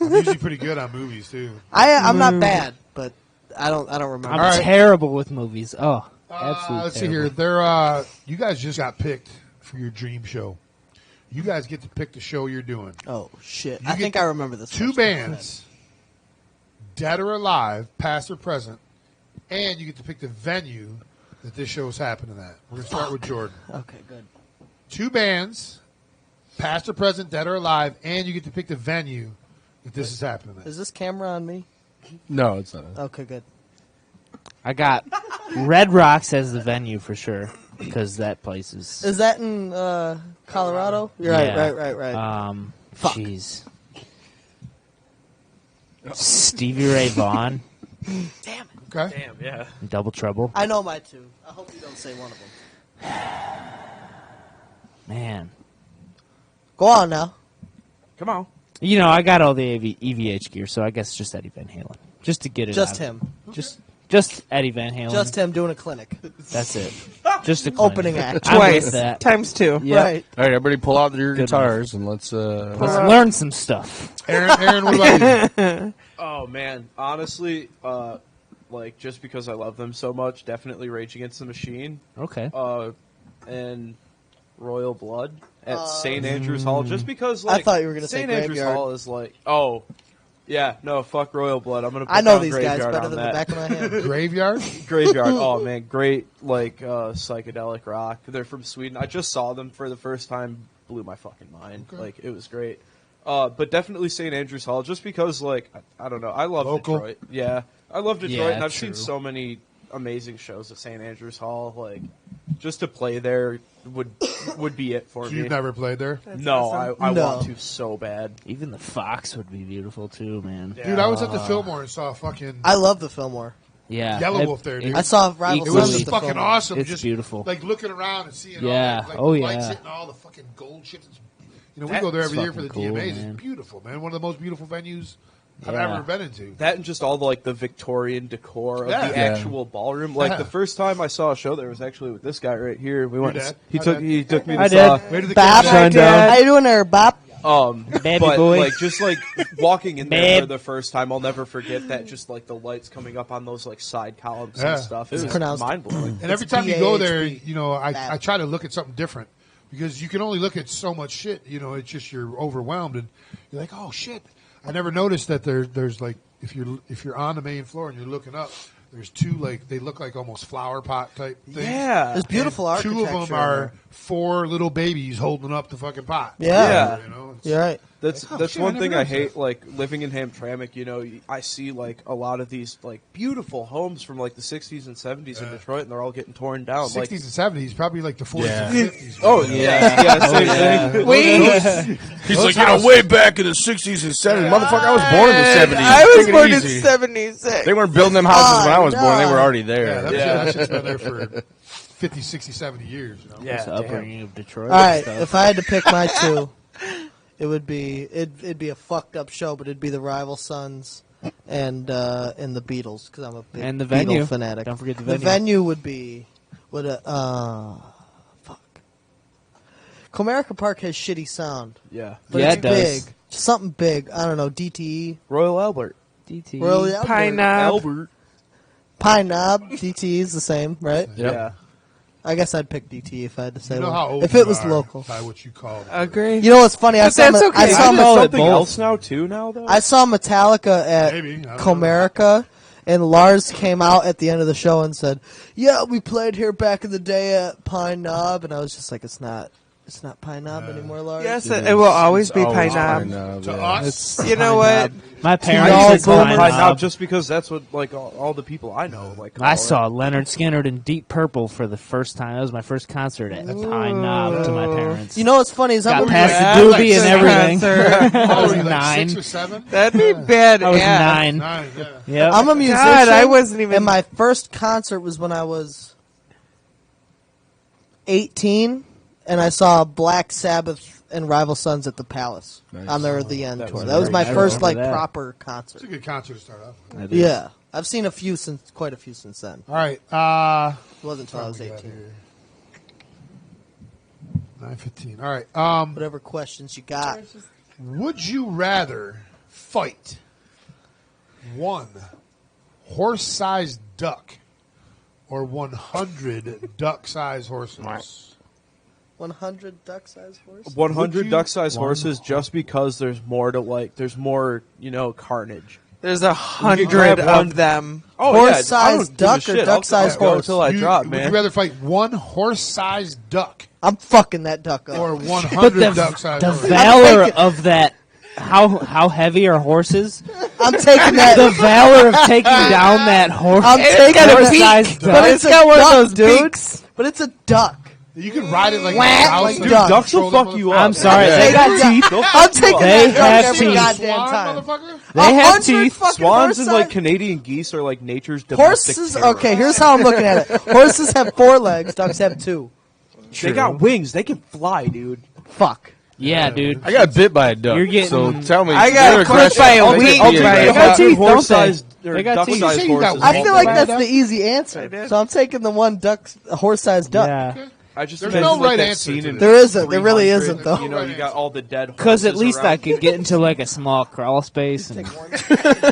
I'm usually pretty good on movies too. I'm not bad, but I don't remember. I'm All right. terrible with movies. Oh, absolutely. Let's see terrible. here. You guys just got picked for your dream show. You guys get to pick the show you're doing. Oh shit! You I get think I remember this. 2 one. bands, dead or alive, past or present, and you get to pick the venue that this show is happening at. We're gonna start with Jordan. Okay, good. 2 bands, past or present, dead or alive, and you get to pick the venue that this is happening at. Is this camera on me? No, it's not. Okay, good. I got Red Rocks as the venue for sure because that place is. Is that in Colorado? You're right, Yeah. right. Fuck. Jeez. Stevie Ray Vaughan, Damn it! Okay. Damn, yeah. Double Trouble. I know my 2. I hope you don't say one of them. Man, Go on now. Come on. you know I got all the EVH gear, so I guess just Eddie Van Halen, just to get it. Just out. him. Just Eddie Van Halen. Just him doing a clinic. That's it. Just a clinic. Opening act. I'm with Twice. that. Times 2. Yep. Right. All right, everybody, pull out your Good guitars and let's. Let's learn some stuff. Aaron, what about you? Oh man, honestly, like just because I love them so much, definitely Rage Against the Machine, Okay. and Royal Blood at St. Andrews Hall, just because like thought you were gonna say St. Andrews Graveyard. Hall is like, oh, yeah, no, fuck Royal Blood. I'm gonna. Put I know down these guys Graveyard better on than the that. back of my hand. Graveyard? Graveyard. Oh man, great like psychedelic rock. They're from Sweden. I just saw them for the first time. Blew my fucking mind. Okay. Like it was great. But definitely St. Andrews Hall, just because like I don't know. I love Local. Detroit. Yeah, I love Detroit, Yeah, and I've true. seen so many amazing shows at St. Andrews Hall. Like just to play there would be it for So me. you've never played there? No, I No. want to so bad. Even the Fox would be beautiful too, man. Dude, I was at the Fillmore and saw fucking I love the Fillmore. Yeah. Yellow It- Wolf there, dude. I saw Rival It Sons was at the fucking Fillmore. awesome. It's just beautiful. Like looking around and seeing Yeah. all that, like, Oh, the lights yeah. hitting all the fucking gold shit. You know, we That's go there every year for the fucking cool, DMAs. man. It's beautiful, man. One of the most beautiful venues I've Yeah. ever been into. That and just all the like the Victorian decor of Yeah. the Yeah. actual ballroom. Like Yeah. the first time I saw a show there was actually with this guy right here. We went. dad? He Hi, took Dad. he took me to I saw. did. Where did the Bop, kids- Sundown. how you doing there, Bop? Baby but boy. like just like walking in there Babe. for the first time, I'll never forget that. Just like the lights coming up on those like side columns Yeah. and stuff. It It's was pronounced- mind blowing. And every time you go there, BAHB. you know, I Bap. try to look at something different because you can only look at so much shit. You know, it's just you're overwhelmed and you're like, oh shit. I never noticed that there's like if you're on the main floor and you're looking up, there's 2 like they look like almost flower pot type things. Yeah, There's beautiful And 2 architecture. of them are 4 little babies holding up the fucking pot. Yeah. You know, it's- You're right. That's Oh, that's shit, one I thing never I noticed hate. Like living in Hamtramck, you know, I see like a lot of these like beautiful homes from like the 60s and 70s in Detroit, and they're all getting torn down. 60s Like, and 70s, probably like the 40s Yeah. and 50s. oh yeah, same thing. He's like, you know, way back in the 60s and 70s. Motherfucker, I was born in the 70s. I was Take it born in easy. 76. They weren't building them houses when I was born. They were already Yeah, there. that shit's been there for 50, 60, 70 years. You know? Yeah, It's the damn. upbringing of Detroit. All right, stuff. if I had to pick my 2, it'd be a fucked up show, but it'd be the Rival Sons and the Beatles because I'm a big And the Beatle venue. fanatic. Don't forget the The venue. venue would be fuck. Comerica Park has shitty sound, Yeah, but Yeah, it's it does. big. Something big. I don't know. DTE, Royal Albert. DT. Royal Albert. Pine Knob. Albert. Pine Knob. DTE is the same, right? Yep. Yeah. I guess I'd pick DTE if I had to say You know one. how old If you it was are local. by what you call it. Agree. You know what's funny? I But saw that's okay. I saw Isn't it Metallica- something both. else now too? Now though. I saw Metallica at Maybe, I don't know. Comerica, and Lars came out at the end of the show and said, "Yeah, we played here back in the day at Pine Knob," and I was just like, "It's not Pine Knob anymore, Lars." Yes, it will always be It's Pine always Knob. Pine Knob, To yeah. us, You know what? My I parents used to are call Pine it Pine Knob Knob. just because that's what like all the people I know like. I call saw Leonard Skinner in Deep Purple for the first time. That was my first concert at Pine Knob to my parents. You know what's funny is got I'm past Yeah, the like doobie and this everything. concert. I oh, was you like 9. 6 or 7? That'd be bad. I was yeah. 9. 9, yeah. Yep. I'm a musician. God, I wasn't even. And my first concert was when I was 18, and I saw Black Sabbath and Rival Sons at the Palace on their The End That tour. was That was my great. I first remember that. proper concert. It's a good concert to start off. Yeah, I've seen quite a few since then. All right. It wasn't until I was 18. 9:15. All right. Whatever questions you got. Would you rather fight one horse-sized duck or 100 duck-sized horses? 100 duck-sized horses? 100 duck-sized horses, just because there's more to like. There's more, carnage. There's You 100 grab one- of them. Oh, yeah, I Horse-sized don't give a duck or shit. I'll duck-sized go horse? until I drop, Would man. you rather fight one horse-sized duck I'm fucking that duck up. or But 100 duck-sized the horses? valor of that. How heavy are horses? I'm taking that. The valor of taking down that horse. I'm taking a horse-sized beak, duck. but it's got one of duck, those dude. beaks. But it's a duck. You can ride it like Whack, a mouse. like Dude, duck. Ducks will fuck you up. I'm sorry, Yeah. they got teeth. I'm taking They that duck have every teeth. goddamn Swan, time. motherfucker? They have 100 teeth. fucking Swans and horse-sized- Canadian geese are like nature's domestic Horses. terror. Okay, here's how I'm looking at it. Horses have 4 legs. Ducks have 2. They got wings. They can fly, dude. Fuck. Yeah, dude. I got bit by a duck. You're getting- so tell me. I got you're bit aggressive. by a I'll wing. take I'll the take it. aggressive. They got teeth, don't Horse-sized they? or They got teeth. duck-sized You say you got horses. I feel like Bad that's duck? the easy answer. So I'm taking the one horse-sized duck. Yeah. I just There's imagine no like right that answer scene to in this. There isn't. There really 300, isn't, though. You got all the dead. Because at horses least I around. could get into like a small crawl space, and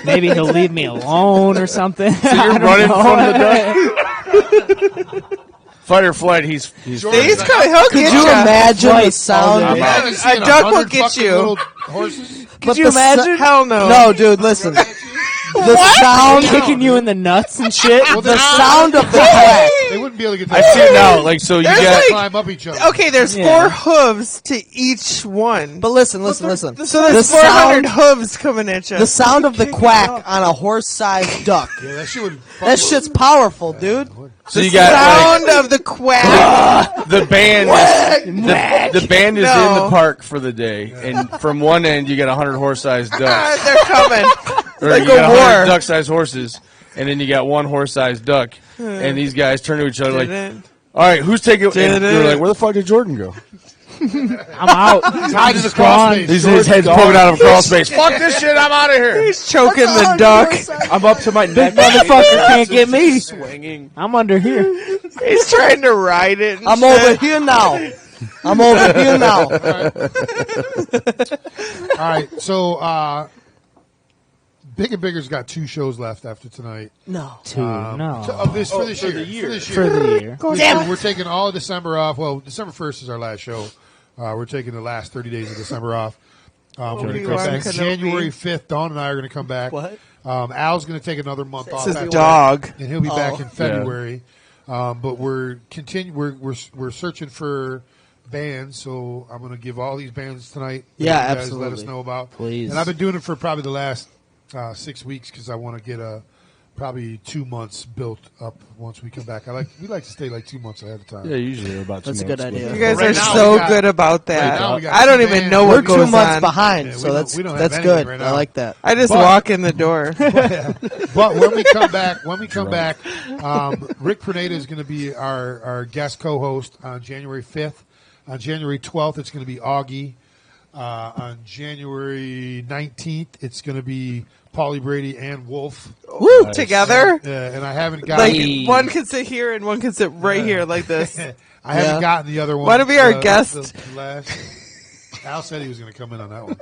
maybe he'll leave me alone or something. So you're running from the duck? Fight or flight, he's He'll Could get you imagine the Flight. sound? Oh, yeah. A duck will get you. Horses? Could you imagine? Hell no. No, dude, listen. The sound, kicking you in the nuts and shit. the sound of the quack. They wouldn't be able to get to I see it now. Like so, you There's got like- climb up each other. Okay, there's Yeah. 4 hooves to each one. But listen. So The there's 400 sound, hooves coming at you. the sound of the quack on a horse-sized duck. Yeah, that shit would. That shit's powerful, dude. so you got sound of the quack. like, the band. The band is in No. the park for the day, and from one end you got 100 horse-sized ducks, They're coming. or like you got a 100 war. duck-sized horses, and then you got one horse-sized duck, and these guys turn to each other like, Did "All right, who's taking?" And Did they're it. like, "Where the fuck did Jordan go?" I'm out. Tied to the crawl space. His head's poking out of a crawl space. Fuck this shit! I'm out of here. He's choking the duck. I'm up to my neck. Motherfucker can't get me. Swinging. I'm under here. He's trying to ride it. and I'm shit. over here now. I'm over here now. All right, so Big and Bigger's got 2 shows left after tonight. No. No. Of this for this for year. the year. For this For the year. So we're taking all of December off. Well, December 1st is our last show. We're taking the last 30 days of December off. We're going to come Obi-Wan back Kenobi. January 5th. Dawn and I are going to come back. What? Al's going to take another month off. It's his after dog. that, and he'll be back in Oh. February. But we're we're searching for bands, so I'm going to give all these bands tonight. that Yeah, you guys let us absolutely. know about. Please. And I've been doing it for probably the last 6 weeks because I want to get probably 2 months built up once we come back. We like to stay like 2 months ahead of time. Yeah, usually about 2 That's a months. good idea. You guys Right are now so we got- good about that. right now we got I don't two even bands. know We're what goes 2 months on. behind, Yeah, so we that's don't have that's anything good. right I now. like that. I just But- walk in the door. But when we come back, Rick Perneda is going to be our guest co-host on January 5th. On January 12th, it's going to be Augie. On January 19th, it's going to be Paulie Brady and Wolf. Woo! Together? And I haven't got Like, one can sit here and one can sit right here like this. I haven't gotten the other one. Want to be our guest? the last. Al said he was going to come in on that one.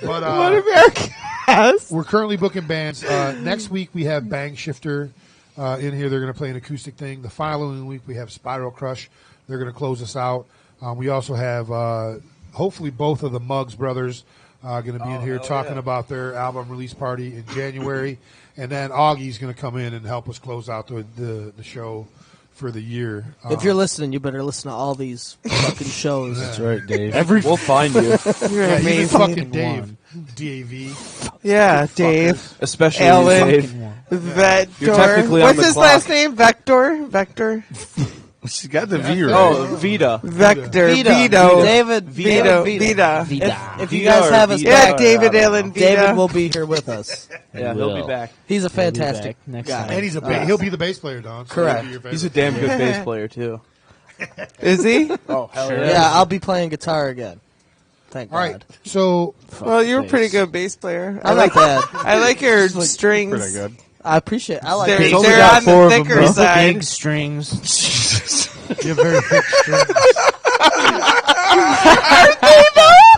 But Want to be our guest? we're currently booking bands. Next week we have Bang Shifter in here. They're going to play an acoustic thing. The following week we have Spiral Crush. They're going to close us out. We also have hopefully both of the Muggs brothers going to be in here talking about their album release party in January. And then Augie's going to come in and help us close out the show for the year. If you're listening, you better listen to all these fucking shows. That's right, Dave. We'll find you. You're yeah, even amazing. fucking Dave, DAV. Yeah, Dave. Especially Alan. Dave. Vector. You're technically on What's the his clock. last name? Vector? She's got the V right. Oh, Vita. Vector. Vito. Vito. David. Vito. Vita. If you Vita guys or have us Vita? Yeah, back, David Allen Vita. David will be here with us. Yeah, he'll be back. He's a He'll be fantastic back next guy. time. And he's he'll be the bass player, Don. So Correct. he'll be your He's a favorite. damn good bass player, too. Is he? Oh, hell Sure. yeah. Yeah, I'll be playing guitar again. Thank All God. right. So Well, you're a pretty good bass player. I'm not bad. I like your strings. Pretty good. I appreciate. I like. They're, it. only they're got on the 4 of 'em, thicker bro. side. Big strings. you have very thick strings.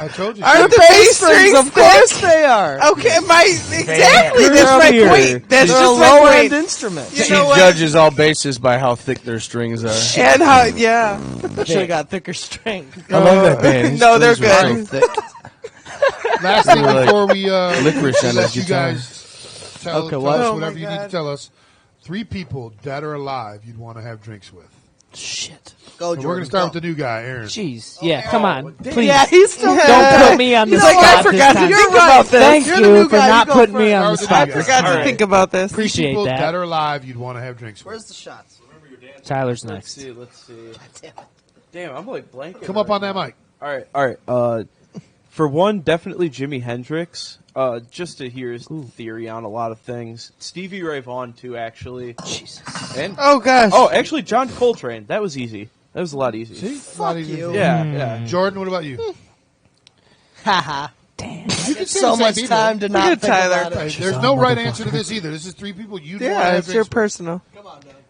I told you. Aren't the bass strings Of course they are. Okay, exactly. You're That's up my here. point. That's They're a just my low point. end instrument. You She know what? judges all bases by how thick their strings are. And how? Yeah. Should have got thicker strings. I love that band. His No, they're strings are good. so thick. Last thing Like before we licorice on let his you guitar. guys tell, Okay, tell what? us Oh, whatever my you need to God. tell us. 3 people, dead or alive, you'd want to have drinks with. Shit. Go, So we're going to start with the new guy, Aaron. Jeez. Yeah, come on. Please. Yeah, he's still. Don't put me on the He's like, spot I forgot this to time. think about this. Thank You're the you new for guy, you not go putting me first. on the Start spot with the I this forgot time. to think about this. Appreciate People, that. dead or alive, you'd want to have drinks with. Where's the shots? Tyler's Let's next. see. Let's see. Damn, I'm like blanking. Come up right on that now. mic. All right. For one, definitely Jimi Hendrix. Just to hear his theory on a lot of things. Stevie Ray Vaughan too, actually. Jesus. And Oh gosh. actually, John Coltrane. That was easy. That was a lot easier. See? A lot easier. you. Yeah, Hmm. yeah. Jordan, what about you? Haha. Damn. You can say So the same much people. time to Look not at think Tyler. about it. Hey, there's no right answer to this either. This is 3 people you'd want to Yeah, have it's your drinks with. personal.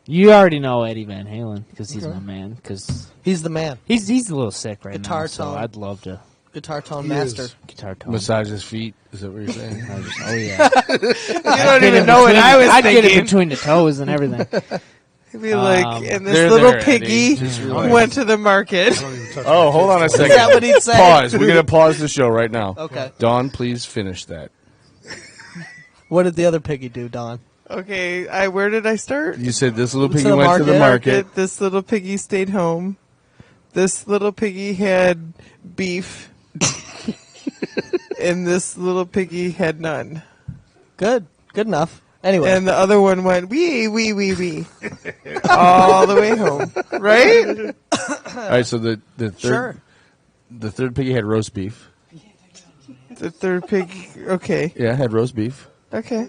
You already know Eddie Van Halen because he's my man. Because He's the man. he's a little sick right Guitar now. So tone. I'd love to Guitar tone He master. is. guitar tone. Massage his feet. Is that what you're saying? Oh yeah. You don't even know what I was I'd get it thinking. between the toes and everything. He'd be like, and this There, little there, piggy Eddie. Just relax. went to the market. I don't even touch Oh, my hold on a kids. second. Is that what he'd say? Pause. We're gonna pause the show right now. Okay. Dawn, please finish that. What did the other piggy do, Don? Okay, where did I start? You said this little To piggy the went to the market. This little piggy stayed home. This little piggy had beef. And this little piggy had none. Good. Good enough. Anyway. And the other one went wee, wee, wee, wee. All the way home. Right? All right, so the third Sure. the third piggy had roast beef. The third pig. Okay. Yeah, had roast beef. Okay.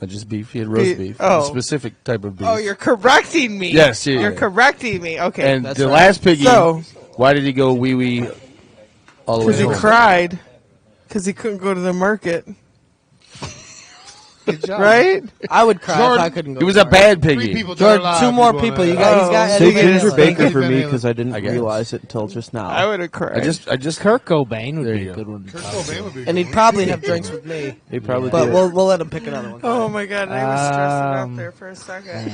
Not just beef. He had roast Beef. beef. Oh. A specific type of beef. Oh, you're correcting me. Yes, yeah, You're yeah. correcting me. Okay. And That's the right. last piggy. So- why did he go wee wee all the way Because he home? cried. Because he couldn't go to the market. Good job. Right? I would cry Jordan, if I couldn't go. He was to a the market. bad 3 piggy. people, dead or Jordan, alive, 2 more you'd wanna people. You have- got. He's got Oh. Eddie Say Van Ginger Halen. Baker Eddie for Van me Halen. because I didn't I guess. realize it until just now. I would have cried. I just Kurt Cobain would There be you a go. good one. to Kurt talk Cobain about. would be a And good he'd one. probably have drinks with me. He probably But did. we'll let him pick another one. Oh my god, I was stressing out there for a second.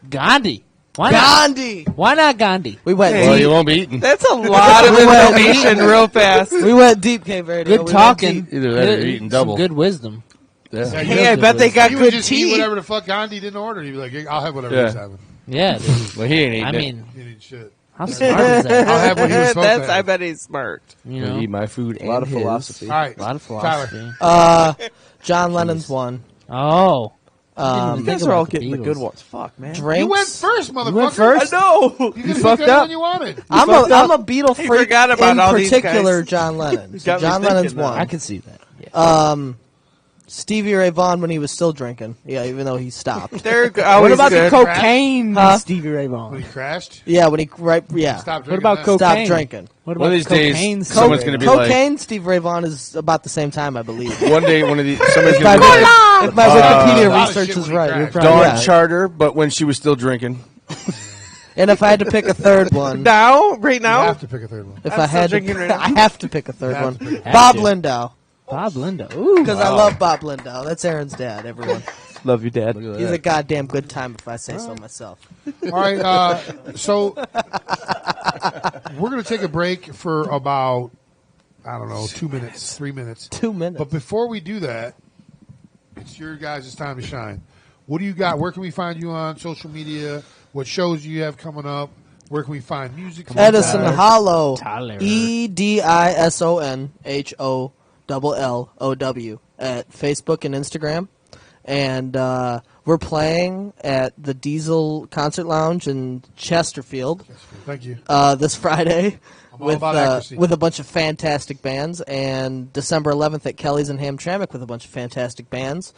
Gandhi. Why not? Gandhi. Why not Gandhi? We went Well, deep. you won't be eating. That's a lot of information real fast. We went deep, Cave Radio. Good We went talking. deep. Either that or you're eating Some double. good wisdom. Yeah. Hey, I bet they got He would good just eat tea. whatever the fuck Gandhi didn't order. He'd be like, I'll have whatever Yeah. he's having. Yeah. dude. Well, he ain't eating I it. mean, He didn't shit. how smart is that? I'll have what he was supposed That's. to I have. bet he's smart. You Gonna know, eat my food A lot of and his. philosophy. All right. a lot of Tyler. philosophy. John Lennon's one. Oh. You Think guys are about all the getting the Beatles. good ones. Fuck, man. Drinks. You went first, motherfucker. went first? I know. You could fucked pick anyone up. you wanted. I'm a Beatle He freak. forgot about in all these particular, guys. John Lennon. So got me John Lennon's thinking now. one. I can see that. Yeah. Stevie Ray Vaughan when he was still drinking. Yeah, even though he stopped. They're what always about good. the cocaine, Huh? Stevie Ray When Vaughan? he crashed, Yeah, when he stop What drinking about that. cocaine? stopped drinking. What One about of these days, cocaine? someone's Stevie gonna be Ray like- Cocaine, Stevie Ray Vaughan is about the same time, I believe. One day, one of these somebody's If gonna be like, if my a Wikipedia lot of research shit is when he right, crashed. you're probably Dawn right. Charter, but when she was still drinking. And if I had to pick a third one, Now, right You now, have to pick a third one. if I'm I still had to, drinking right now. I have to pick a third You have one. to pick a third Bob to. Lindau, Bob Linda. Ooh. because I love Bob Lindau. That's Aaron's dad. Everyone, Love you, Dad. Look at he's that. a goddamn good time if I say so myself. All right, so we're going to take a break for about, I don't know, 2 minutes, 3 minutes. 2 minutes. But before we do that, it's your guys' time to shine. What do you got? Where can we find you on social media? What shows do you have coming up? Where can we find music? from you Edison guys? Hollow. Tyler. EDISONHOLLOW at Facebook and Instagram. And we're playing at the Diesel Concert Lounge in Chesterfield Thank you. this Friday I'm all about accuracy. with a bunch of fantastic bands. And December 11th at Kelly's in Hamtramck with a bunch of fantastic bands.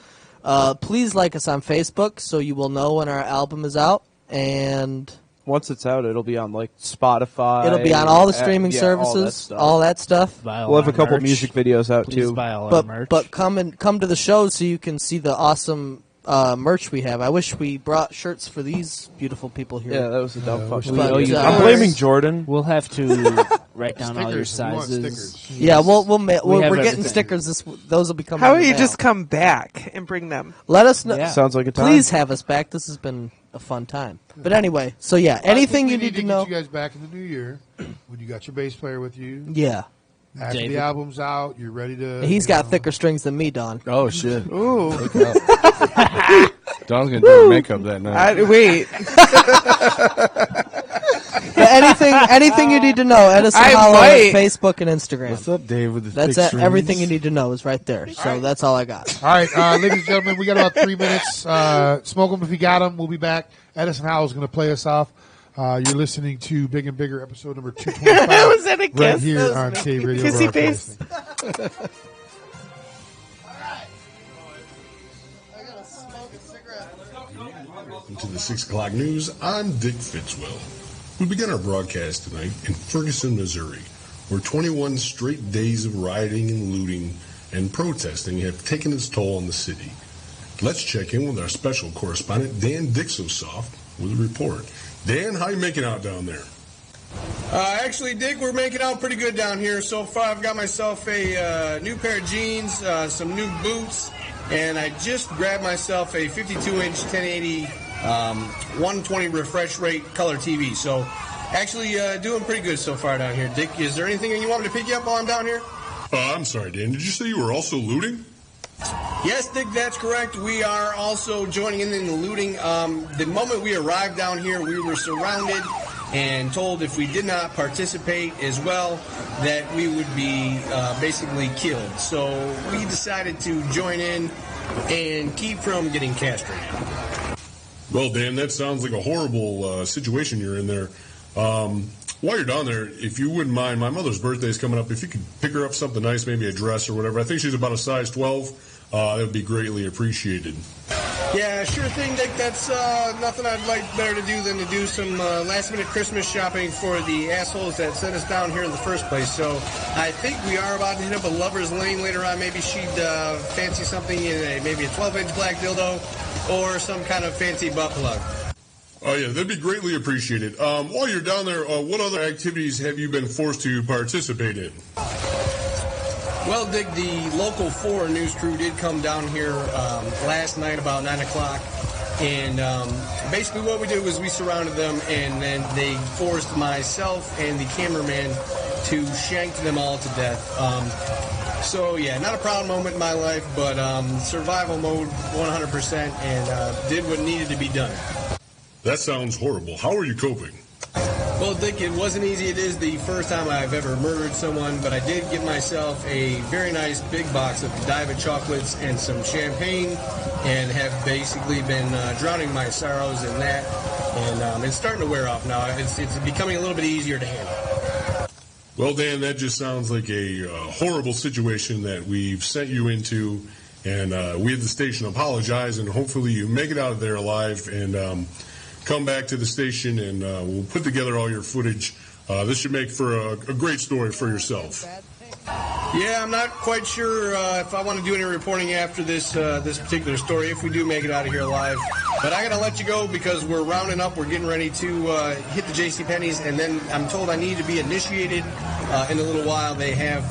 Please like us on Facebook so you will know when our album is out. And once it's out, it'll be on like Spotify. It'll be on all the yeah, streaming all that services, stuff. all that stuff. Buy all We'll have our a couple merch. music videos out Please too. buy all our merch. But come to the show so you can see the awesome merch we have. I wish we brought shirts for these beautiful people here. Yeah, that was a dumb fuck. But, owe you I'm guys. blaming Jordan. We'll have to write down all your Stickers. We want sizes. stickers. Yeah, we're have getting everything. stickers. Those will be coming. How in about the you mail. just come back and bring them? Let us know. Yeah. Sounds like a time. Please have us back. This has been a fun time. But anyway, so yeah, anything I you think we need to know. Get you guys back in the new year when you got your bass player with you. Yeah, After David. the album's out, you're ready to. he's got thicker strings than me, Don. Oh shit! Ooh. Don's gonna do her makeup that night. Wait. But anything you need to know, Edison I Hollow might. Facebook and Instagram. What's up, Dave? With the That's thick it. strings? Everything you need to know is right there. So that's all I got. All right, ladies and gentlemen, we got about 3 minutes. Smoke them if you got them. We'll be back. Edison Howell's going to play us off. You're listening to Big and Bigger, episode number 225. Was that a kiss? Right here That was on me. Cave Radio. Kissy face. Broadcasting. Welcome to the 6 o'clock news. I'm Dick Fitzwell. We begin our broadcast tonight in Ferguson, Missouri, where 21 straight days of rioting and looting and protesting have taken its toll on the city. Let's check in with our special correspondent, Dan Dixosoft, with a report. Dan, how you making out down there? Actually, Dick, we're making out pretty good down here so far. I've got myself a new pair of jeans, some new boots, and I just grabbed myself a 52-inch 1080 120 refresh rate color TV. So, actually, doing pretty good so far down here. Dick, is there anything you want me to pick you up while I'm down here? I'm sorry, Dan. Did you say you were also looting? Yes, Dick, that's correct. We are also joining in the looting. The moment we arrived down here, we were surrounded and told if we did not participate as well, that we would be basically killed. So we decided to join in and keep from getting castrated. Well, Dan, that sounds like a horrible situation you're in there. While you're down there, if you wouldn't mind, my mother's birthday is coming up. If you could pick her up something nice, maybe a dress or whatever. I think she's about a size 12. That would be greatly appreciated. Yeah, sure thing, Dick. That's nothing I'd like better to do than to do some last-minute Christmas shopping for the assholes that sent us down here in the first place. So I think we are about to hit up a lover's lane later on. Maybe she'd fancy something in maybe a 12-inch black dildo or some kind of fancy butt plug. Oh, yeah, that'd be greatly appreciated. While you're down there, what other activities have you been forced to participate in? Well, Dick, the local 4 news crew did come down here last night about 9 o'clock. And basically what we did was we surrounded them, and then they forced myself and the cameraman to shank them all to death. So, yeah, not a proud moment in my life, but survival mode 100%, and did what needed to be done. That sounds horrible. How are you coping? Well, Dick, it wasn't easy. It is the first time I've ever murdered someone, but I did get myself a very nice big box of Godiva chocolates and some champagne, and have basically been drowning my sorrows in that. And it's starting to wear off now. It's becoming a little bit easier to handle. Well, Dan, that just sounds like a horrible situation that we've sent you into, and we at the station apologize, and hopefully you make it out of there alive and come back to the station, and we'll put together all your footage. This should make for a great story for yourself. Yeah, I'm not quite sure if I want to do any reporting after this particular story, if we do make it out of here alive. But I got to let you go because we're rounding up. We're getting ready to hit the JCPenney's, and then I'm told I need to be initiated in a little while. They have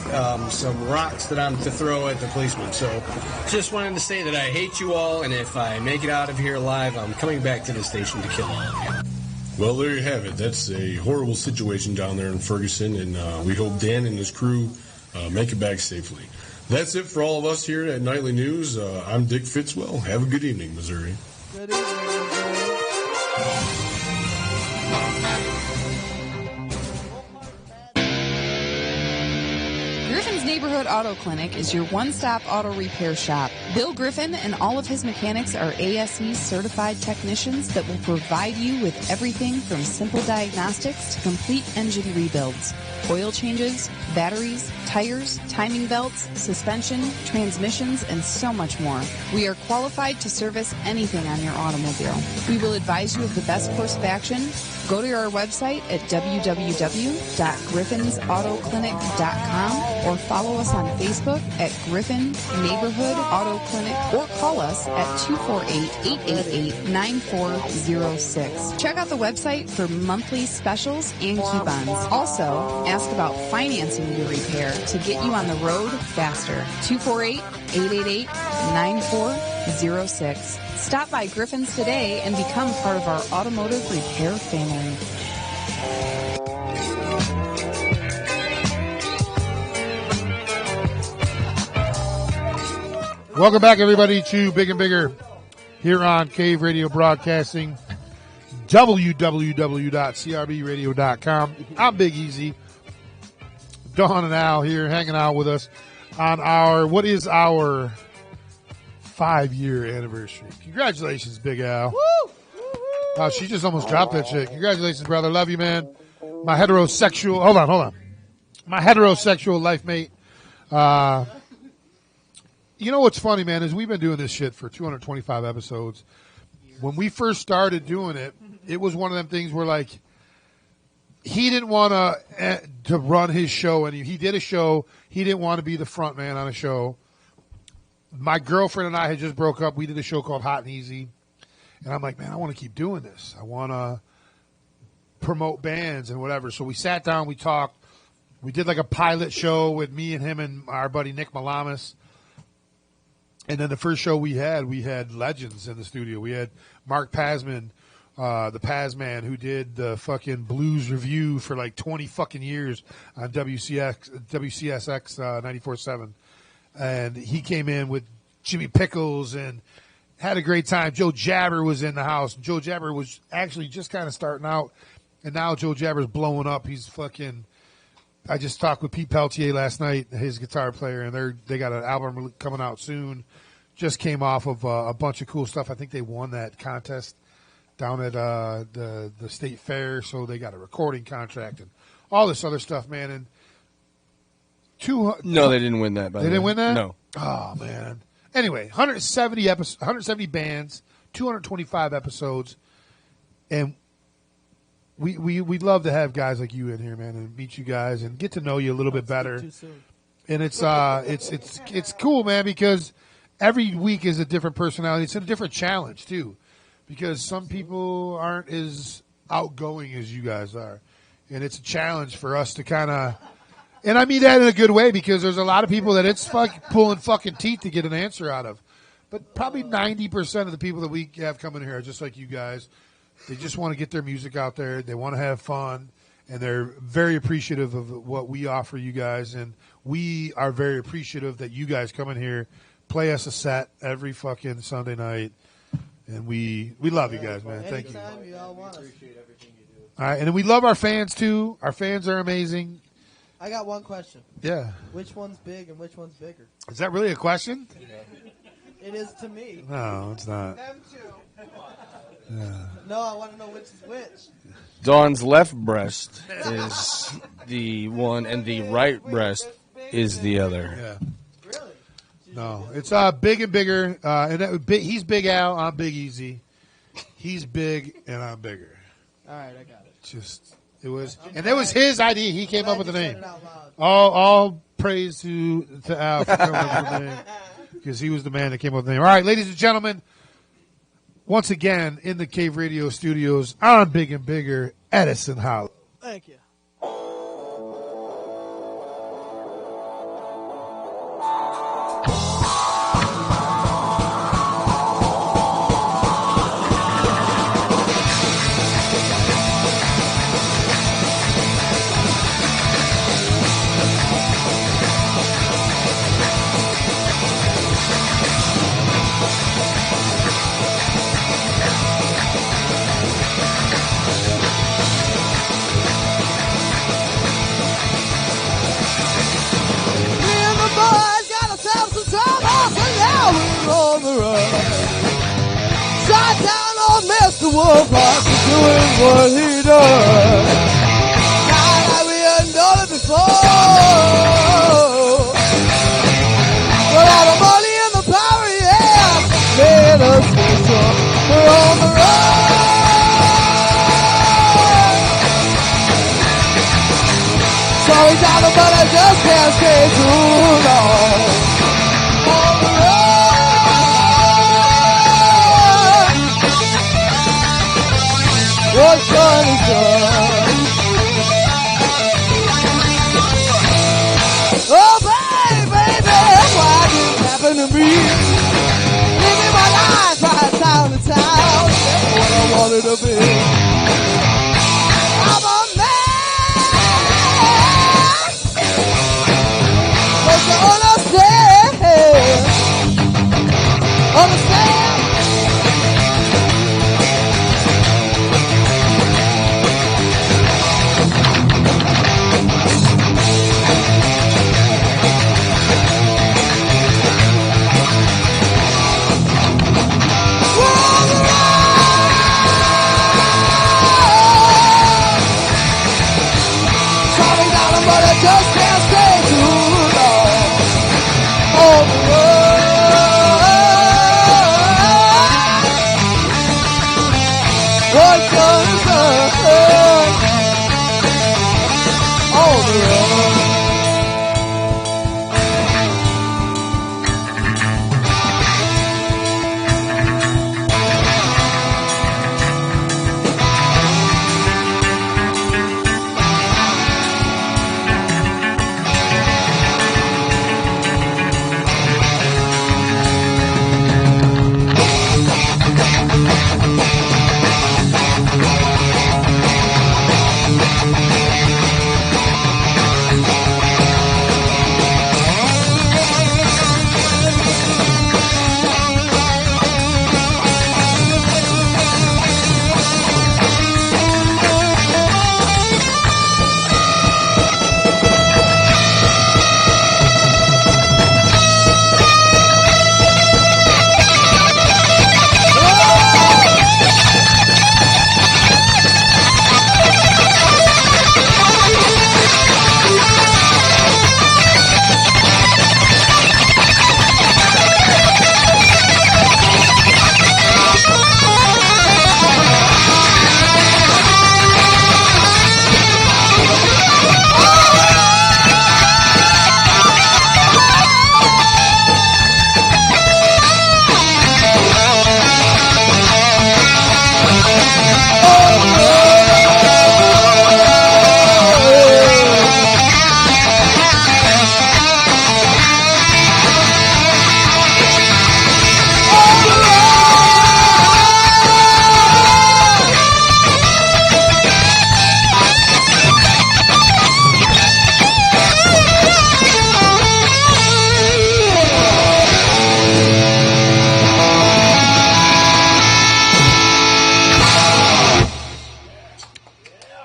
some rocks that I'm to throw at the policeman. So just wanted to say that I hate you all, and if I make it out of here alive, I'm coming back to the station to kill all of you. Well, there you have it. That's a horrible situation down there in Ferguson, and we hope Dan and his crew make it back safely. That's it for all of us here at Nightly News. I'm Dick Fitzwell. Have a good evening, Missouri. Good evening, Missouri. Griffin's Neighborhood Auto Clinic is your one-stop auto repair shop. Bill Griffin and all of his mechanics are ASE certified technicians that will provide you with everything from simple diagnostics to complete engine rebuilds, oil changes, batteries, tires, timing belts, suspension, transmissions, and so much more. We are qualified to service anything on your automobile. We will advise you of the best course of action, Go to our website at www.griffinsautoclinic.com or follow us on Facebook at Griffin Neighborhood Auto Clinic or call us at 248-888-9406. Check out the website for monthly specials and coupons. Also, ask about financing your repair to get you on the road faster. 248-888-9406. Stop by Griffin's today and become part of our automotive repair family. Welcome back, everybody, to Big and Bigger here on Cave Radio Broadcasting, www.crbradio.com. I'm Big Easy. Dawn and Al here hanging out with us on our 5-year anniversary. Congratulations, Big Al. Woo! Wow, she just almost dropped that shit. Congratulations, brother. Love you, man. My heterosexual, hold on. My heterosexual life mate. You know what's funny, man, is we've been doing this shit for 225 episodes. When we first started doing it, it was one of them things where, like, he didn't want to run his show, and he did a show. He didn't want to be the front man on a show. My girlfriend and I had just broke up. We did a show called Hot and Easy, and I'm like, man, I want to keep doing this. I want to promote bands and whatever. So we sat down, we talked. We did like a pilot show with me and him and our buddy Nick Malamas. And then the first show we had legends in the studio. We had Mark Pazman, the Pazman, who did the fucking blues review for like 20 fucking years on WCSX 94.7. And he came in with Jimmy Pickles and had a great time. Joe Jabber was in the house. Joe Jabber was actually just kind of starting out, and now Joe Jabber's blowing up. He's fucking – I just talked with Pete Peltier last night, his guitar player, and they got an album coming out soon. Just came off of a bunch of cool stuff. I think they won that contest down at the state fair, so they got a recording contract and all this other stuff, man. And no, they didn't win that. They didn't win that? No. Oh, man. Anyway, 170 bands, 225 episodes, and we'd love to have guys like you in here, man, and meet you guys and get to know you a little bit better. And it's cool, man, because every week is a different personality. It's a different challenge too, because some people aren't as outgoing as you guys are, and it's a challenge for us to kind of. And I mean that in a good way, because there's a lot of people that it's pulling fucking teeth to get an answer out of. But probably 90% of the people that we have coming here are just like you guys. They just want to get their music out there. They want to have fun, and they're very appreciative of what we offer you guys. And we are very appreciative that you guys come in here, play us a set every fucking Sunday night, and we love you guys, man. Thank you. All right, and then we love our fans too. Our fans are amazing. I got one question. Yeah. Which one's big and which one's bigger? Is that really a question? It is to me. No, it's not. Them two. No, I want to know which is which. Dawn's left breast is the one, and the right breast is the other. Yeah. Really? No, it's big and bigger. He's Big Al. I'm Big Easy. He's big and I'm bigger. All right, I got it. It was his idea. He came up with the name. All praise to Al for coming up with the name, because he was the man that came up with the name. All right, ladies and gentlemen, once again in the Cave Radio Studios on Big and Bigger, Edison Hollow. Thank you. Mr. Wolfhard for doing what he does. Now that we hadn't done it before. But all the money and the power he has made us feel so we're on the road. Sorry, darling, but I just can't stay too long. On the road. What's done is done. Oh, baby, why did it happen to me? Living my life right town to town. Never what I wanted to be. I'm a man. But you understand. Understand. Just can't stay too long on the road. What's gonna happen on the road?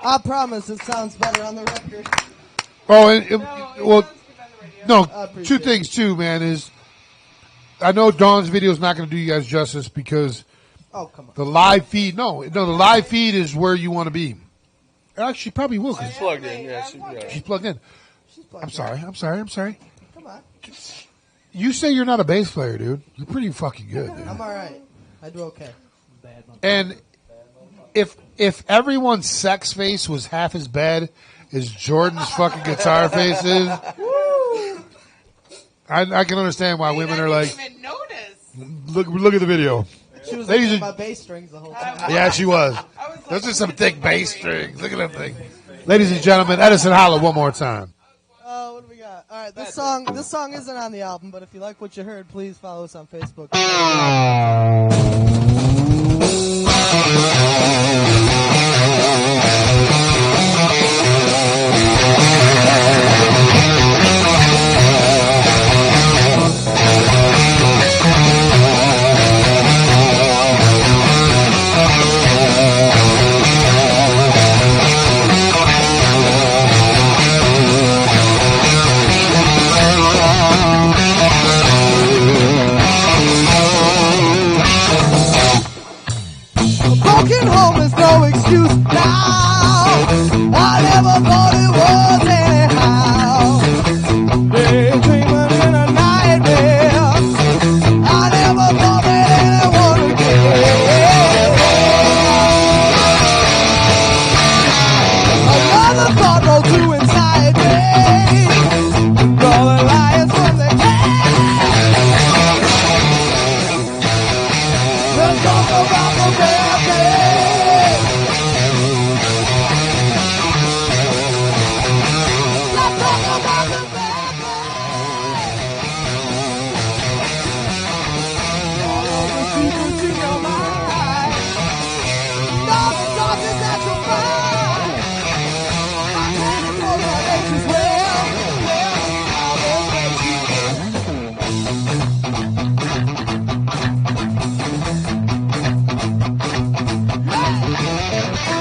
I promise it sounds better on the record. Well, no, two things too, man, is I know Dawn's video is not going to do you guys justice because the live feed, the live feed is where you want to be. Actually, she probably will. She's plugged in, yeah. She's plugged in. I'm sorry. Come on. You say you're not a bass player, dude. You're pretty fucking good, dude. I'm all right. I do okay. And if everyone's sex face was half as bad as Jordan's fucking guitar face is, I can understand why women are like, look at the video. She was looking at my bass strings the whole time. Yeah, she was. Those are some thick bass strings. Look at them things. Ladies and gentlemen, Edison Holler one more time. What do we got? All right, this song isn't on the album, but if you like what you heard, please follow us on Facebook. Broken home is no excuse now. I never thought it was anyhow. Daydreaming in a nightmare. I never thought that anyone would care. Another thought rolled through inside me. Rolling lions from the let's talk about the bad days. Let's talk about the bad days. All of the secrets in your mind. All the darkness that you find. My chemical relations well, all those things you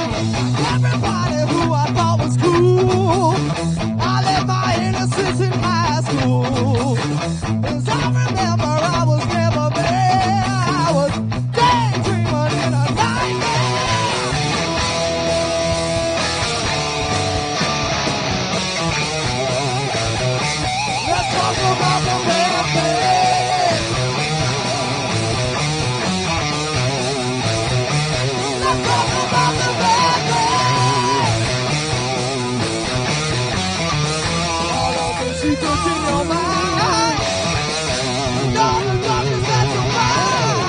everybody who I thought was cool, I left my innocence in high school. As I remember, I was never there. I was daydreaming in a nightmare. Let's talk about the bad days. Let's talk about the bad days. All of the secrets in your mind. All the darkness that you find.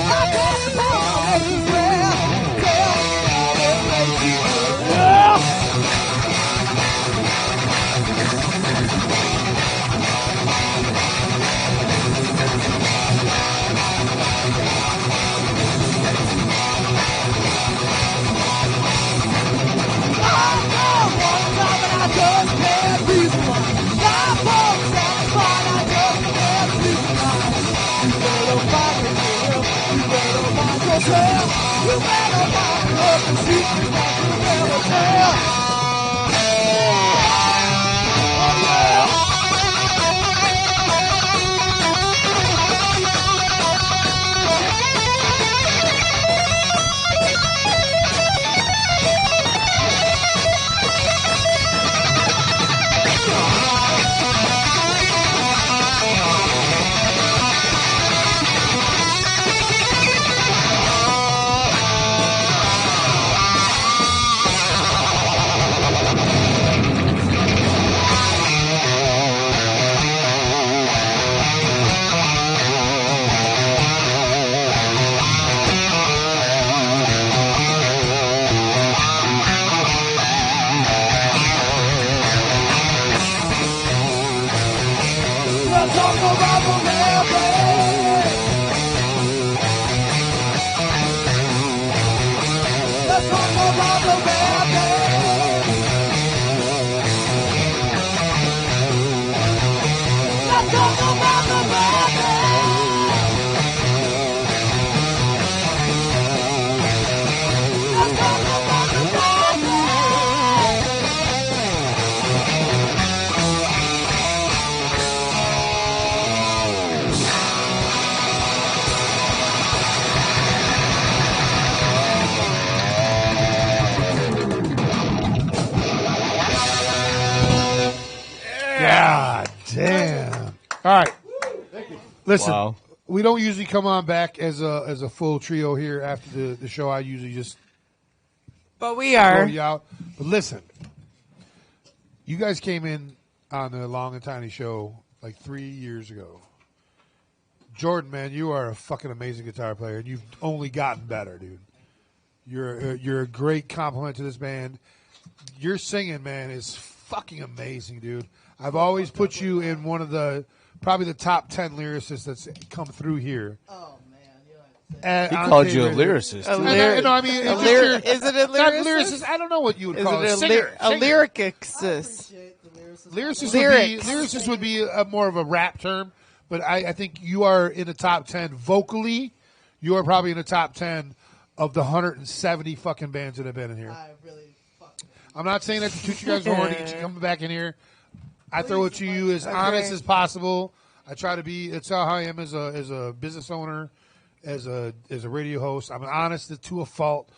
I can't tell my legends well. Tell all the places well. You better find up the secret that you never tell. Oh yeah. Let's talk about the bad days. Let's talk about the bad days. Let's talk about the bad days. Let's talk about the bad God damn. All right. Listen, Wow. we don't usually come on back as a full trio here after the show. I usually just But we throw are. you out. But listen, you guys came in on the Long and Tiny show like 3 years ago. Jordan, man, you are a fucking amazing guitar player, and you've only gotten better, dude. You're a great compliment to this band. Your singing, man, is fucking amazing, dude. I've always put you in one of probably the top 10 lyricists that's come through here. Oh man, He called you a lyricist. I too. mean, A it's lyric- just is it a not lyricist? lyricist. I don't know what you would Is call it it. a, Singer. a Singer. lyricist? Lyricist would be more of a rap term, but I think you are in the top 10 vocally. You are probably in the top 10 of the 170 fucking bands that have been in here. I'm not saying that to toot you guys' horn to get you coming back in here. I throw it to you as honest as possible. I try to be. It's how I am as a business owner, as a radio host. I'm honest to a fault.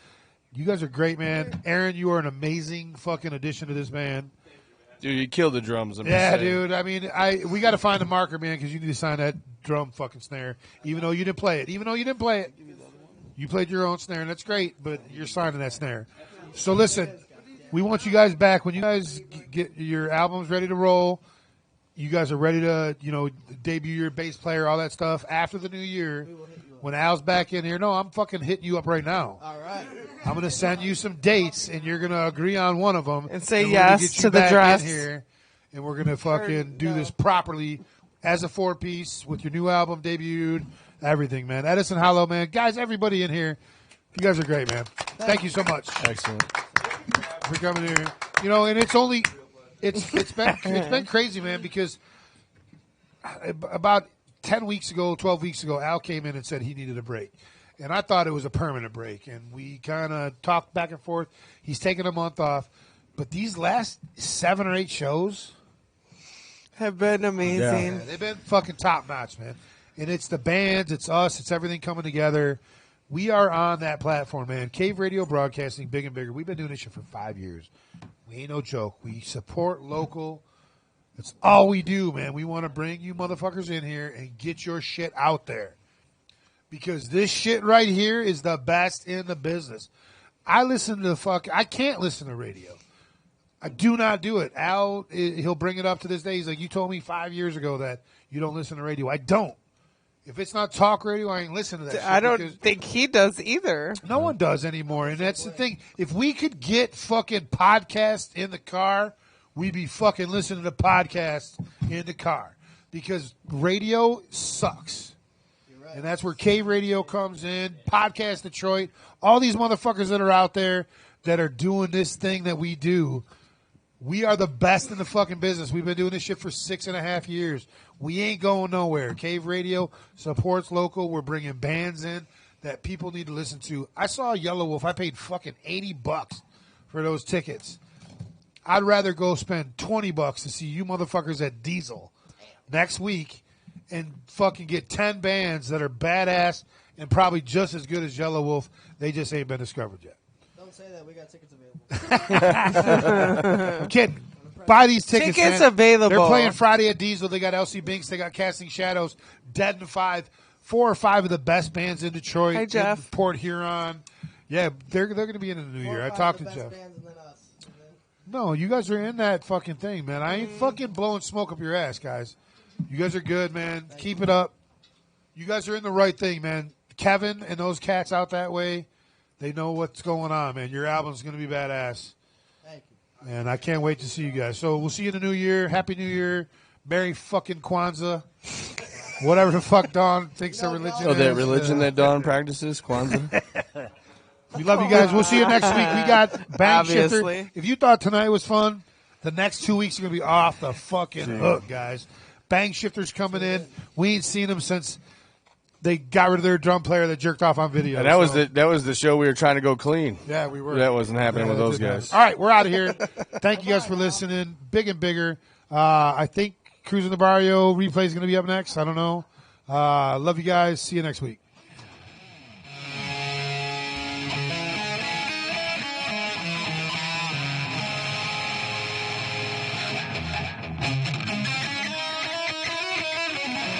You guys are great, man. Aaron, you are an amazing fucking addition to this band. Dude, you killed the drums. I'm Yeah, just saying. dude. I mean, we got to find a marker, man, because you need to sign that drum fucking snare, even though you didn't play it. You played your own snare, and that's great, but you're signing that snare. So listen, We want you guys back when you guys get your albums ready to roll. You guys are ready to, debut your bass player, all that stuff after the new year. When Al's back in here, no, I'm fucking hitting you up right now. All right. I'm going to send you some dates, and you're going to agree on one of them. And say we're yes gonna get you to the back dress. in here, and we're going to fucking do this properly as a 4-piece with your new album debuted, everything, man. Edison Hollow, man. Guys, everybody in here, you guys are great, man. Thank you so much. Excellent. For coming here. And it's been crazy, man, because about 10 weeks ago, 12 weeks ago, Al came in and said he needed a break. And I thought it was a permanent break. And we kind of talked back and forth. He's taking a month off. But these last 7 or 8 shows have been amazing. Yeah, they've been fucking top notch, man. And it's the bands, it's us, it's everything coming together. We are on that platform, man. Cave Radio Broadcasting, big and bigger. We've been doing this shit for 5 years. We ain't no joke. We support local. That's all we do, man. We want to bring you motherfuckers in here and get your shit out there. Because this shit right here is the best in the business. I can't listen to radio. I do not do it. Al, he'll bring it up to this day. He's like, you told me 5 years ago that you don't listen to radio. I don't. If it's not talk radio, I ain't listening to that shit. I don't think he does either. No one does anymore. And that's the thing. If we could get fucking podcasts in the car, we'd be fucking listening to podcasts in the car. Because radio sucks. Right. And that's where Cave Radio comes in, Podcast Detroit, all these motherfuckers that are out there that are doing this thing that we do. We are the best in the fucking business. We've been doing this shit for 6.5 years. We ain't going nowhere. Cave Radio supports local. We're bringing bands in that people need to listen to. I saw Yellow Wolf. I paid fucking $80 for those tickets. I'd rather go spend $20 to see you motherfuckers at Diesel next week and fucking get 10 bands that are badass and probably just as good as Yellow Wolf. They just ain't been discovered yet. Don't say that. We got tickets available. I'm kidding. Buy these tickets. Tickets man. available. They're playing Friday at Diesel. They got LC Binks. They got Casting Shadows, Dead and Five, 4 or 5 of the best bands in Detroit. Hi, Jeff. In Port Huron. Yeah, they're going to be in the new year. I talked to Jeff. No, you guys are in that fucking thing, man. I ain't fucking blowing smoke up your ass, guys. You guys are good, man. Keep it up. You guys are in the right thing, man. Kevin and those cats out that way, they know what's going on, man. Your album's going to be badass. Thank you. And I can't wait to see you guys. So we'll see you in the new year. Happy New Year. Merry fucking Kwanzaa. Whatever the fuck Dawn thinks their religion is. Oh, that religion that Dawn practices, Kwanzaa? We love you guys. We'll see you next week. We got Bang Shifter. Obviously. If you thought tonight was fun, the next 2 weeks are going to be off the fucking hook, guys. Bang Shifter's coming in. We ain't seen them since they got rid of their drum player that jerked off on video. And that was the show we were trying to go clean. Yeah, we were. That wasn't happening with those guys. All right, we're out of here. Thank you guys for listening. Big and bigger. I think Cruising the Barrio replay is going to be up next. I don't know. Love you guys. See you next week.